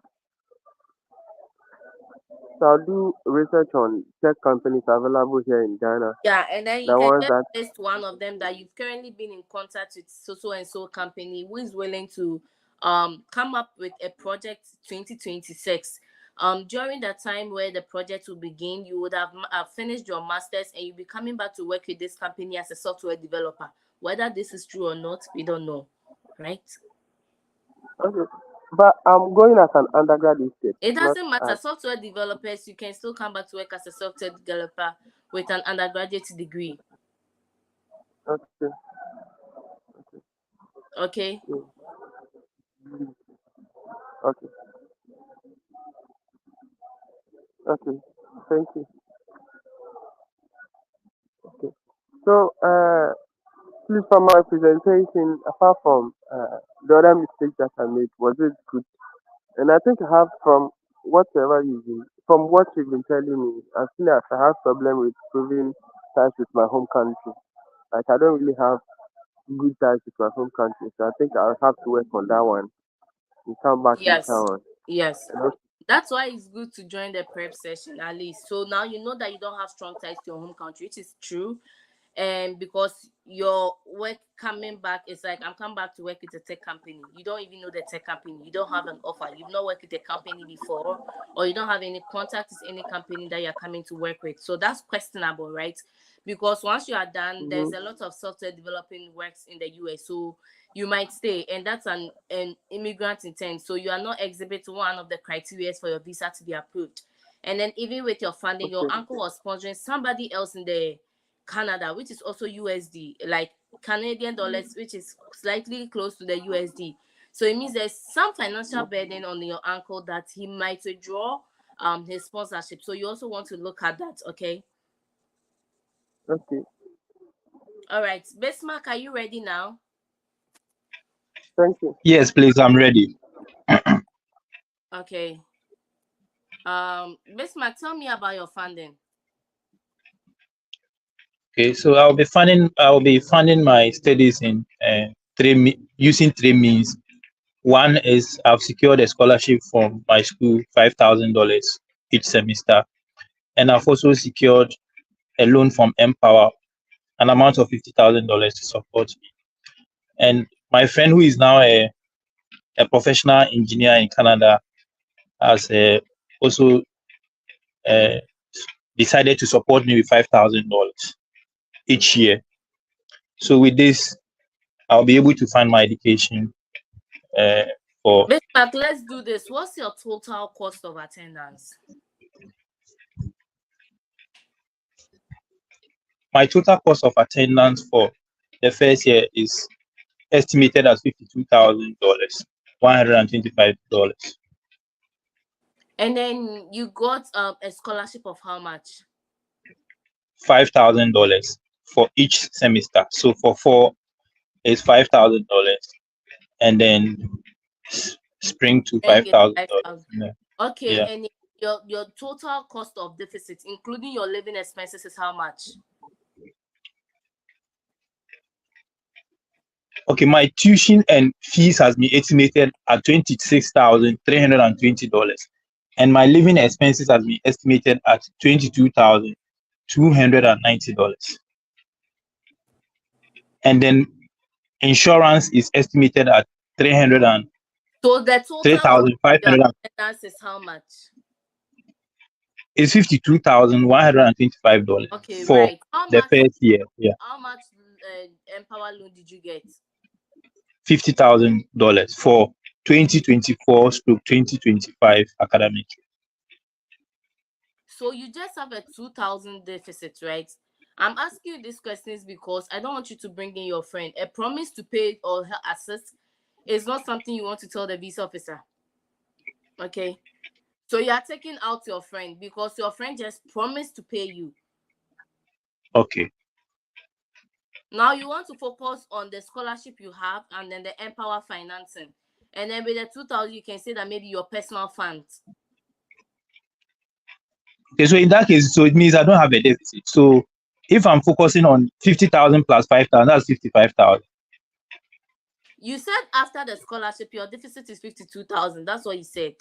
[SPEAKER 13] so I'll do research on tech companies available here in Ghana.
[SPEAKER 1] Yeah, and then you
[SPEAKER 13] The
[SPEAKER 1] can
[SPEAKER 13] ones
[SPEAKER 1] just
[SPEAKER 13] that
[SPEAKER 1] list one of them that you've currently been in contact with so and so company who is willing to come up with a project 2026. During the time where the project will begin, you would have finished your masters and you'll be coming back to work with this company as a software developer. Whether this is true or not, we don't know, right?
[SPEAKER 13] okay, but I'm going as an undergrad instead,
[SPEAKER 1] It
[SPEAKER 13] not
[SPEAKER 1] doesn't matter.
[SPEAKER 13] as
[SPEAKER 1] Software developers, you can still come back to work as a software developer with an undergraduate degree.
[SPEAKER 13] okay.
[SPEAKER 1] Okay.
[SPEAKER 13] Mm, okay. Okay. Thank you. Okay. So please, for my presentation, apart from the other mistakes that I made, was it good? And I think I have from what you've been telling me, I've seen that I have problem with proving ties with my home country. Like I don't really have good ties with my home country, so I think I'll have to work on that one and come back in
[SPEAKER 1] Yes.
[SPEAKER 13] town.
[SPEAKER 1] Yes.
[SPEAKER 13] And also,
[SPEAKER 1] That's why it's good to join the prep session at least. So now you know that you don't have strong ties to your home country, which is true. And because your work coming back is like, I'm coming back to work with a tech company. You don't even know the tech company. You don't have an offer. You've not worked with a company before, or you don't have any contact with any company that you're coming to work with. So that's questionable, right? Because once you are done, there's
[SPEAKER 13] mhm,
[SPEAKER 1] a lot of software developing works in the US. So you might stay, and that's an immigrant intent. So you are not exhibiting one of the criteria for your visa to be approved. And then even with your funding, your
[SPEAKER 13] okay,
[SPEAKER 1] uncle was sponsoring somebody else in the Canada, which is also USD, like Canadian dollars, which is slightly close to the USD. So it means there's some financial burden on your uncle that he might withdraw his sponsorship. So you also want to look at that, okay?
[SPEAKER 13] okay.
[SPEAKER 1] All right, Bas Mark, are you ready now?
[SPEAKER 13] Thank you.
[SPEAKER 11] Yes, please, I'm ready.
[SPEAKER 1] Okay. Bas Mark, tell me about your funding.
[SPEAKER 11] Okay, so I'll be funding my studies in using three means. One is I've secured a scholarship from my school, $5,000 each semester, and I've also secured a loan from Empower, an amount of $50,000 to support me. And my friend, who is now a professional engineer in Canada, has also uh, decided to support me with $5,000 each year. So with this, I'll be able to fund my education for
[SPEAKER 1] Bas Mark, let's do this. What's your total cost of attendance?
[SPEAKER 11] my total cost of attendance for the first year is estimated as $52,000, $125.
[SPEAKER 1] And then you got a scholarship of how much?
[SPEAKER 11] $5,000 for each semester. So for four is $5,000, and then spring to
[SPEAKER 1] And
[SPEAKER 11] five
[SPEAKER 1] it's
[SPEAKER 11] thousand
[SPEAKER 1] 5,000.
[SPEAKER 11] dollars.
[SPEAKER 1] Okay,
[SPEAKER 11] Yeah.
[SPEAKER 1] and your total cost of deficit, including your living expenses, is how much?
[SPEAKER 11] Okay, my tuition and fees has been estimated at $26,320, and my living expenses has been estimated at $22,290, and then insurance is estimated at 300 and
[SPEAKER 1] So the total cost of your
[SPEAKER 11] 3,500
[SPEAKER 1] attendance is how much?
[SPEAKER 11] is $52,125
[SPEAKER 1] Okay,
[SPEAKER 11] for
[SPEAKER 1] right. How
[SPEAKER 11] the
[SPEAKER 1] much?
[SPEAKER 11] first year. Yeah,
[SPEAKER 1] How much Empower loan did you get?
[SPEAKER 11] $50,000 for 2024 stroke 2025 academic.
[SPEAKER 1] So you just have a 2,000 deficit, right? I'm asking you these questions because I don't want you to bring in your friend. A promise to pay or assist is not something you want to tell the visa officer. Okay. So you are taking out your friend because your friend just promised to pay you.
[SPEAKER 11] Okay.
[SPEAKER 1] Now you want to focus on the scholarship you have and then the Empower financing. And then with the 2,000, you can say that maybe your personal funds.
[SPEAKER 11] Okay, so in that case, so it means I don't have a deficit. So if I'm focusing on 50,000 plus 5,000, that's 55,000.
[SPEAKER 1] You said after the scholarship, your deficit is 52,000. That's what you said.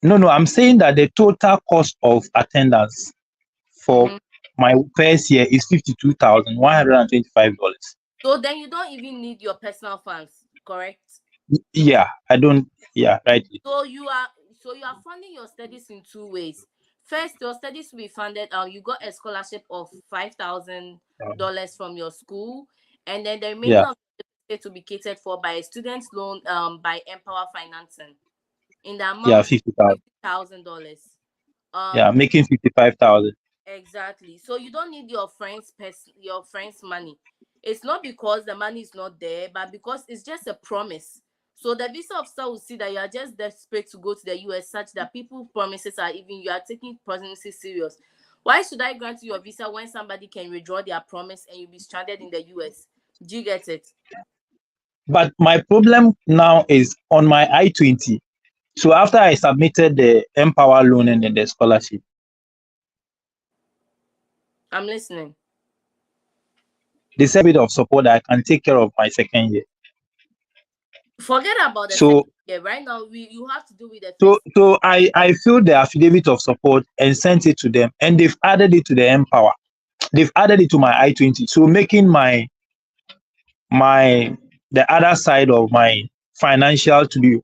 [SPEAKER 11] No, I'm saying that the total cost of attendance for my first year is $52,125.
[SPEAKER 1] So then you don't even need your personal funds, correct?
[SPEAKER 11] Yeah, I don't. Yeah, right.
[SPEAKER 1] So you are funding your studies in two ways. First, your studies will be funded. You got a scholarship of $5,000 from your school, and then the remaining
[SPEAKER 11] Yeah,
[SPEAKER 1] of it to be catered for by a student's loan by Empower Financing in the
[SPEAKER 11] yeah,
[SPEAKER 1] amount of
[SPEAKER 11] 50,000.
[SPEAKER 1] $50,000.
[SPEAKER 11] Yeah, making 55,000.
[SPEAKER 1] Exactly. So you don't need your friend's money. It's not because the money is not there, but because it's just a promise. So the visa officer will see that you are just desperate to go to the US, such that people promises are even you are taking promises serious. Why should I grant you your visa when somebody can withdraw their promise and you'll be stranded in the US? Do you get it?
[SPEAKER 11] But my problem now is on my I-20. So after I submitted the Empower loan and then the scholarship,
[SPEAKER 1] I'm listening.
[SPEAKER 11] the second bit of support, I can take care of my second year.
[SPEAKER 1] Forget about the
[SPEAKER 11] So
[SPEAKER 1] second year. Right now, you have to do with the
[SPEAKER 11] so
[SPEAKER 1] first.
[SPEAKER 11] so I filled the affidavit of support and sent it to them, and they've added it to the Empower. They've added it to my I-20. So making the other side of my financial to be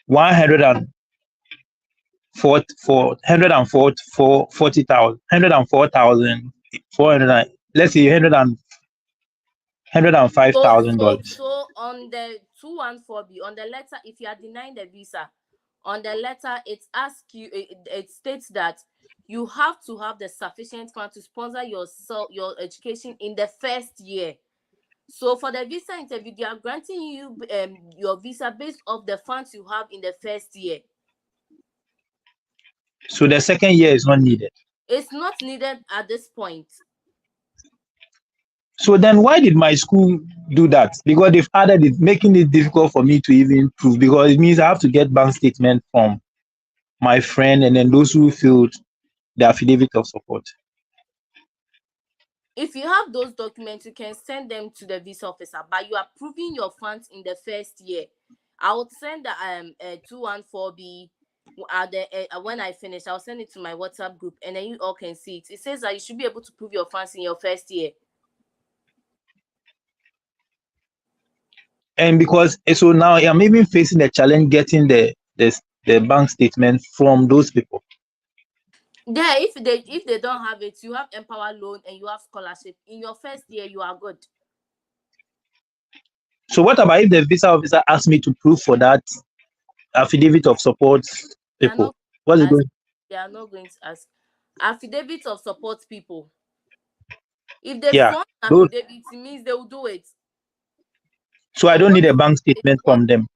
[SPEAKER 11] 104 for 140,000 let's say hundred and five
[SPEAKER 1] So
[SPEAKER 11] thousand
[SPEAKER 1] so
[SPEAKER 11] dollars.
[SPEAKER 1] so on the 214B, on the letter, if you are denying the visa, on the letter it asks you, it states that you have to have the sufficient fund to sponsor your education in the first year. So for the visa interview, they are granting you your visa based off the funds you have in the first year.
[SPEAKER 11] So the second year is not needed.
[SPEAKER 1] It's not needed at this point.
[SPEAKER 11] So then why did my school do that? Because they've added it, making it difficult for me to even prove, because it means I have to get bank statement from my friend and then those who filled the affidavit of support.
[SPEAKER 1] If you have those documents, you can send them to the visa officer, but you are proving your funds in the first year. I would send the 214B when I finish. I'll send it to my WhatsApp group, and then you all can see it. It says that you should be able to prove your funds in your first year.
[SPEAKER 11] And because so now I'm even facing the challenge getting the bank statement from those people.
[SPEAKER 1] There, if they don't have it, you have Empower loan and you have scholarship. In your first year, you are good.
[SPEAKER 11] So what about if the visa officer asks me to prove for that affidavit of support
[SPEAKER 1] They are
[SPEAKER 11] people?
[SPEAKER 1] not
[SPEAKER 11] What's it
[SPEAKER 1] ask.
[SPEAKER 11] going?
[SPEAKER 1] They are not going to ask. Affidavit of support people. If they
[SPEAKER 11] Yeah,
[SPEAKER 1] form
[SPEAKER 11] those.
[SPEAKER 1] affidavit, it means they will do it.
[SPEAKER 11] So I
[SPEAKER 1] And
[SPEAKER 11] don't
[SPEAKER 1] what
[SPEAKER 11] need a bank statement
[SPEAKER 1] what
[SPEAKER 11] from them.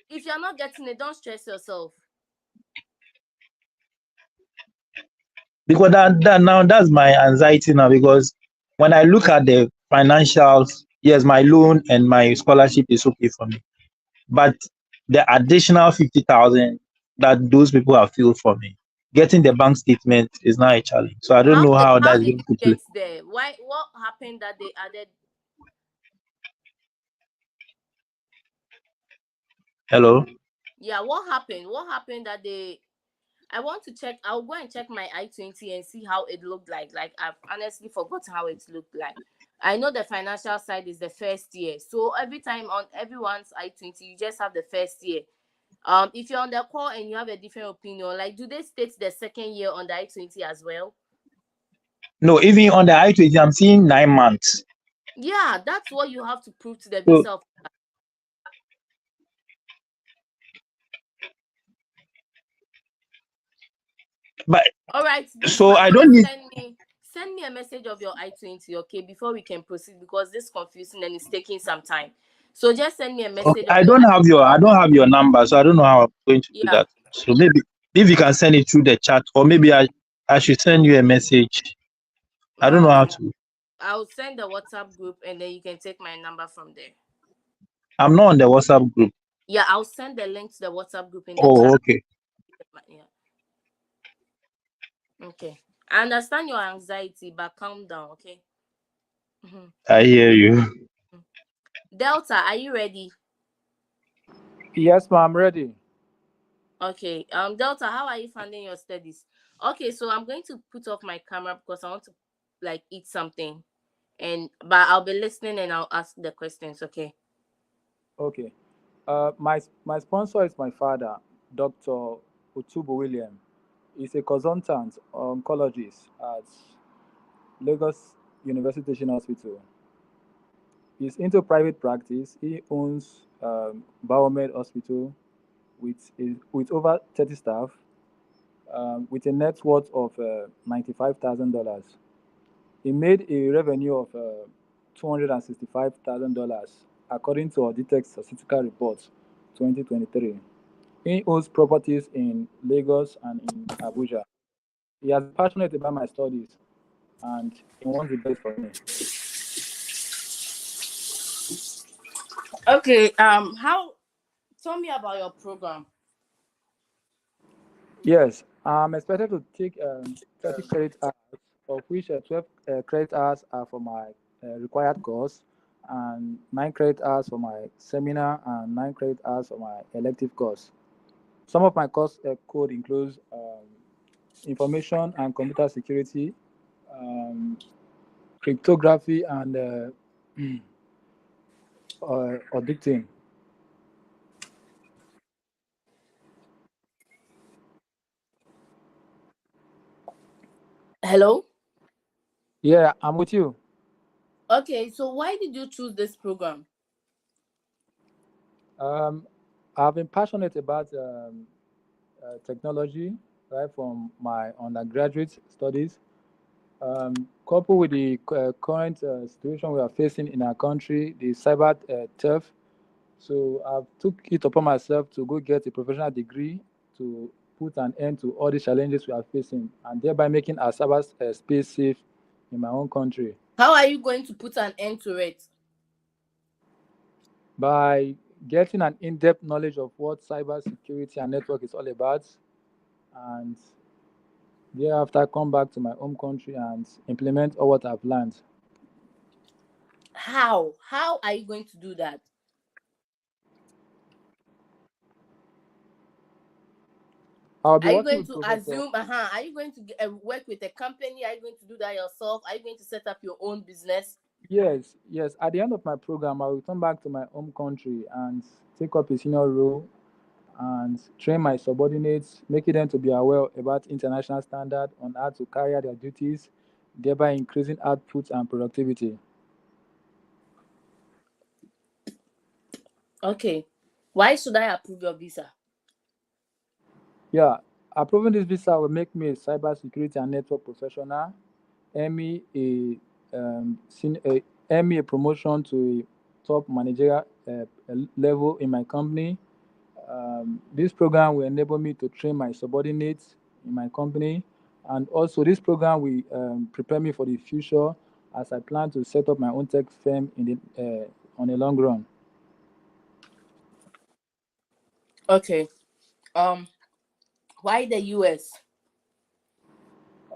[SPEAKER 1] if you're not getting it, don't stress yourself.
[SPEAKER 11] Because that's my anxiety now, because when I look at the financials, yes, my loan and my scholarship is okay for me, but the additional 50,000 that those people have filled for me, getting the bank statement is not a challenge. So I don't know how
[SPEAKER 1] How
[SPEAKER 11] that's
[SPEAKER 1] did
[SPEAKER 11] going
[SPEAKER 1] you
[SPEAKER 11] to play.
[SPEAKER 1] get there? What happened that they added?
[SPEAKER 11] Hello.
[SPEAKER 1] Yeah, what happened? What happened that they I want to check. I'll go and check my I-20 and see how it looked like. Like, I've honestly forgotten how it looked like. I know the financial side is the first year. So every time on everyone's I-20, you just have the first year. If you're on the call and you have a different opinion, like, do they state the second year on the I-20 as well?
[SPEAKER 11] No, even on the I-20, I'm seeing 9 months.
[SPEAKER 1] Yeah, that's what you have to prove to the
[SPEAKER 11] So,
[SPEAKER 1] visa.
[SPEAKER 11] but
[SPEAKER 1] All right, this
[SPEAKER 11] so
[SPEAKER 1] one,
[SPEAKER 11] I don't
[SPEAKER 1] just
[SPEAKER 11] need.
[SPEAKER 1] send me a message of your I-20, okay, before we can proceed, because this is confusing and it's taking some time. So just send me a
[SPEAKER 11] Okay,
[SPEAKER 1] message of your
[SPEAKER 11] I don't have your number, so I don't know how I'm going to do
[SPEAKER 1] yeah.
[SPEAKER 11] that. So maybe if you can send it through the chat, or maybe I should send you a message. I don't know how to.
[SPEAKER 1] I'll send the WhatsApp group and then you can take my number from there.
[SPEAKER 11] I'm not on the WhatsApp group.
[SPEAKER 1] Yeah, I'll send the link to the WhatsApp group in the
[SPEAKER 11] Oh,
[SPEAKER 1] chat.
[SPEAKER 11] okay.
[SPEAKER 1] Yeah. Okay. I understand your anxiety, but calm down, okay? Mhm.
[SPEAKER 11] I hear you.
[SPEAKER 1] Delta, are you ready?
[SPEAKER 14] Yes, ma'am, I'm ready.
[SPEAKER 1] Okay. Delta, how are you funding your studies? Okay, so I'm going to put off my camera because I want to like eat something. But I'll be listening and I'll ask the questions, okay?
[SPEAKER 14] Okay. My sponsor is my father, Dr. Utubu William. He's a consultant oncologist at Lagos University Teaching Hospital. He's into private practice. He owns Biomed Hospital with over 30 staff, with a net worth of $95,000. He made a revenue of $265,000 according to Auditech Statistical Report 2023. He owns properties in Lagos and in Abuja. He has been passionate about my studies and he wants the best for me.
[SPEAKER 1] Okay, tell me about your program.
[SPEAKER 14] Yes, I'm expected to take 30 credit hours, of which 12 credit hours are for my required course, and 9 credit hours for my seminar, and 9 credit hours for my elective course. Some of my course code includes information and computer security, um, cryptography, and auditing.
[SPEAKER 1] Hello?
[SPEAKER 14] Yeah, I'm with you.
[SPEAKER 1] Okay, so why did you choose this program?
[SPEAKER 14] Um, I've been passionate about technology right from my undergraduate studies, coupled with the current situation we are facing in our country, the cyber theft. So I've took it upon myself to go get a professional degree to put an end to all the challenges we are facing, and thereby making our cyber space safe in my own country
[SPEAKER 1] How are you going to put an end to it?
[SPEAKER 14] by getting an in-depth knowledge of what cyber security and network is all about, and thereafter come back to my home country and implement all what I've learned.
[SPEAKER 1] How are you going to do that?
[SPEAKER 14] I'll be
[SPEAKER 1] Are you
[SPEAKER 14] working
[SPEAKER 1] going
[SPEAKER 14] with
[SPEAKER 1] to
[SPEAKER 14] Professor.
[SPEAKER 1] assume, are you going to work with a company? Are you going to do that yourself? Are you going to set up your own business?
[SPEAKER 14] Yes, yes. At the end of my program, I will return back to my home country and take up a senior role and train my subordinates, making them to be aware about international standard on how to carry out their duties, thereby increasing output and productivity.
[SPEAKER 1] Okay. Why should I approve your visa?
[SPEAKER 14] Yeah, approving this visa will make me a cybersecurity and network professional, earn me earn me a promotion to a top managerial level in my company. This program will enable me to train my subordinates in my company, and also this program will prepare me for the future as I plan to set up my own tech firm in the on a long run.
[SPEAKER 1] Okay. Um, why the US?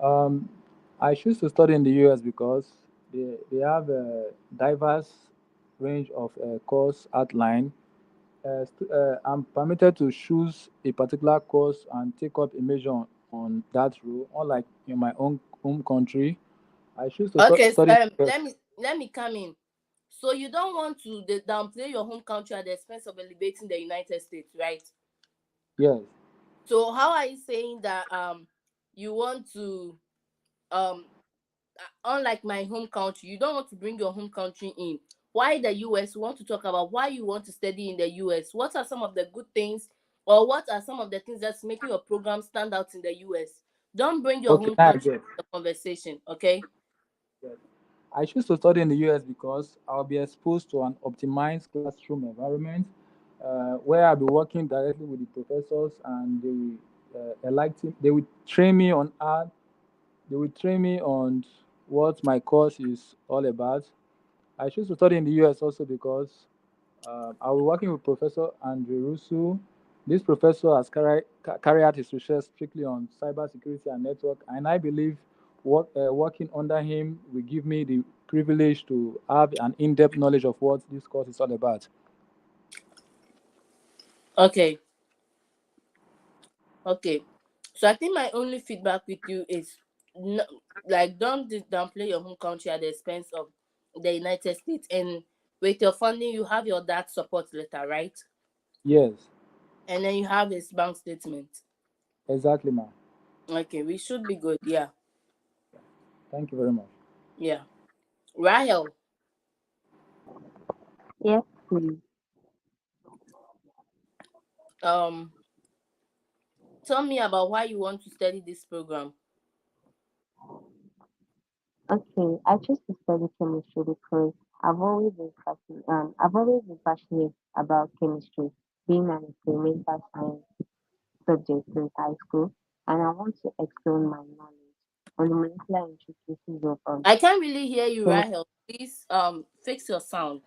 [SPEAKER 14] Um, I choose to study in the US because they have a diverse range of course outline. I'm permitted to choose a particular course and take up a major on that role. Unlike in my own home country, I choose to
[SPEAKER 1] Okay,
[SPEAKER 14] study.
[SPEAKER 1] let me come in. So you don't want to downplay your home country at the expense of elevating the United States, right?
[SPEAKER 14] Yes.
[SPEAKER 1] So how are you saying that you want to um unlike my home country, you don't want to bring your home country in? Why the US? You want to talk about why you want to study in the US? What are some of the good things, or what are some of the things that's making your program stand out in the US? Don't bring your
[SPEAKER 14] Okay,
[SPEAKER 1] home
[SPEAKER 14] now I
[SPEAKER 1] country
[SPEAKER 14] get.
[SPEAKER 1] into the conversation, okay?
[SPEAKER 14] Yes. I choose to study in the US because I'll be exposed to an optimized classroom environment where I'll be working directly with the professors, and they will they will train me on art. They will train me on what my course is all about. I choose to study in the US also because I will be working with Professor Andre Russo. This professor has carried out his research strictly on cybersecurity and network, and I believe working under him will give me the privilege to have an in-depth knowledge of what this course is all about.
[SPEAKER 1] Okay, okay. So I think my only feedback with you is no, like don't downplay your home country at the expense of the United States. And with your funding, you have your dad's support letter, right?
[SPEAKER 14] Yes,
[SPEAKER 1] And then you have his bank statement.
[SPEAKER 14] exactly, ma'am.
[SPEAKER 1] Okay, we should be good. Yeah,
[SPEAKER 14] Thank you very much.
[SPEAKER 1] yeah. Rael,
[SPEAKER 6] Yes, please.
[SPEAKER 1] um, tell me about why you want to study this program.
[SPEAKER 6] Okay, I choose to study chemistry because I've always been passionate about chemistry, being an experimental science subject since high school, and I want to extend my knowledge on the molecular intricacies of
[SPEAKER 1] I can't really hear you,
[SPEAKER 6] chemistry.
[SPEAKER 1] Rahel. Please fix your sound.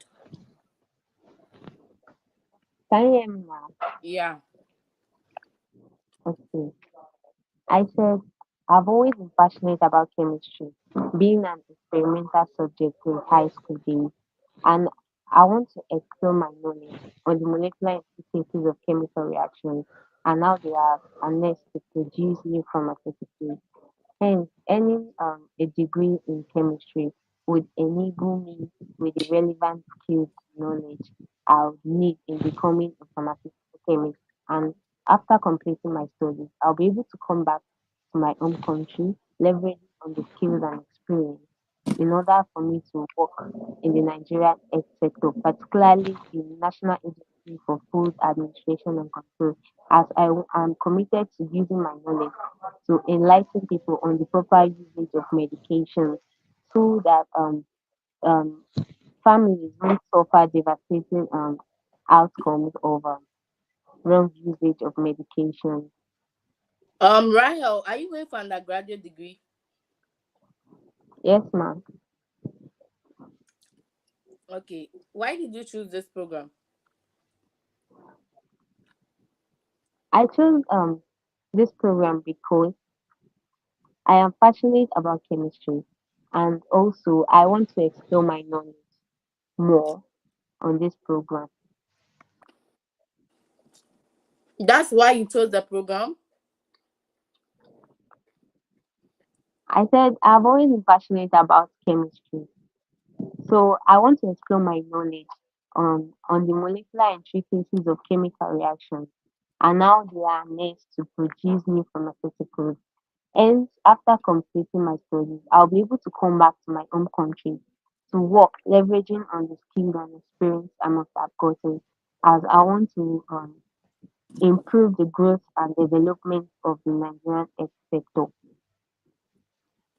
[SPEAKER 6] Can you hear me now?
[SPEAKER 1] Yeah.
[SPEAKER 6] Okay. I said I've always been passionate about chemistry,
[SPEAKER 15] being an experimental subject in high school days, and I want to explore my knowledge on the molecular implications of chemical reactions and how they are harnessed to produce new pharmaceuticals. Hence, earning a degree in chemistry would enable me with the relevant skills and knowledge I would need in becoming a pharmaceutical chemist. And after completing my studies, I'll be able to come back to my home country, leveraging on the skills and experience in order for me to work in the Nigerian health sector, particularly the National Agency for Food Administration and Control, as am committed to using my knowledge to enlighten people on the proper usage of medications so that um, families won't suffer devastating outcomes of wrong usage of medications.
[SPEAKER 1] Rael, are you going for undergraduate degree?
[SPEAKER 15] Yes, ma'am.
[SPEAKER 1] Okay. Why did you choose this program?
[SPEAKER 15] I chose this program because I am passionate about chemistry and also I want to explore my knowledge more on this program.
[SPEAKER 1] That's why you chose the program?
[SPEAKER 15] I said I've always been passionate about chemistry, so I want to explore my knowledge on the molecular intricacies of chemical reactions and how they are next to produce new pharmaceuticals. Hence, after completing my studies, I'll be able to come back to my home country to work, leveraging on the skill and experience I must have gotten, as I want to improve the growth and development of the Nigerian health sector.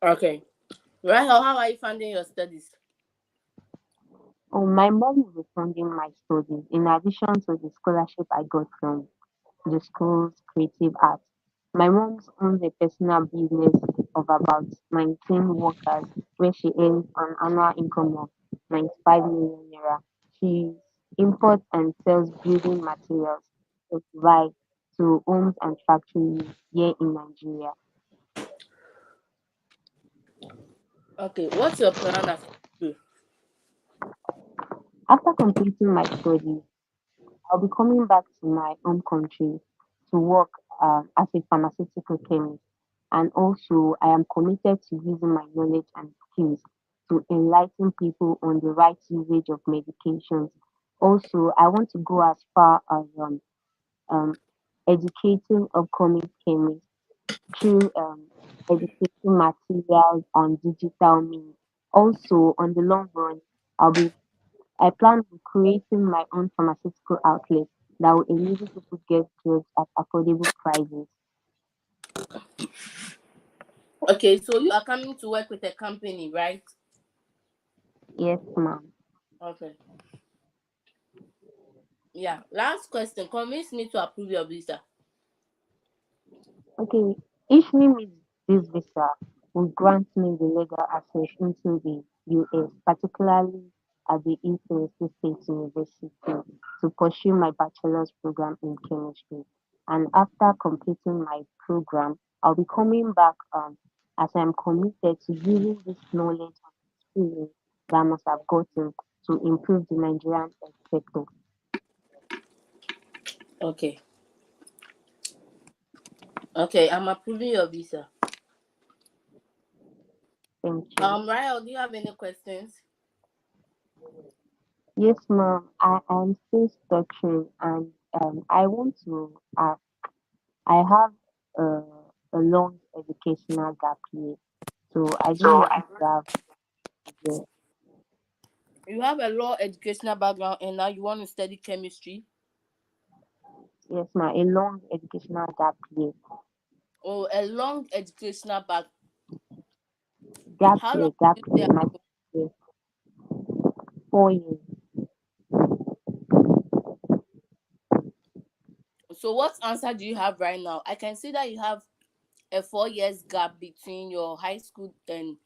[SPEAKER 1] Okay. Rael, how are you funding your studies?
[SPEAKER 15] Oh, my mom will be funding my studies in addition to the scholarship I got from the school's creative arts. My mom owns a personal business of about 19 workers where she earns an annual income of 95 million naira. She imports and sells building materials to provide to homes and factories here in Nigeria.
[SPEAKER 1] Okay. What's your plan after school?
[SPEAKER 15] After completing my studies, I'll be coming back to my home country to work as a pharmaceutical chemist. And also, I am committed to using my knowledge and skills to enlighten people on the right usage of medications. Also, I want to go as far as um, educating upcoming chemists through education materials and digital means. Also, on the long run, I'll be I plan on creating my own pharmaceutical outlet that will enable people get drugs at affordable prices.
[SPEAKER 1] Okay, so you are coming to work with a company, right?
[SPEAKER 15] Yes, ma'am.
[SPEAKER 1] Okay. Yeah. Last question. Convince me to approve your visa.
[SPEAKER 15] Okay, if me meets this visa will grant me the legal access into the US, particularly at the East Tennessee State University, to pursue my bachelor's program in chemistry. And after completing my program, I'll be coming back as I'm committed to using this knowledge and experience that I must have gotten to improve the Nigerian health sector.
[SPEAKER 1] Okay. Okay, I'm approving your visa.
[SPEAKER 15] Thank you.
[SPEAKER 1] Rael, do you have any questions?
[SPEAKER 15] Yes, ma'am. I am still stuttering, and I want to ask. I have a long educational gap here, so I don't know if you have. Yeah,
[SPEAKER 1] You have a law educational background and now you want to study chemistry.
[SPEAKER 15] yes, ma'am. A long educational gap here.
[SPEAKER 1] Or a long educational back.
[SPEAKER 15] Gap
[SPEAKER 1] How long
[SPEAKER 15] year,
[SPEAKER 1] did
[SPEAKER 15] gap
[SPEAKER 1] you stay
[SPEAKER 15] year.
[SPEAKER 1] at
[SPEAKER 15] My
[SPEAKER 1] home?
[SPEAKER 15] year, 4 years.
[SPEAKER 1] So what answer do you have right now? I can see that you have a 4 years gap between your high school and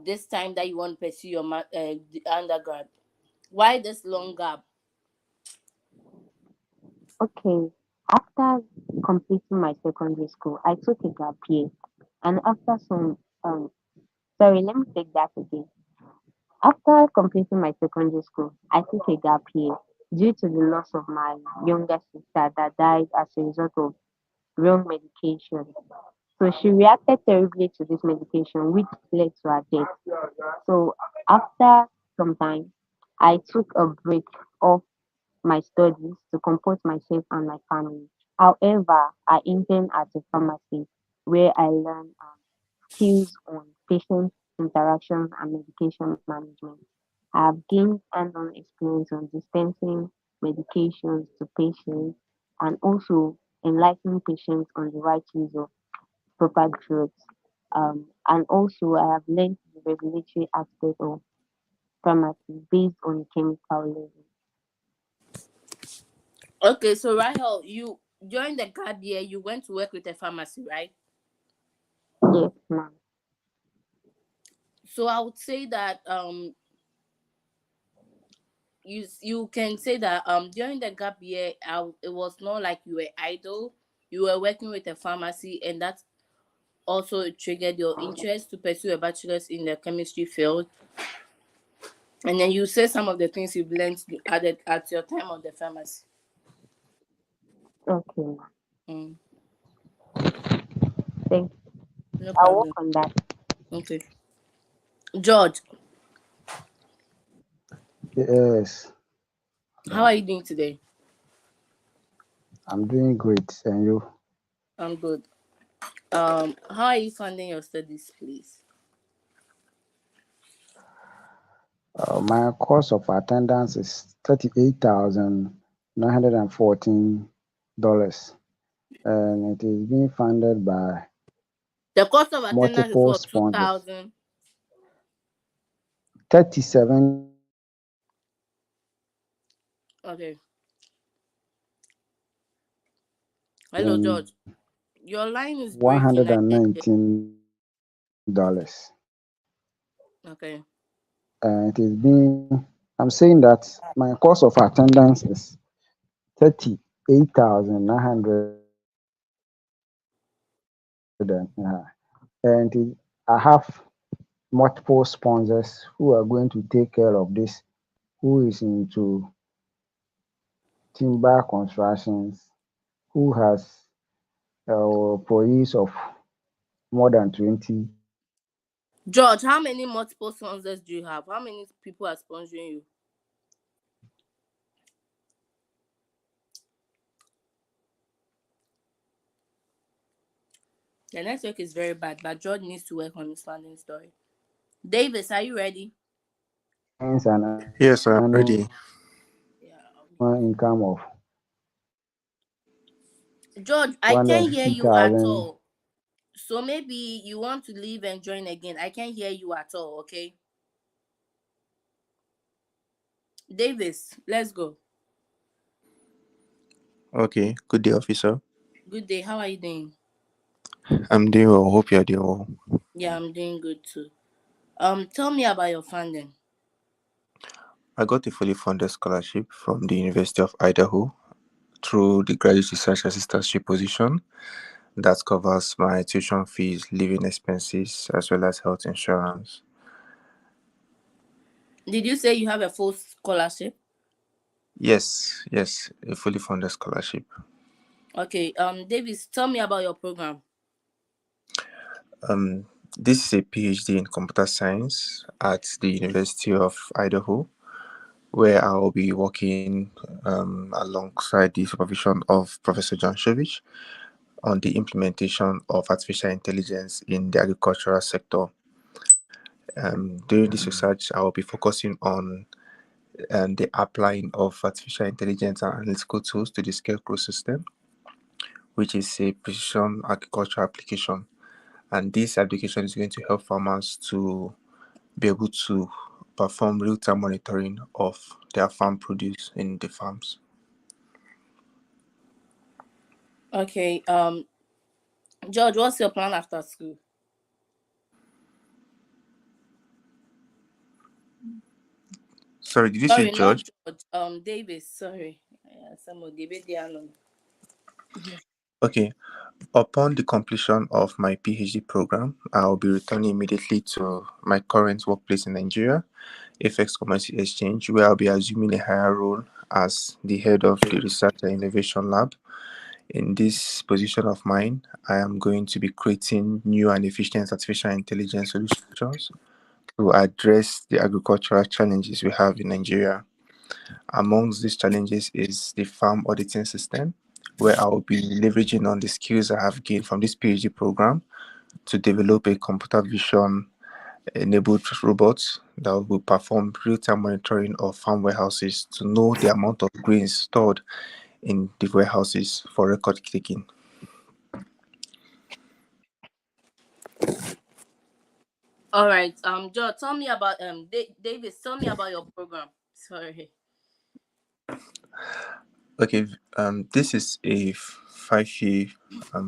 [SPEAKER 1] this time that you want to pursue your the undergrad. Why this long gap?
[SPEAKER 15] Okay. After completing my secondary school, I took a gap year, and after some Sorry, let me take that again. After completing my secondary school, I took a gap year due to the loss of my younger sister that died as a result of wrong medication. So she reacted terribly to this medication, which led to her death. So after some time, I took a break off my studies to comport myself and my family. However, I intern at a pharmacy where I learn skills on patient interactions and medication management. I have gained hands-on experience on dispensing medications to patients and also enlightening patients on the right use of proper drugs. And also, I have learned the regulatory aspect of pharmacy based on chemical level.
[SPEAKER 1] Okay, so Rahel, you during the gap year you went to work with a pharmacy, right?
[SPEAKER 15] Yes, ma'am.
[SPEAKER 1] So I would say that you can say that during the gap year it was not like you were idle. You were working with a pharmacy, and that also triggered your interest to pursue a bachelor's in the chemistry field. And then you say some of the things you've learned at your time on the pharmacy.
[SPEAKER 15] Okay, ma'am.
[SPEAKER 1] Mm,
[SPEAKER 15] Thank you.
[SPEAKER 1] no
[SPEAKER 15] I'll work
[SPEAKER 1] problem.
[SPEAKER 15] on that.
[SPEAKER 1] Okay, George,
[SPEAKER 16] Yes,
[SPEAKER 1] how are you doing today?
[SPEAKER 16] I'm doing great. And you?
[SPEAKER 1] I'm good. How are you funding your studies, please?
[SPEAKER 16] My cost of attendance is $38,914, and it is being funded by
[SPEAKER 1] The cost of attendance is
[SPEAKER 16] multiple
[SPEAKER 1] what,
[SPEAKER 16] sponsors.
[SPEAKER 1] 2,000?
[SPEAKER 16] 37,119
[SPEAKER 1] Okay. Hello, George. Your line is breaking. I can't hear. Okay.
[SPEAKER 16] It is being, I'm saying that my cost of attendance is 38,900, and I have multiple sponsors who are going to take care of this, who is into timber constructions, who has employees of more than 20.
[SPEAKER 1] George, how many multiple sponsors do you have? How many people are sponsoring you? The network is very bad, but George needs to work on his funding story. Davis, are you ready?
[SPEAKER 16] Earns an
[SPEAKER 17] Yes, I'm
[SPEAKER 16] annual
[SPEAKER 17] ready.
[SPEAKER 16] income of
[SPEAKER 1] George, I can't hear you at
[SPEAKER 16] 250,000.
[SPEAKER 1] all. So maybe you want to leave and join again. I can't hear you at all, okay? Davis, let's go.
[SPEAKER 17] Okay, good day, officer.
[SPEAKER 1] Good day. How are you doing?
[SPEAKER 17] I'm doing well. Hope you're doing well.
[SPEAKER 1] Yeah, I'm doing good too. Tell me about your funding.
[SPEAKER 17] I got a fully funded scholarship from the University of Idaho through the graduate research assistantship position that covers my tuition fees, living expenses, as well as health insurance.
[SPEAKER 1] Did you say you have a full scholarship?
[SPEAKER 17] Yes, a fully funded scholarship.
[SPEAKER 1] Okay. Davis, tell me about your program.
[SPEAKER 17] Um, this is a PhD in computer science at the University of Idaho, where I will be working alongside the supervision of Professor John Shovich on the implementation of artificial intelligence in the agricultural sector. During this research, I will be focusing on the applying of artificial intelligence and analytical tools to the scarecrow system, which is a precision agriculture application. And this application is going to help farmers to be able to perform real-time monitoring of their farm produce in the farms.
[SPEAKER 1] Okay. George, what's your plan after school?
[SPEAKER 17] Sorry, did you say
[SPEAKER 1] Sorry, not
[SPEAKER 17] George?
[SPEAKER 1] George. Davis. Sorry. Yeah, some of the
[SPEAKER 17] Okay. Upon the completion of my PhD program, I'll be returning immediately to my current workplace in Nigeria, FX Commercial Exchange, where I'll be assuming a higher role as the head of the Research and Innovation Lab. In this position of mine, I am going to be creating new and efficient artificial intelligence solutions to address the agricultural challenges we have in Nigeria. Amongst these challenges is the farm auditing system, where I will be leveraging on the skills I have gained from this PhD program to develop a computer vision enabled robots that will perform real-time monitoring of farm warehouses to know the amount of grains stored in the warehouses for record taking.
[SPEAKER 1] All right. Joe, tell me about David. Tell me about your program. Sorry.
[SPEAKER 17] Okay, this is a 5-year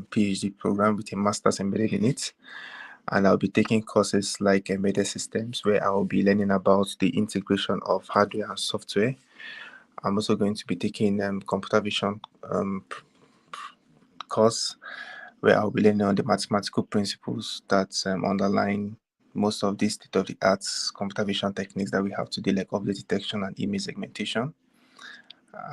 [SPEAKER 17] PhD program with a master's embedded in it, and I'll be taking courses like embedded systems, where I will be learning about the integration of hardware and software. I'm also going to be taking computer vision course, where I'll be learning on the mathematical principles that underline most of these state-of-the-art computer vision techniques that we have today, like object detection and image segmentation.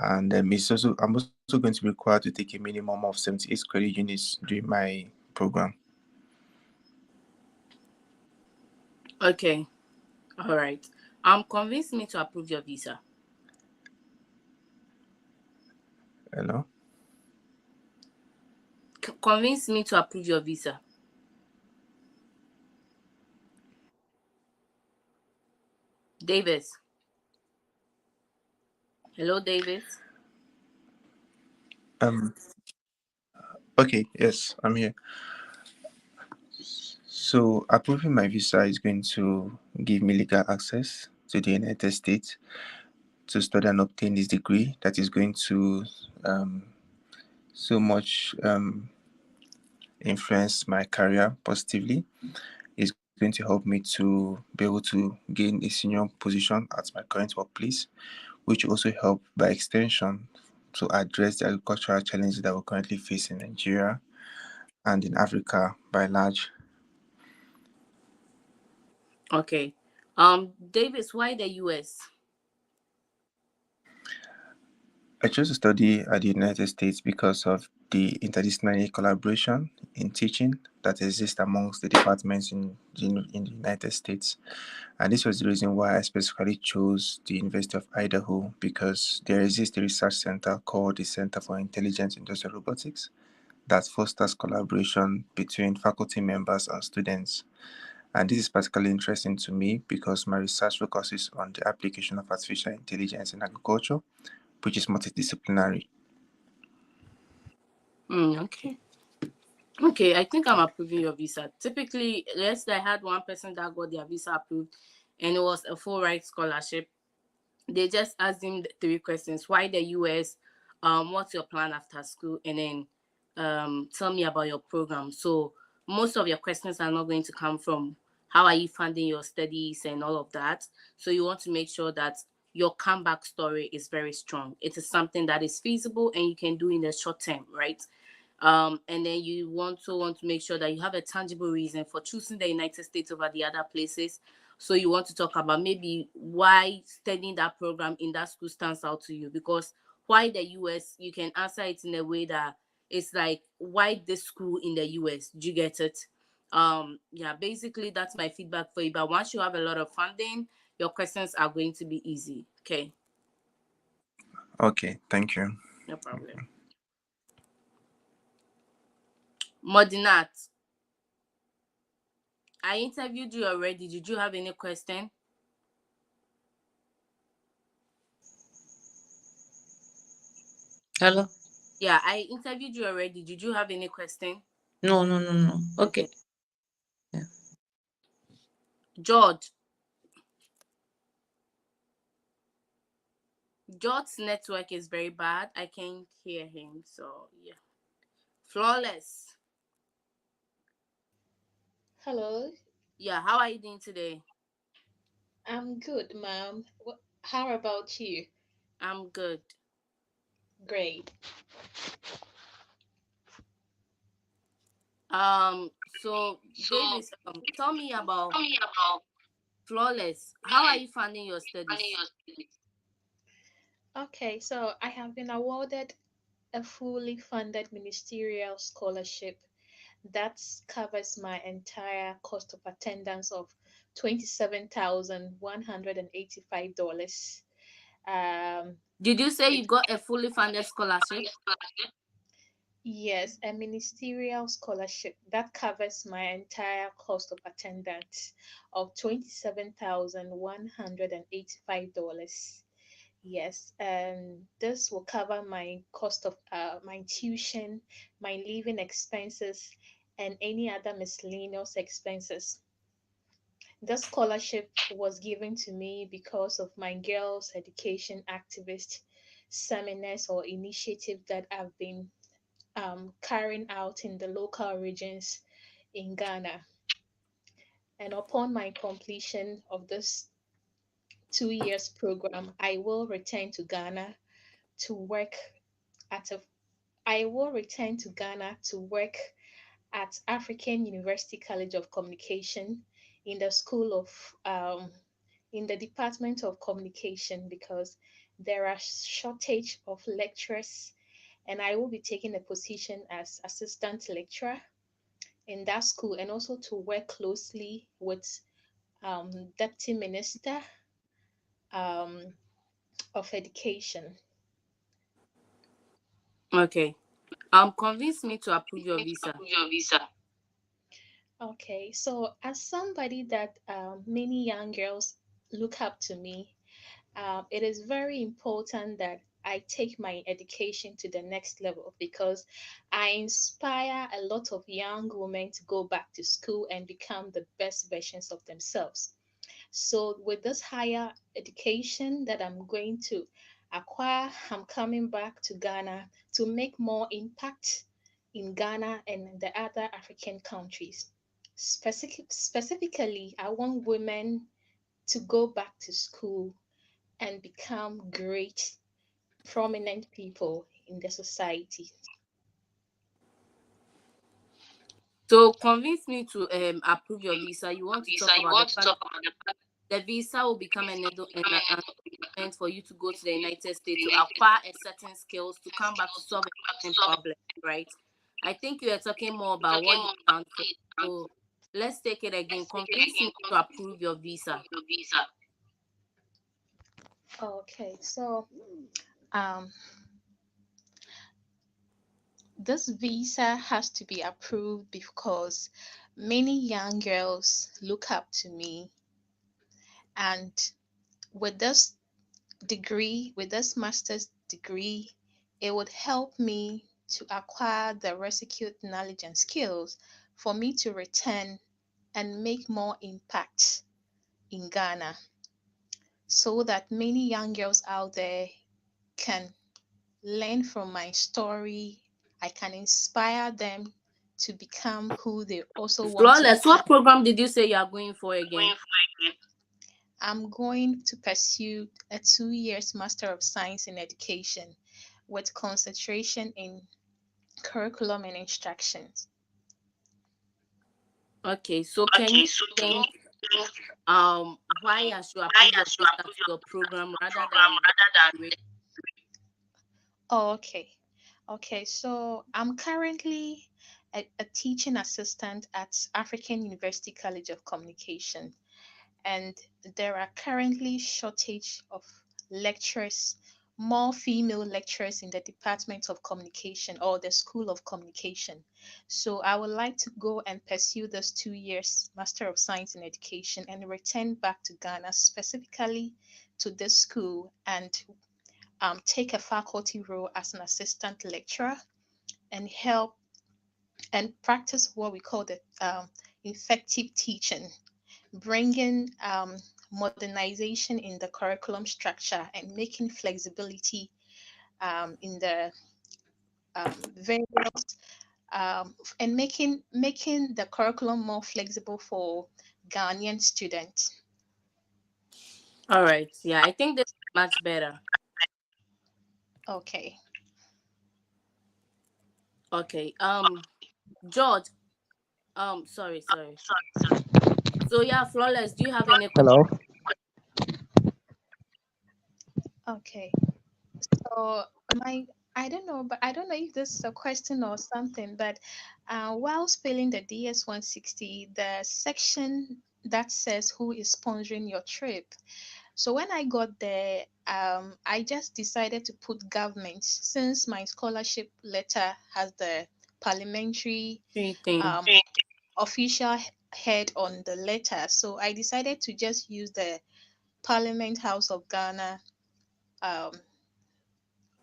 [SPEAKER 17] And I'm also going to be required to take a minimum of 78 credit units during my program.
[SPEAKER 1] Okay. All right. Convince me to approve your visa.
[SPEAKER 17] Hello?
[SPEAKER 1] Convince me to approve your visa. Davis. Hello, Davis.
[SPEAKER 17] Um. Okay. Yes, I'm here. So approving my visa is going to give me legal access to the United States to study and obtain this degree that is going to so much influence my career positively. It's going to help me to be able to gain a senior position at my current workplace, which will also help by extension to address the agricultural challenges that we currently face in Nigeria and in Africa by large.
[SPEAKER 1] Okay. Davis, why the US?
[SPEAKER 17] I chose to study at the United States because of the interdisciplinary collaboration in teaching that exists amongst the departments in the United States. And this was the reason why I specifically chose the University of Idaho, because there exists a research center called the Center for Intelligent Industrial Robotics that fosters collaboration between faculty members and students. And this is particularly interesting to me because my research focuses on the application of artificial intelligence in agriculture, which is multidisciplinary.
[SPEAKER 1] Okay. Okay, I think I'm approving your visa. Typically, let's say I had one person that got their visa approved and it was a full ride scholarship. They just asked him the three questions. Why the US? What's your plan after school? And then tell me about your program. So most of your questions are not going to come from how are you funding your studies and all of that. So you want to make sure that your comeback story is very strong. It is something that is feasible and you can do in the short term, right? And then you want to make sure that you have a tangible reason for choosing the United States over the other places. So you want to talk about maybe why studying that program in that school stands out to you, because why the US, you can answer it in a way that it's like, why this school in the US? Do you get it? Yeah, basically that's my feedback for you. But once you have a lot of funding, your questions are going to be easy. Okay,
[SPEAKER 17] Okay, thank you.
[SPEAKER 1] no problem. Modinat, I interviewed you already. Did you have any question?
[SPEAKER 3] Hello?
[SPEAKER 1] Yeah, I interviewed you already. Did you have any question?
[SPEAKER 3] No, no, no, no. Okay.
[SPEAKER 1] Okay.
[SPEAKER 3] Yeah.
[SPEAKER 1] George. George's network is very bad. I can't hear him. So, yeah. Flawless.
[SPEAKER 18] Hello,
[SPEAKER 1] Yeah, how are you doing today?
[SPEAKER 18] I'm good, ma'am. How about you?
[SPEAKER 1] I'm good.
[SPEAKER 18] Great.
[SPEAKER 1] So Davis, tell me about Flawless. How are you funding your studies?
[SPEAKER 18] Okay, so I have been awarded a fully funded ministerial scholarship that covers my entire cost of attendance of $27,185. Um,
[SPEAKER 1] Did you say
[SPEAKER 18] it,
[SPEAKER 1] you got a fully funded scholarship?
[SPEAKER 18] yes, a ministerial scholarship that covers my entire cost of attendance of $27,185. Yes, and this will cover my cost of my tuition, my living expenses, and any other miscellaneous expenses. This scholarship was given to me because of my girls' education activist seminars or initiative that I've been carrying out in the local regions in Ghana. And upon my completion of this 2 years program, I will return to Ghana to work at a I will return to Ghana to work at African University College of Communication in the school of in the Department of Communication because there are shortage of lecturers, and I will be taking a position as assistant lecturer in that school, and also to work closely with Deputy Minister um, of Education.
[SPEAKER 1] Okay. Convince me to approve your visa.
[SPEAKER 18] Okay, so as somebody that many young girls look up to me, it is very important that I take my education to the next level because I inspire a lot of young women to go back to school and become the best versions of themselves. So, with this higher education that I'm going to acquire, I'm coming back to Ghana to make more impact in Ghana and the other African countries. Specifically, I want women to go back to school and become great, prominent people in the society.
[SPEAKER 1] So convince me to approve your visa. You want to talk about the fact the visa will become an enablement for you to go to the United States to acquire a certain skills to come back to solve a certain problem, right? I think you are talking more about what you stand for. So let's take it again. Convince me to approve your visa.
[SPEAKER 18] Okay, so um, this visa has to be approved because many young girls look up to me, and with this with this master's degree, it would help me to acquire the requisite knowledge and skills for me to return and make more impact in Ghana so that many young girls out there can learn from my story. I can inspire them to become who they also want to
[SPEAKER 1] Flawless,
[SPEAKER 18] become.
[SPEAKER 1] what program did you say you are going for again?
[SPEAKER 18] I'm going to pursue a 2 years Master of Science in Education with concentration in curriculum and instructions.
[SPEAKER 1] Okay, so can you explain why I should approve your visa to your program rather than the
[SPEAKER 18] Oh, okay. Okay, so I'm currently a teaching assistant at African University College of Communication, and there are currently shortage of lecturers, more female lecturers in the Department of Communication or the School of Communication. So I would like to go and pursue this 2 years Master of Science in Education and return back to Ghana, specifically to this school, and take a faculty role as an assistant lecturer and help and practice what we call the effective teaching, bringing modernization in the curriculum structure and making flexibility in the various and making the curriculum more flexible for Ghanaian students.
[SPEAKER 1] All right. Yeah, I think this is much better.
[SPEAKER 18] Okay.
[SPEAKER 1] Okay. George, Sorry. So yeah, Flawless, do you have any question?
[SPEAKER 16] Hello.
[SPEAKER 18] Okay. So my I don't know, but I don't know if this is a question or something, but while spelling the DS-160, the section that says who is sponsoring your trip. So when I got there, I just decided to put government since my scholarship letter has the parliamentary
[SPEAKER 1] Three things.
[SPEAKER 18] um, official head on the letter. So I decided to just use the Parliament House of Ghana um,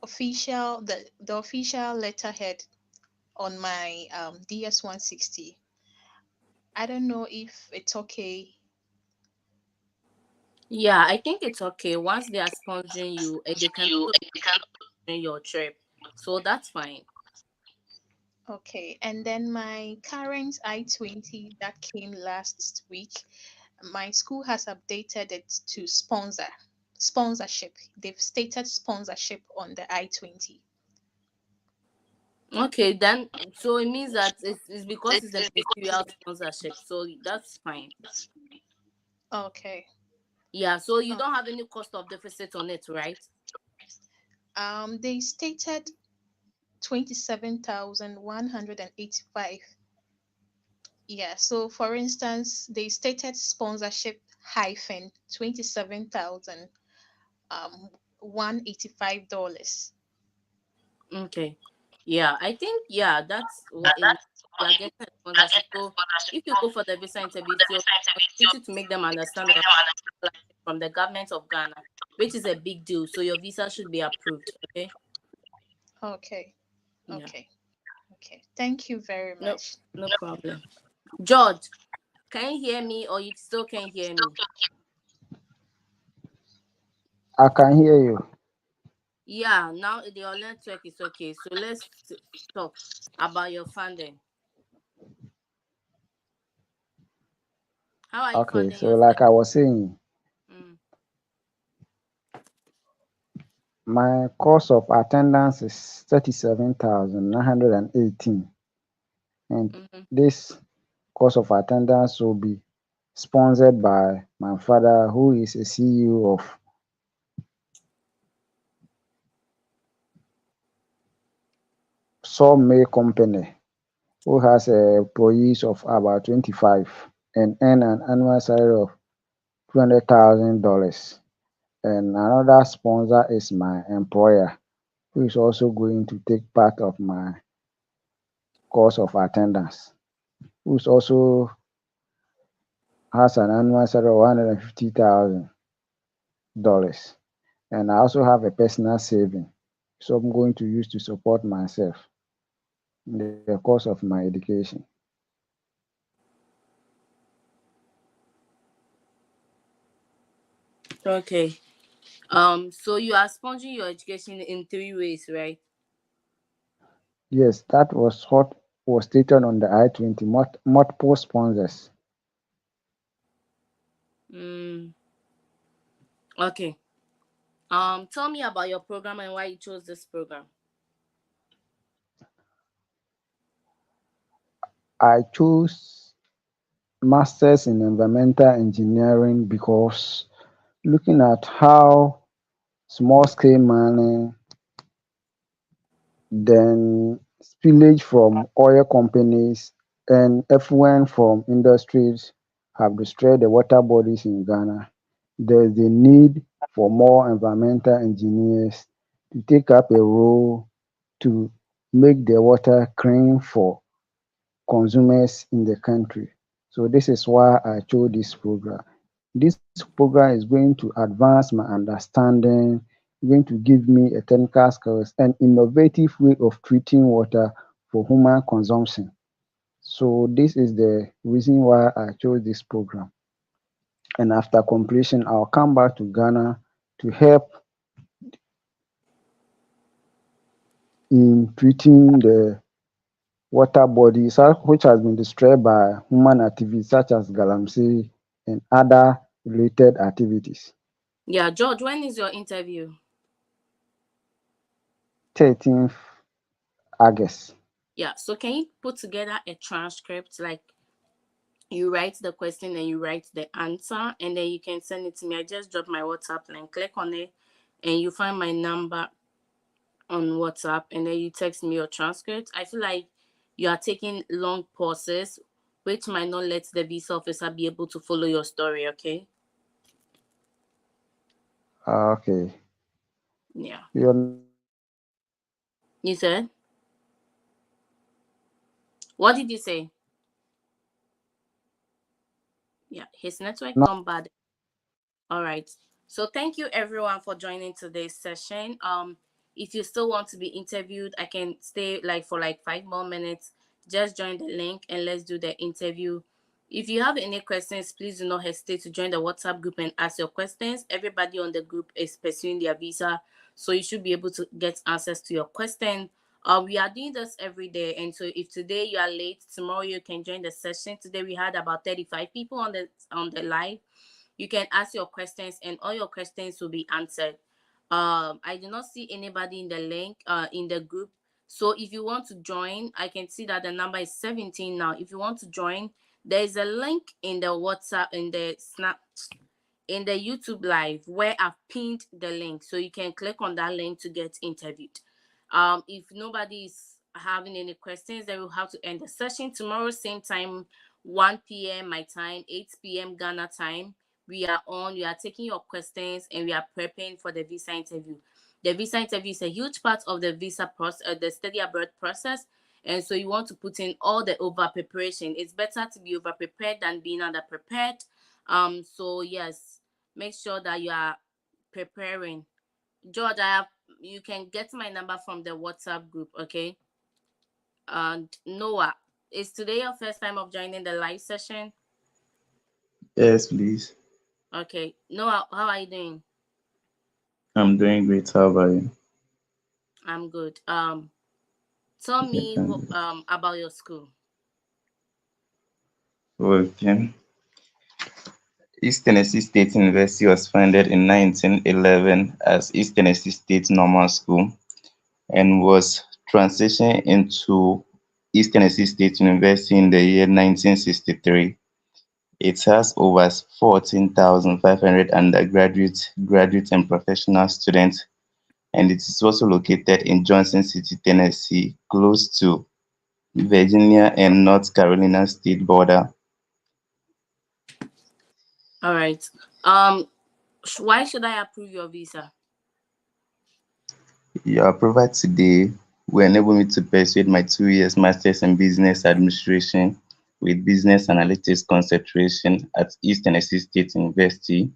[SPEAKER 18] the official letterhead on my DS-160. I don't know if it's okay.
[SPEAKER 1] Yeah, I think it's okay. Once they are sponsoring you, they can also sponsor your trip. So that's fine.
[SPEAKER 18] Okay, and then my current I-20 that came last week, my school has updated it to sponsorship. They've stated sponsorship on the I-20.
[SPEAKER 1] Okay, then so it means that it's because it's a ministerial sponsorship. So that's fine.
[SPEAKER 18] Okay.
[SPEAKER 1] Yeah, so you
[SPEAKER 18] Oh,
[SPEAKER 1] don't have any cost of deficit on it, right?
[SPEAKER 18] they stated 27,185. Yeah, so for instance, they stated sponsorship hyphen 27,000 $185.
[SPEAKER 1] Okay. Yeah, I think that's what it means. You are getting a sponsorship. So if you go for the visa interview, it's your responsibility to make them understand that you're from the government of Ghana, which is a big deal. So your visa should be approved. Okay.
[SPEAKER 18] Okay,
[SPEAKER 1] Yeah.
[SPEAKER 18] okay, okay. Thank you very
[SPEAKER 1] No,
[SPEAKER 18] much.
[SPEAKER 1] no problem. George, can you hear me or you still can't hear me?
[SPEAKER 16] I can hear you.
[SPEAKER 1] Yeah, now your network is okay. So let's talk about your funding. How are you
[SPEAKER 16] Okay,
[SPEAKER 1] funding
[SPEAKER 16] so
[SPEAKER 1] your
[SPEAKER 16] like
[SPEAKER 1] study?
[SPEAKER 16] I was saying,
[SPEAKER 1] Mm,
[SPEAKER 16] my cost of attendance is 37,918, and
[SPEAKER 1] mm-hmm.
[SPEAKER 16] this course of attendance will be sponsored by my father, who is a CEO of sawmill company, who has employees of about 25 and earn an annual salary of $200,000. And another sponsor is my employer, who is also going to take part of my course of attendance, who is also has an annual salary of $150,000. And I also have a personal saving, so I'm going to use to support myself in the course of my education.
[SPEAKER 1] Okay. So you are sponsoring your education in three ways, right?
[SPEAKER 16] Yes, that was what was stated on the I-20, multiple sponsors.
[SPEAKER 1] Mm, okay. Tell me about your program and why you chose this program.
[SPEAKER 16] I chose Masters in Environmental Engineering because looking at how small scale mining, then spillage from oil companies and effluent from industries have destroyed the water bodies in Ghana. There's the need for more environmental engineers to take up a role to make the water clean for consumers in the country. So this is why I chose this program. This program is going to advance my understanding, going to give me a technical skills and innovative way of treating water for human consumption. So this is the reason why I chose this program. And after completion, I'll come back to Ghana to help in treating the water bodies which has been destroyed by human activities such as galamsey and other related activities.
[SPEAKER 1] Yeah, George, when is your interview?
[SPEAKER 16] 13th August.
[SPEAKER 1] Yeah, so can you put together a transcript, like You write the question and you write the answer, and then you can send it to me. I just drop my WhatsApp link, click on it, and you find my number on WhatsApp, and then you text me your transcript. I feel like you are taking long pauses, which might not let the visa officer be able to follow your story, okay?
[SPEAKER 16] Okay.
[SPEAKER 1] Yeah.
[SPEAKER 16] Your network is not
[SPEAKER 1] You said? What did you say? Yeah, his network gone bad. All right. So thank you everyone for joining today's session. If you still want to be interviewed, I can stay like for like 5 more minutes. Just join the link and let's do the interview. If you have any questions, please do not hesitate to join the WhatsApp group and ask your questions. Everybody on the group is pursuing their visa, so you should be able to get answers to your question. We are doing this every day, and so if today you are late, tomorrow you can join the session. Today we had about 35 people on the live. You can ask your questions and all your questions will be answered. I do not see anybody in the link in the group. So if you want to join, I can see that the number is 17 now. If you want to join, there is a link in the WhatsApp, in the YouTube live where I've pinned the link. So you can click on that link to get interviewed. If nobody is having any questions, then we'll have to end the session tomorrow, same time, 1 p.m. my time, 8 p.m. Ghana time. We are taking your questions and we are preparing for the visa interview. The visa interview is a huge part of the visa process, the study abroad process. And so you want to put in all the over preparation. It's better to be over prepared than being under prepared. So yes, make sure that you are preparing. George, you can get my number from the WhatsApp group, okay? And Noah, is today your first time of joining the live session?
[SPEAKER 11] Yes, please.
[SPEAKER 1] Okay. Noah, how are you doing?
[SPEAKER 11] I'm doing great. How about you?
[SPEAKER 1] I'm good. Tell
[SPEAKER 11] Okay,
[SPEAKER 1] me
[SPEAKER 11] fine.
[SPEAKER 1] about your school.
[SPEAKER 11] Okay. East Tennessee State University was founded in 1911 as East Tennessee State Normal School and was transitioned into East Tennessee State University in the year 1963. It has over 14,500 undergraduate, graduate, and professional students, and it is also located in Johnson City, Tennessee, close to Virginia and North Carolina state border.
[SPEAKER 1] All right. Why should I approve your visa?
[SPEAKER 11] Your approval today will enable me to pursue my 2 years Masters in Business Administration with Business Analytics concentration at East Tennessee State University,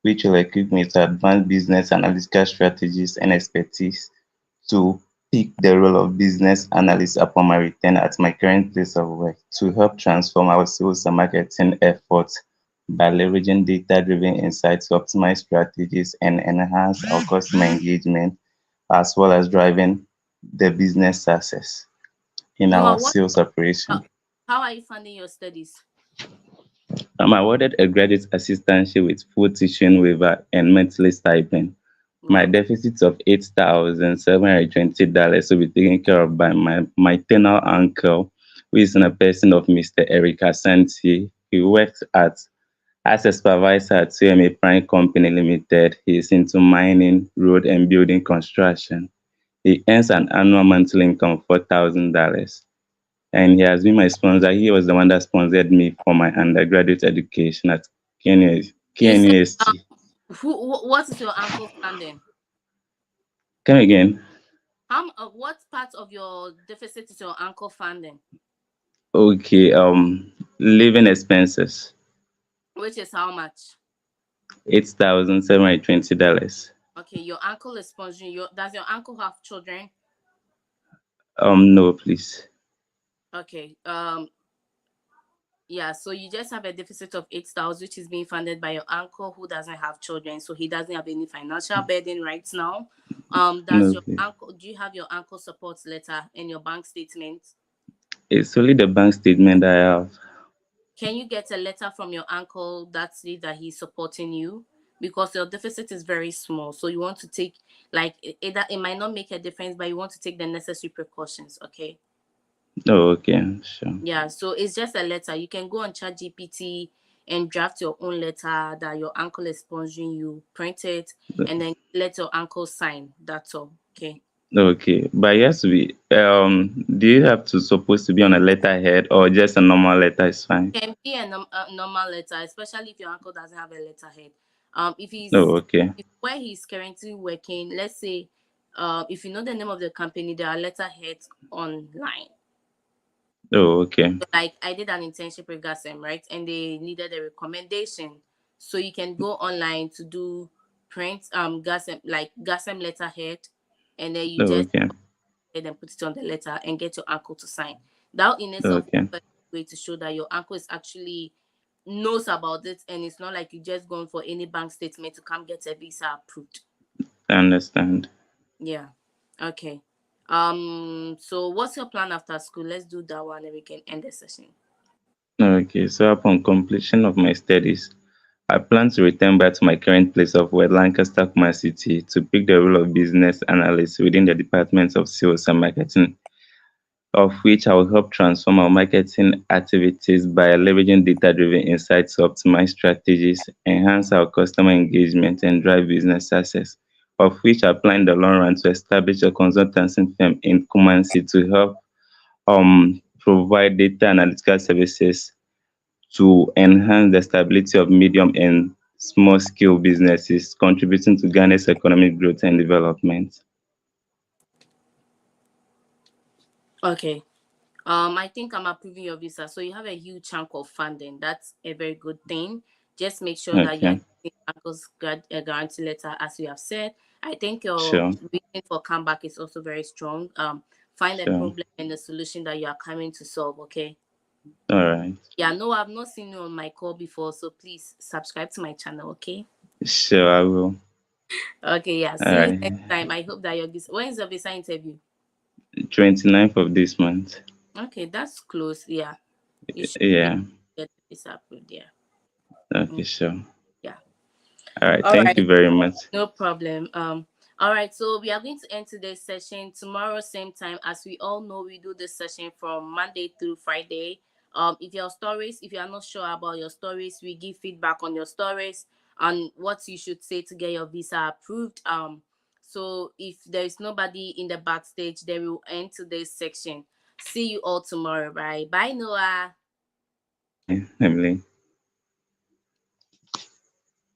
[SPEAKER 11] which will equip me to advance business analytical strategies and expertise to pick the role of business analyst upon my return at my current place of work to help transform our sales and marketing efforts by leveraging data-driven insights to optimize strategies and enhance our customer engagement as well as driving the business success in
[SPEAKER 1] Noah,
[SPEAKER 11] our sales
[SPEAKER 1] uh,
[SPEAKER 11] operation.
[SPEAKER 1] how are you funding your studies?
[SPEAKER 11] I'm awarded a graduate assistantship with full tuition waiver and monthly stipend. My
[SPEAKER 1] Wow.
[SPEAKER 11] deficit of $8,720 will be taken care of by my maternal uncle, who is in a person of Mr. Eric Asante. He works as a supervisor at CMA Prime Company Limited. He is into mining, road, and building construction. He earns an annual monthly income of $4,000. And he has been my sponsor. He was the one that sponsored me for my undergraduate education at
[SPEAKER 1] You said
[SPEAKER 11] KNUST.
[SPEAKER 1] what is your uncle funding?
[SPEAKER 11] Come again.
[SPEAKER 1] What part of your deficit is your uncle funding?
[SPEAKER 11] Okay. Living expenses.
[SPEAKER 1] Which is how much?
[SPEAKER 11] $8,720.
[SPEAKER 1] Okay, your uncle is sponsoring you. Does your uncle have children?
[SPEAKER 11] No, please.
[SPEAKER 1] Okay. Yeah, so you just have a deficit of 8,000, which is being funded by your uncle who doesn't have children, so he doesn't have any financial burden right now. Does
[SPEAKER 11] No,
[SPEAKER 1] your
[SPEAKER 11] please.
[SPEAKER 1] uncle do you have your uncle support letter in your bank statement?
[SPEAKER 11] It's only the bank statement I have.
[SPEAKER 1] Can you get a letter from your uncle that says that he's supporting you? Because your deficit is very small, so you want to take like it might not make a difference, but you want to take the necessary precautions. Okay.
[SPEAKER 3] Oh, okay, sure.
[SPEAKER 1] Yeah, so it's just a letter. You can go on ChatGPT and draft your own letter that your uncle is sponsoring you, print it, and then let your uncle sign. That's all. Okay.
[SPEAKER 3] Okay, but it has to be. Do you have to supposed to be on a letterhead or just a normal letter is fine?
[SPEAKER 1] Can be a normal letter, especially if your uncle doesn't have a letterhead. If
[SPEAKER 3] Oh,
[SPEAKER 1] he's
[SPEAKER 3] okay.
[SPEAKER 1] if where he's currently working, let's say, if you know the name of the company, there are letterheads online.
[SPEAKER 3] Oh, okay.
[SPEAKER 1] So like I did an internship with GASM, right? And they needed a recommendation. So you can go online to do print GASM like GASM letterhead, and then you
[SPEAKER 3] Oh,
[SPEAKER 1] just
[SPEAKER 3] okay.
[SPEAKER 1] and then put it on the letter and get your uncle to sign. That in itself
[SPEAKER 3] Okay.
[SPEAKER 1] is a way to show that your uncle is actually knows about it, and it's not like you just going for any bank statement to come get a visa approved.
[SPEAKER 3] I understand.
[SPEAKER 1] Yeah. Okay. So what's your plan after school? Let's do that one and we can end the session.
[SPEAKER 3] Okay, so upon completion of my studies, I plan to return back to my current place of work, Lancaster, Kuma City, to pick the role of business analyst within the Department of Sales and Marketing, of which I will help transform our marketing activities by leveraging data-driven insights to optimize strategies, enhance our customer engagement, and drive business success, of which I plan in the long run to establish a consultancy firm in Kumasi to help provide data analytical services to enhance the stability of medium and small scale businesses, contributing to Ghana's economic growth and development.
[SPEAKER 1] Okay. I think I'm approving your visa. So you have a huge chunk of funding. That's a very good thing. Just make sure that you are
[SPEAKER 3] Okay,
[SPEAKER 1] getting uncle's guarantee letter, as you have said. I think your
[SPEAKER 3] sure,
[SPEAKER 1] reason for comeback is also very strong. Find a
[SPEAKER 3] sure.
[SPEAKER 1] problem and the solution that you are coming to solve. Okay.
[SPEAKER 3] All right.
[SPEAKER 1] Yeah. No, I've not seen you on my call before, so please subscribe to my channel. Okay.
[SPEAKER 3] Sure, I will.
[SPEAKER 1] Okay. Yeah.
[SPEAKER 3] All
[SPEAKER 1] See you next
[SPEAKER 3] right.
[SPEAKER 1] time. I hope that your visa. When is your visa interview?
[SPEAKER 3] 29th of this month.
[SPEAKER 1] Okay, that's close. Yeah. You should be able
[SPEAKER 3] Yeah.
[SPEAKER 1] to get the visa approved. Yeah.
[SPEAKER 3] Okay,
[SPEAKER 1] Mm,
[SPEAKER 3] sure.
[SPEAKER 1] yeah.
[SPEAKER 3] All right.
[SPEAKER 1] All
[SPEAKER 3] Thank
[SPEAKER 1] right.
[SPEAKER 3] you very much.
[SPEAKER 1] No problem. All right, so we are going to end today's session tomorrow, same time. As we all know, we do this session from Monday through Friday. If your stories, if you are not sure about your stories, we give feedback on your stories and what you should say to get your visa approved. So if there is nobody in the backstage, then we will end today's section. See you all tomorrow. Bye. Bye, Noah.
[SPEAKER 3] Bye, Emily.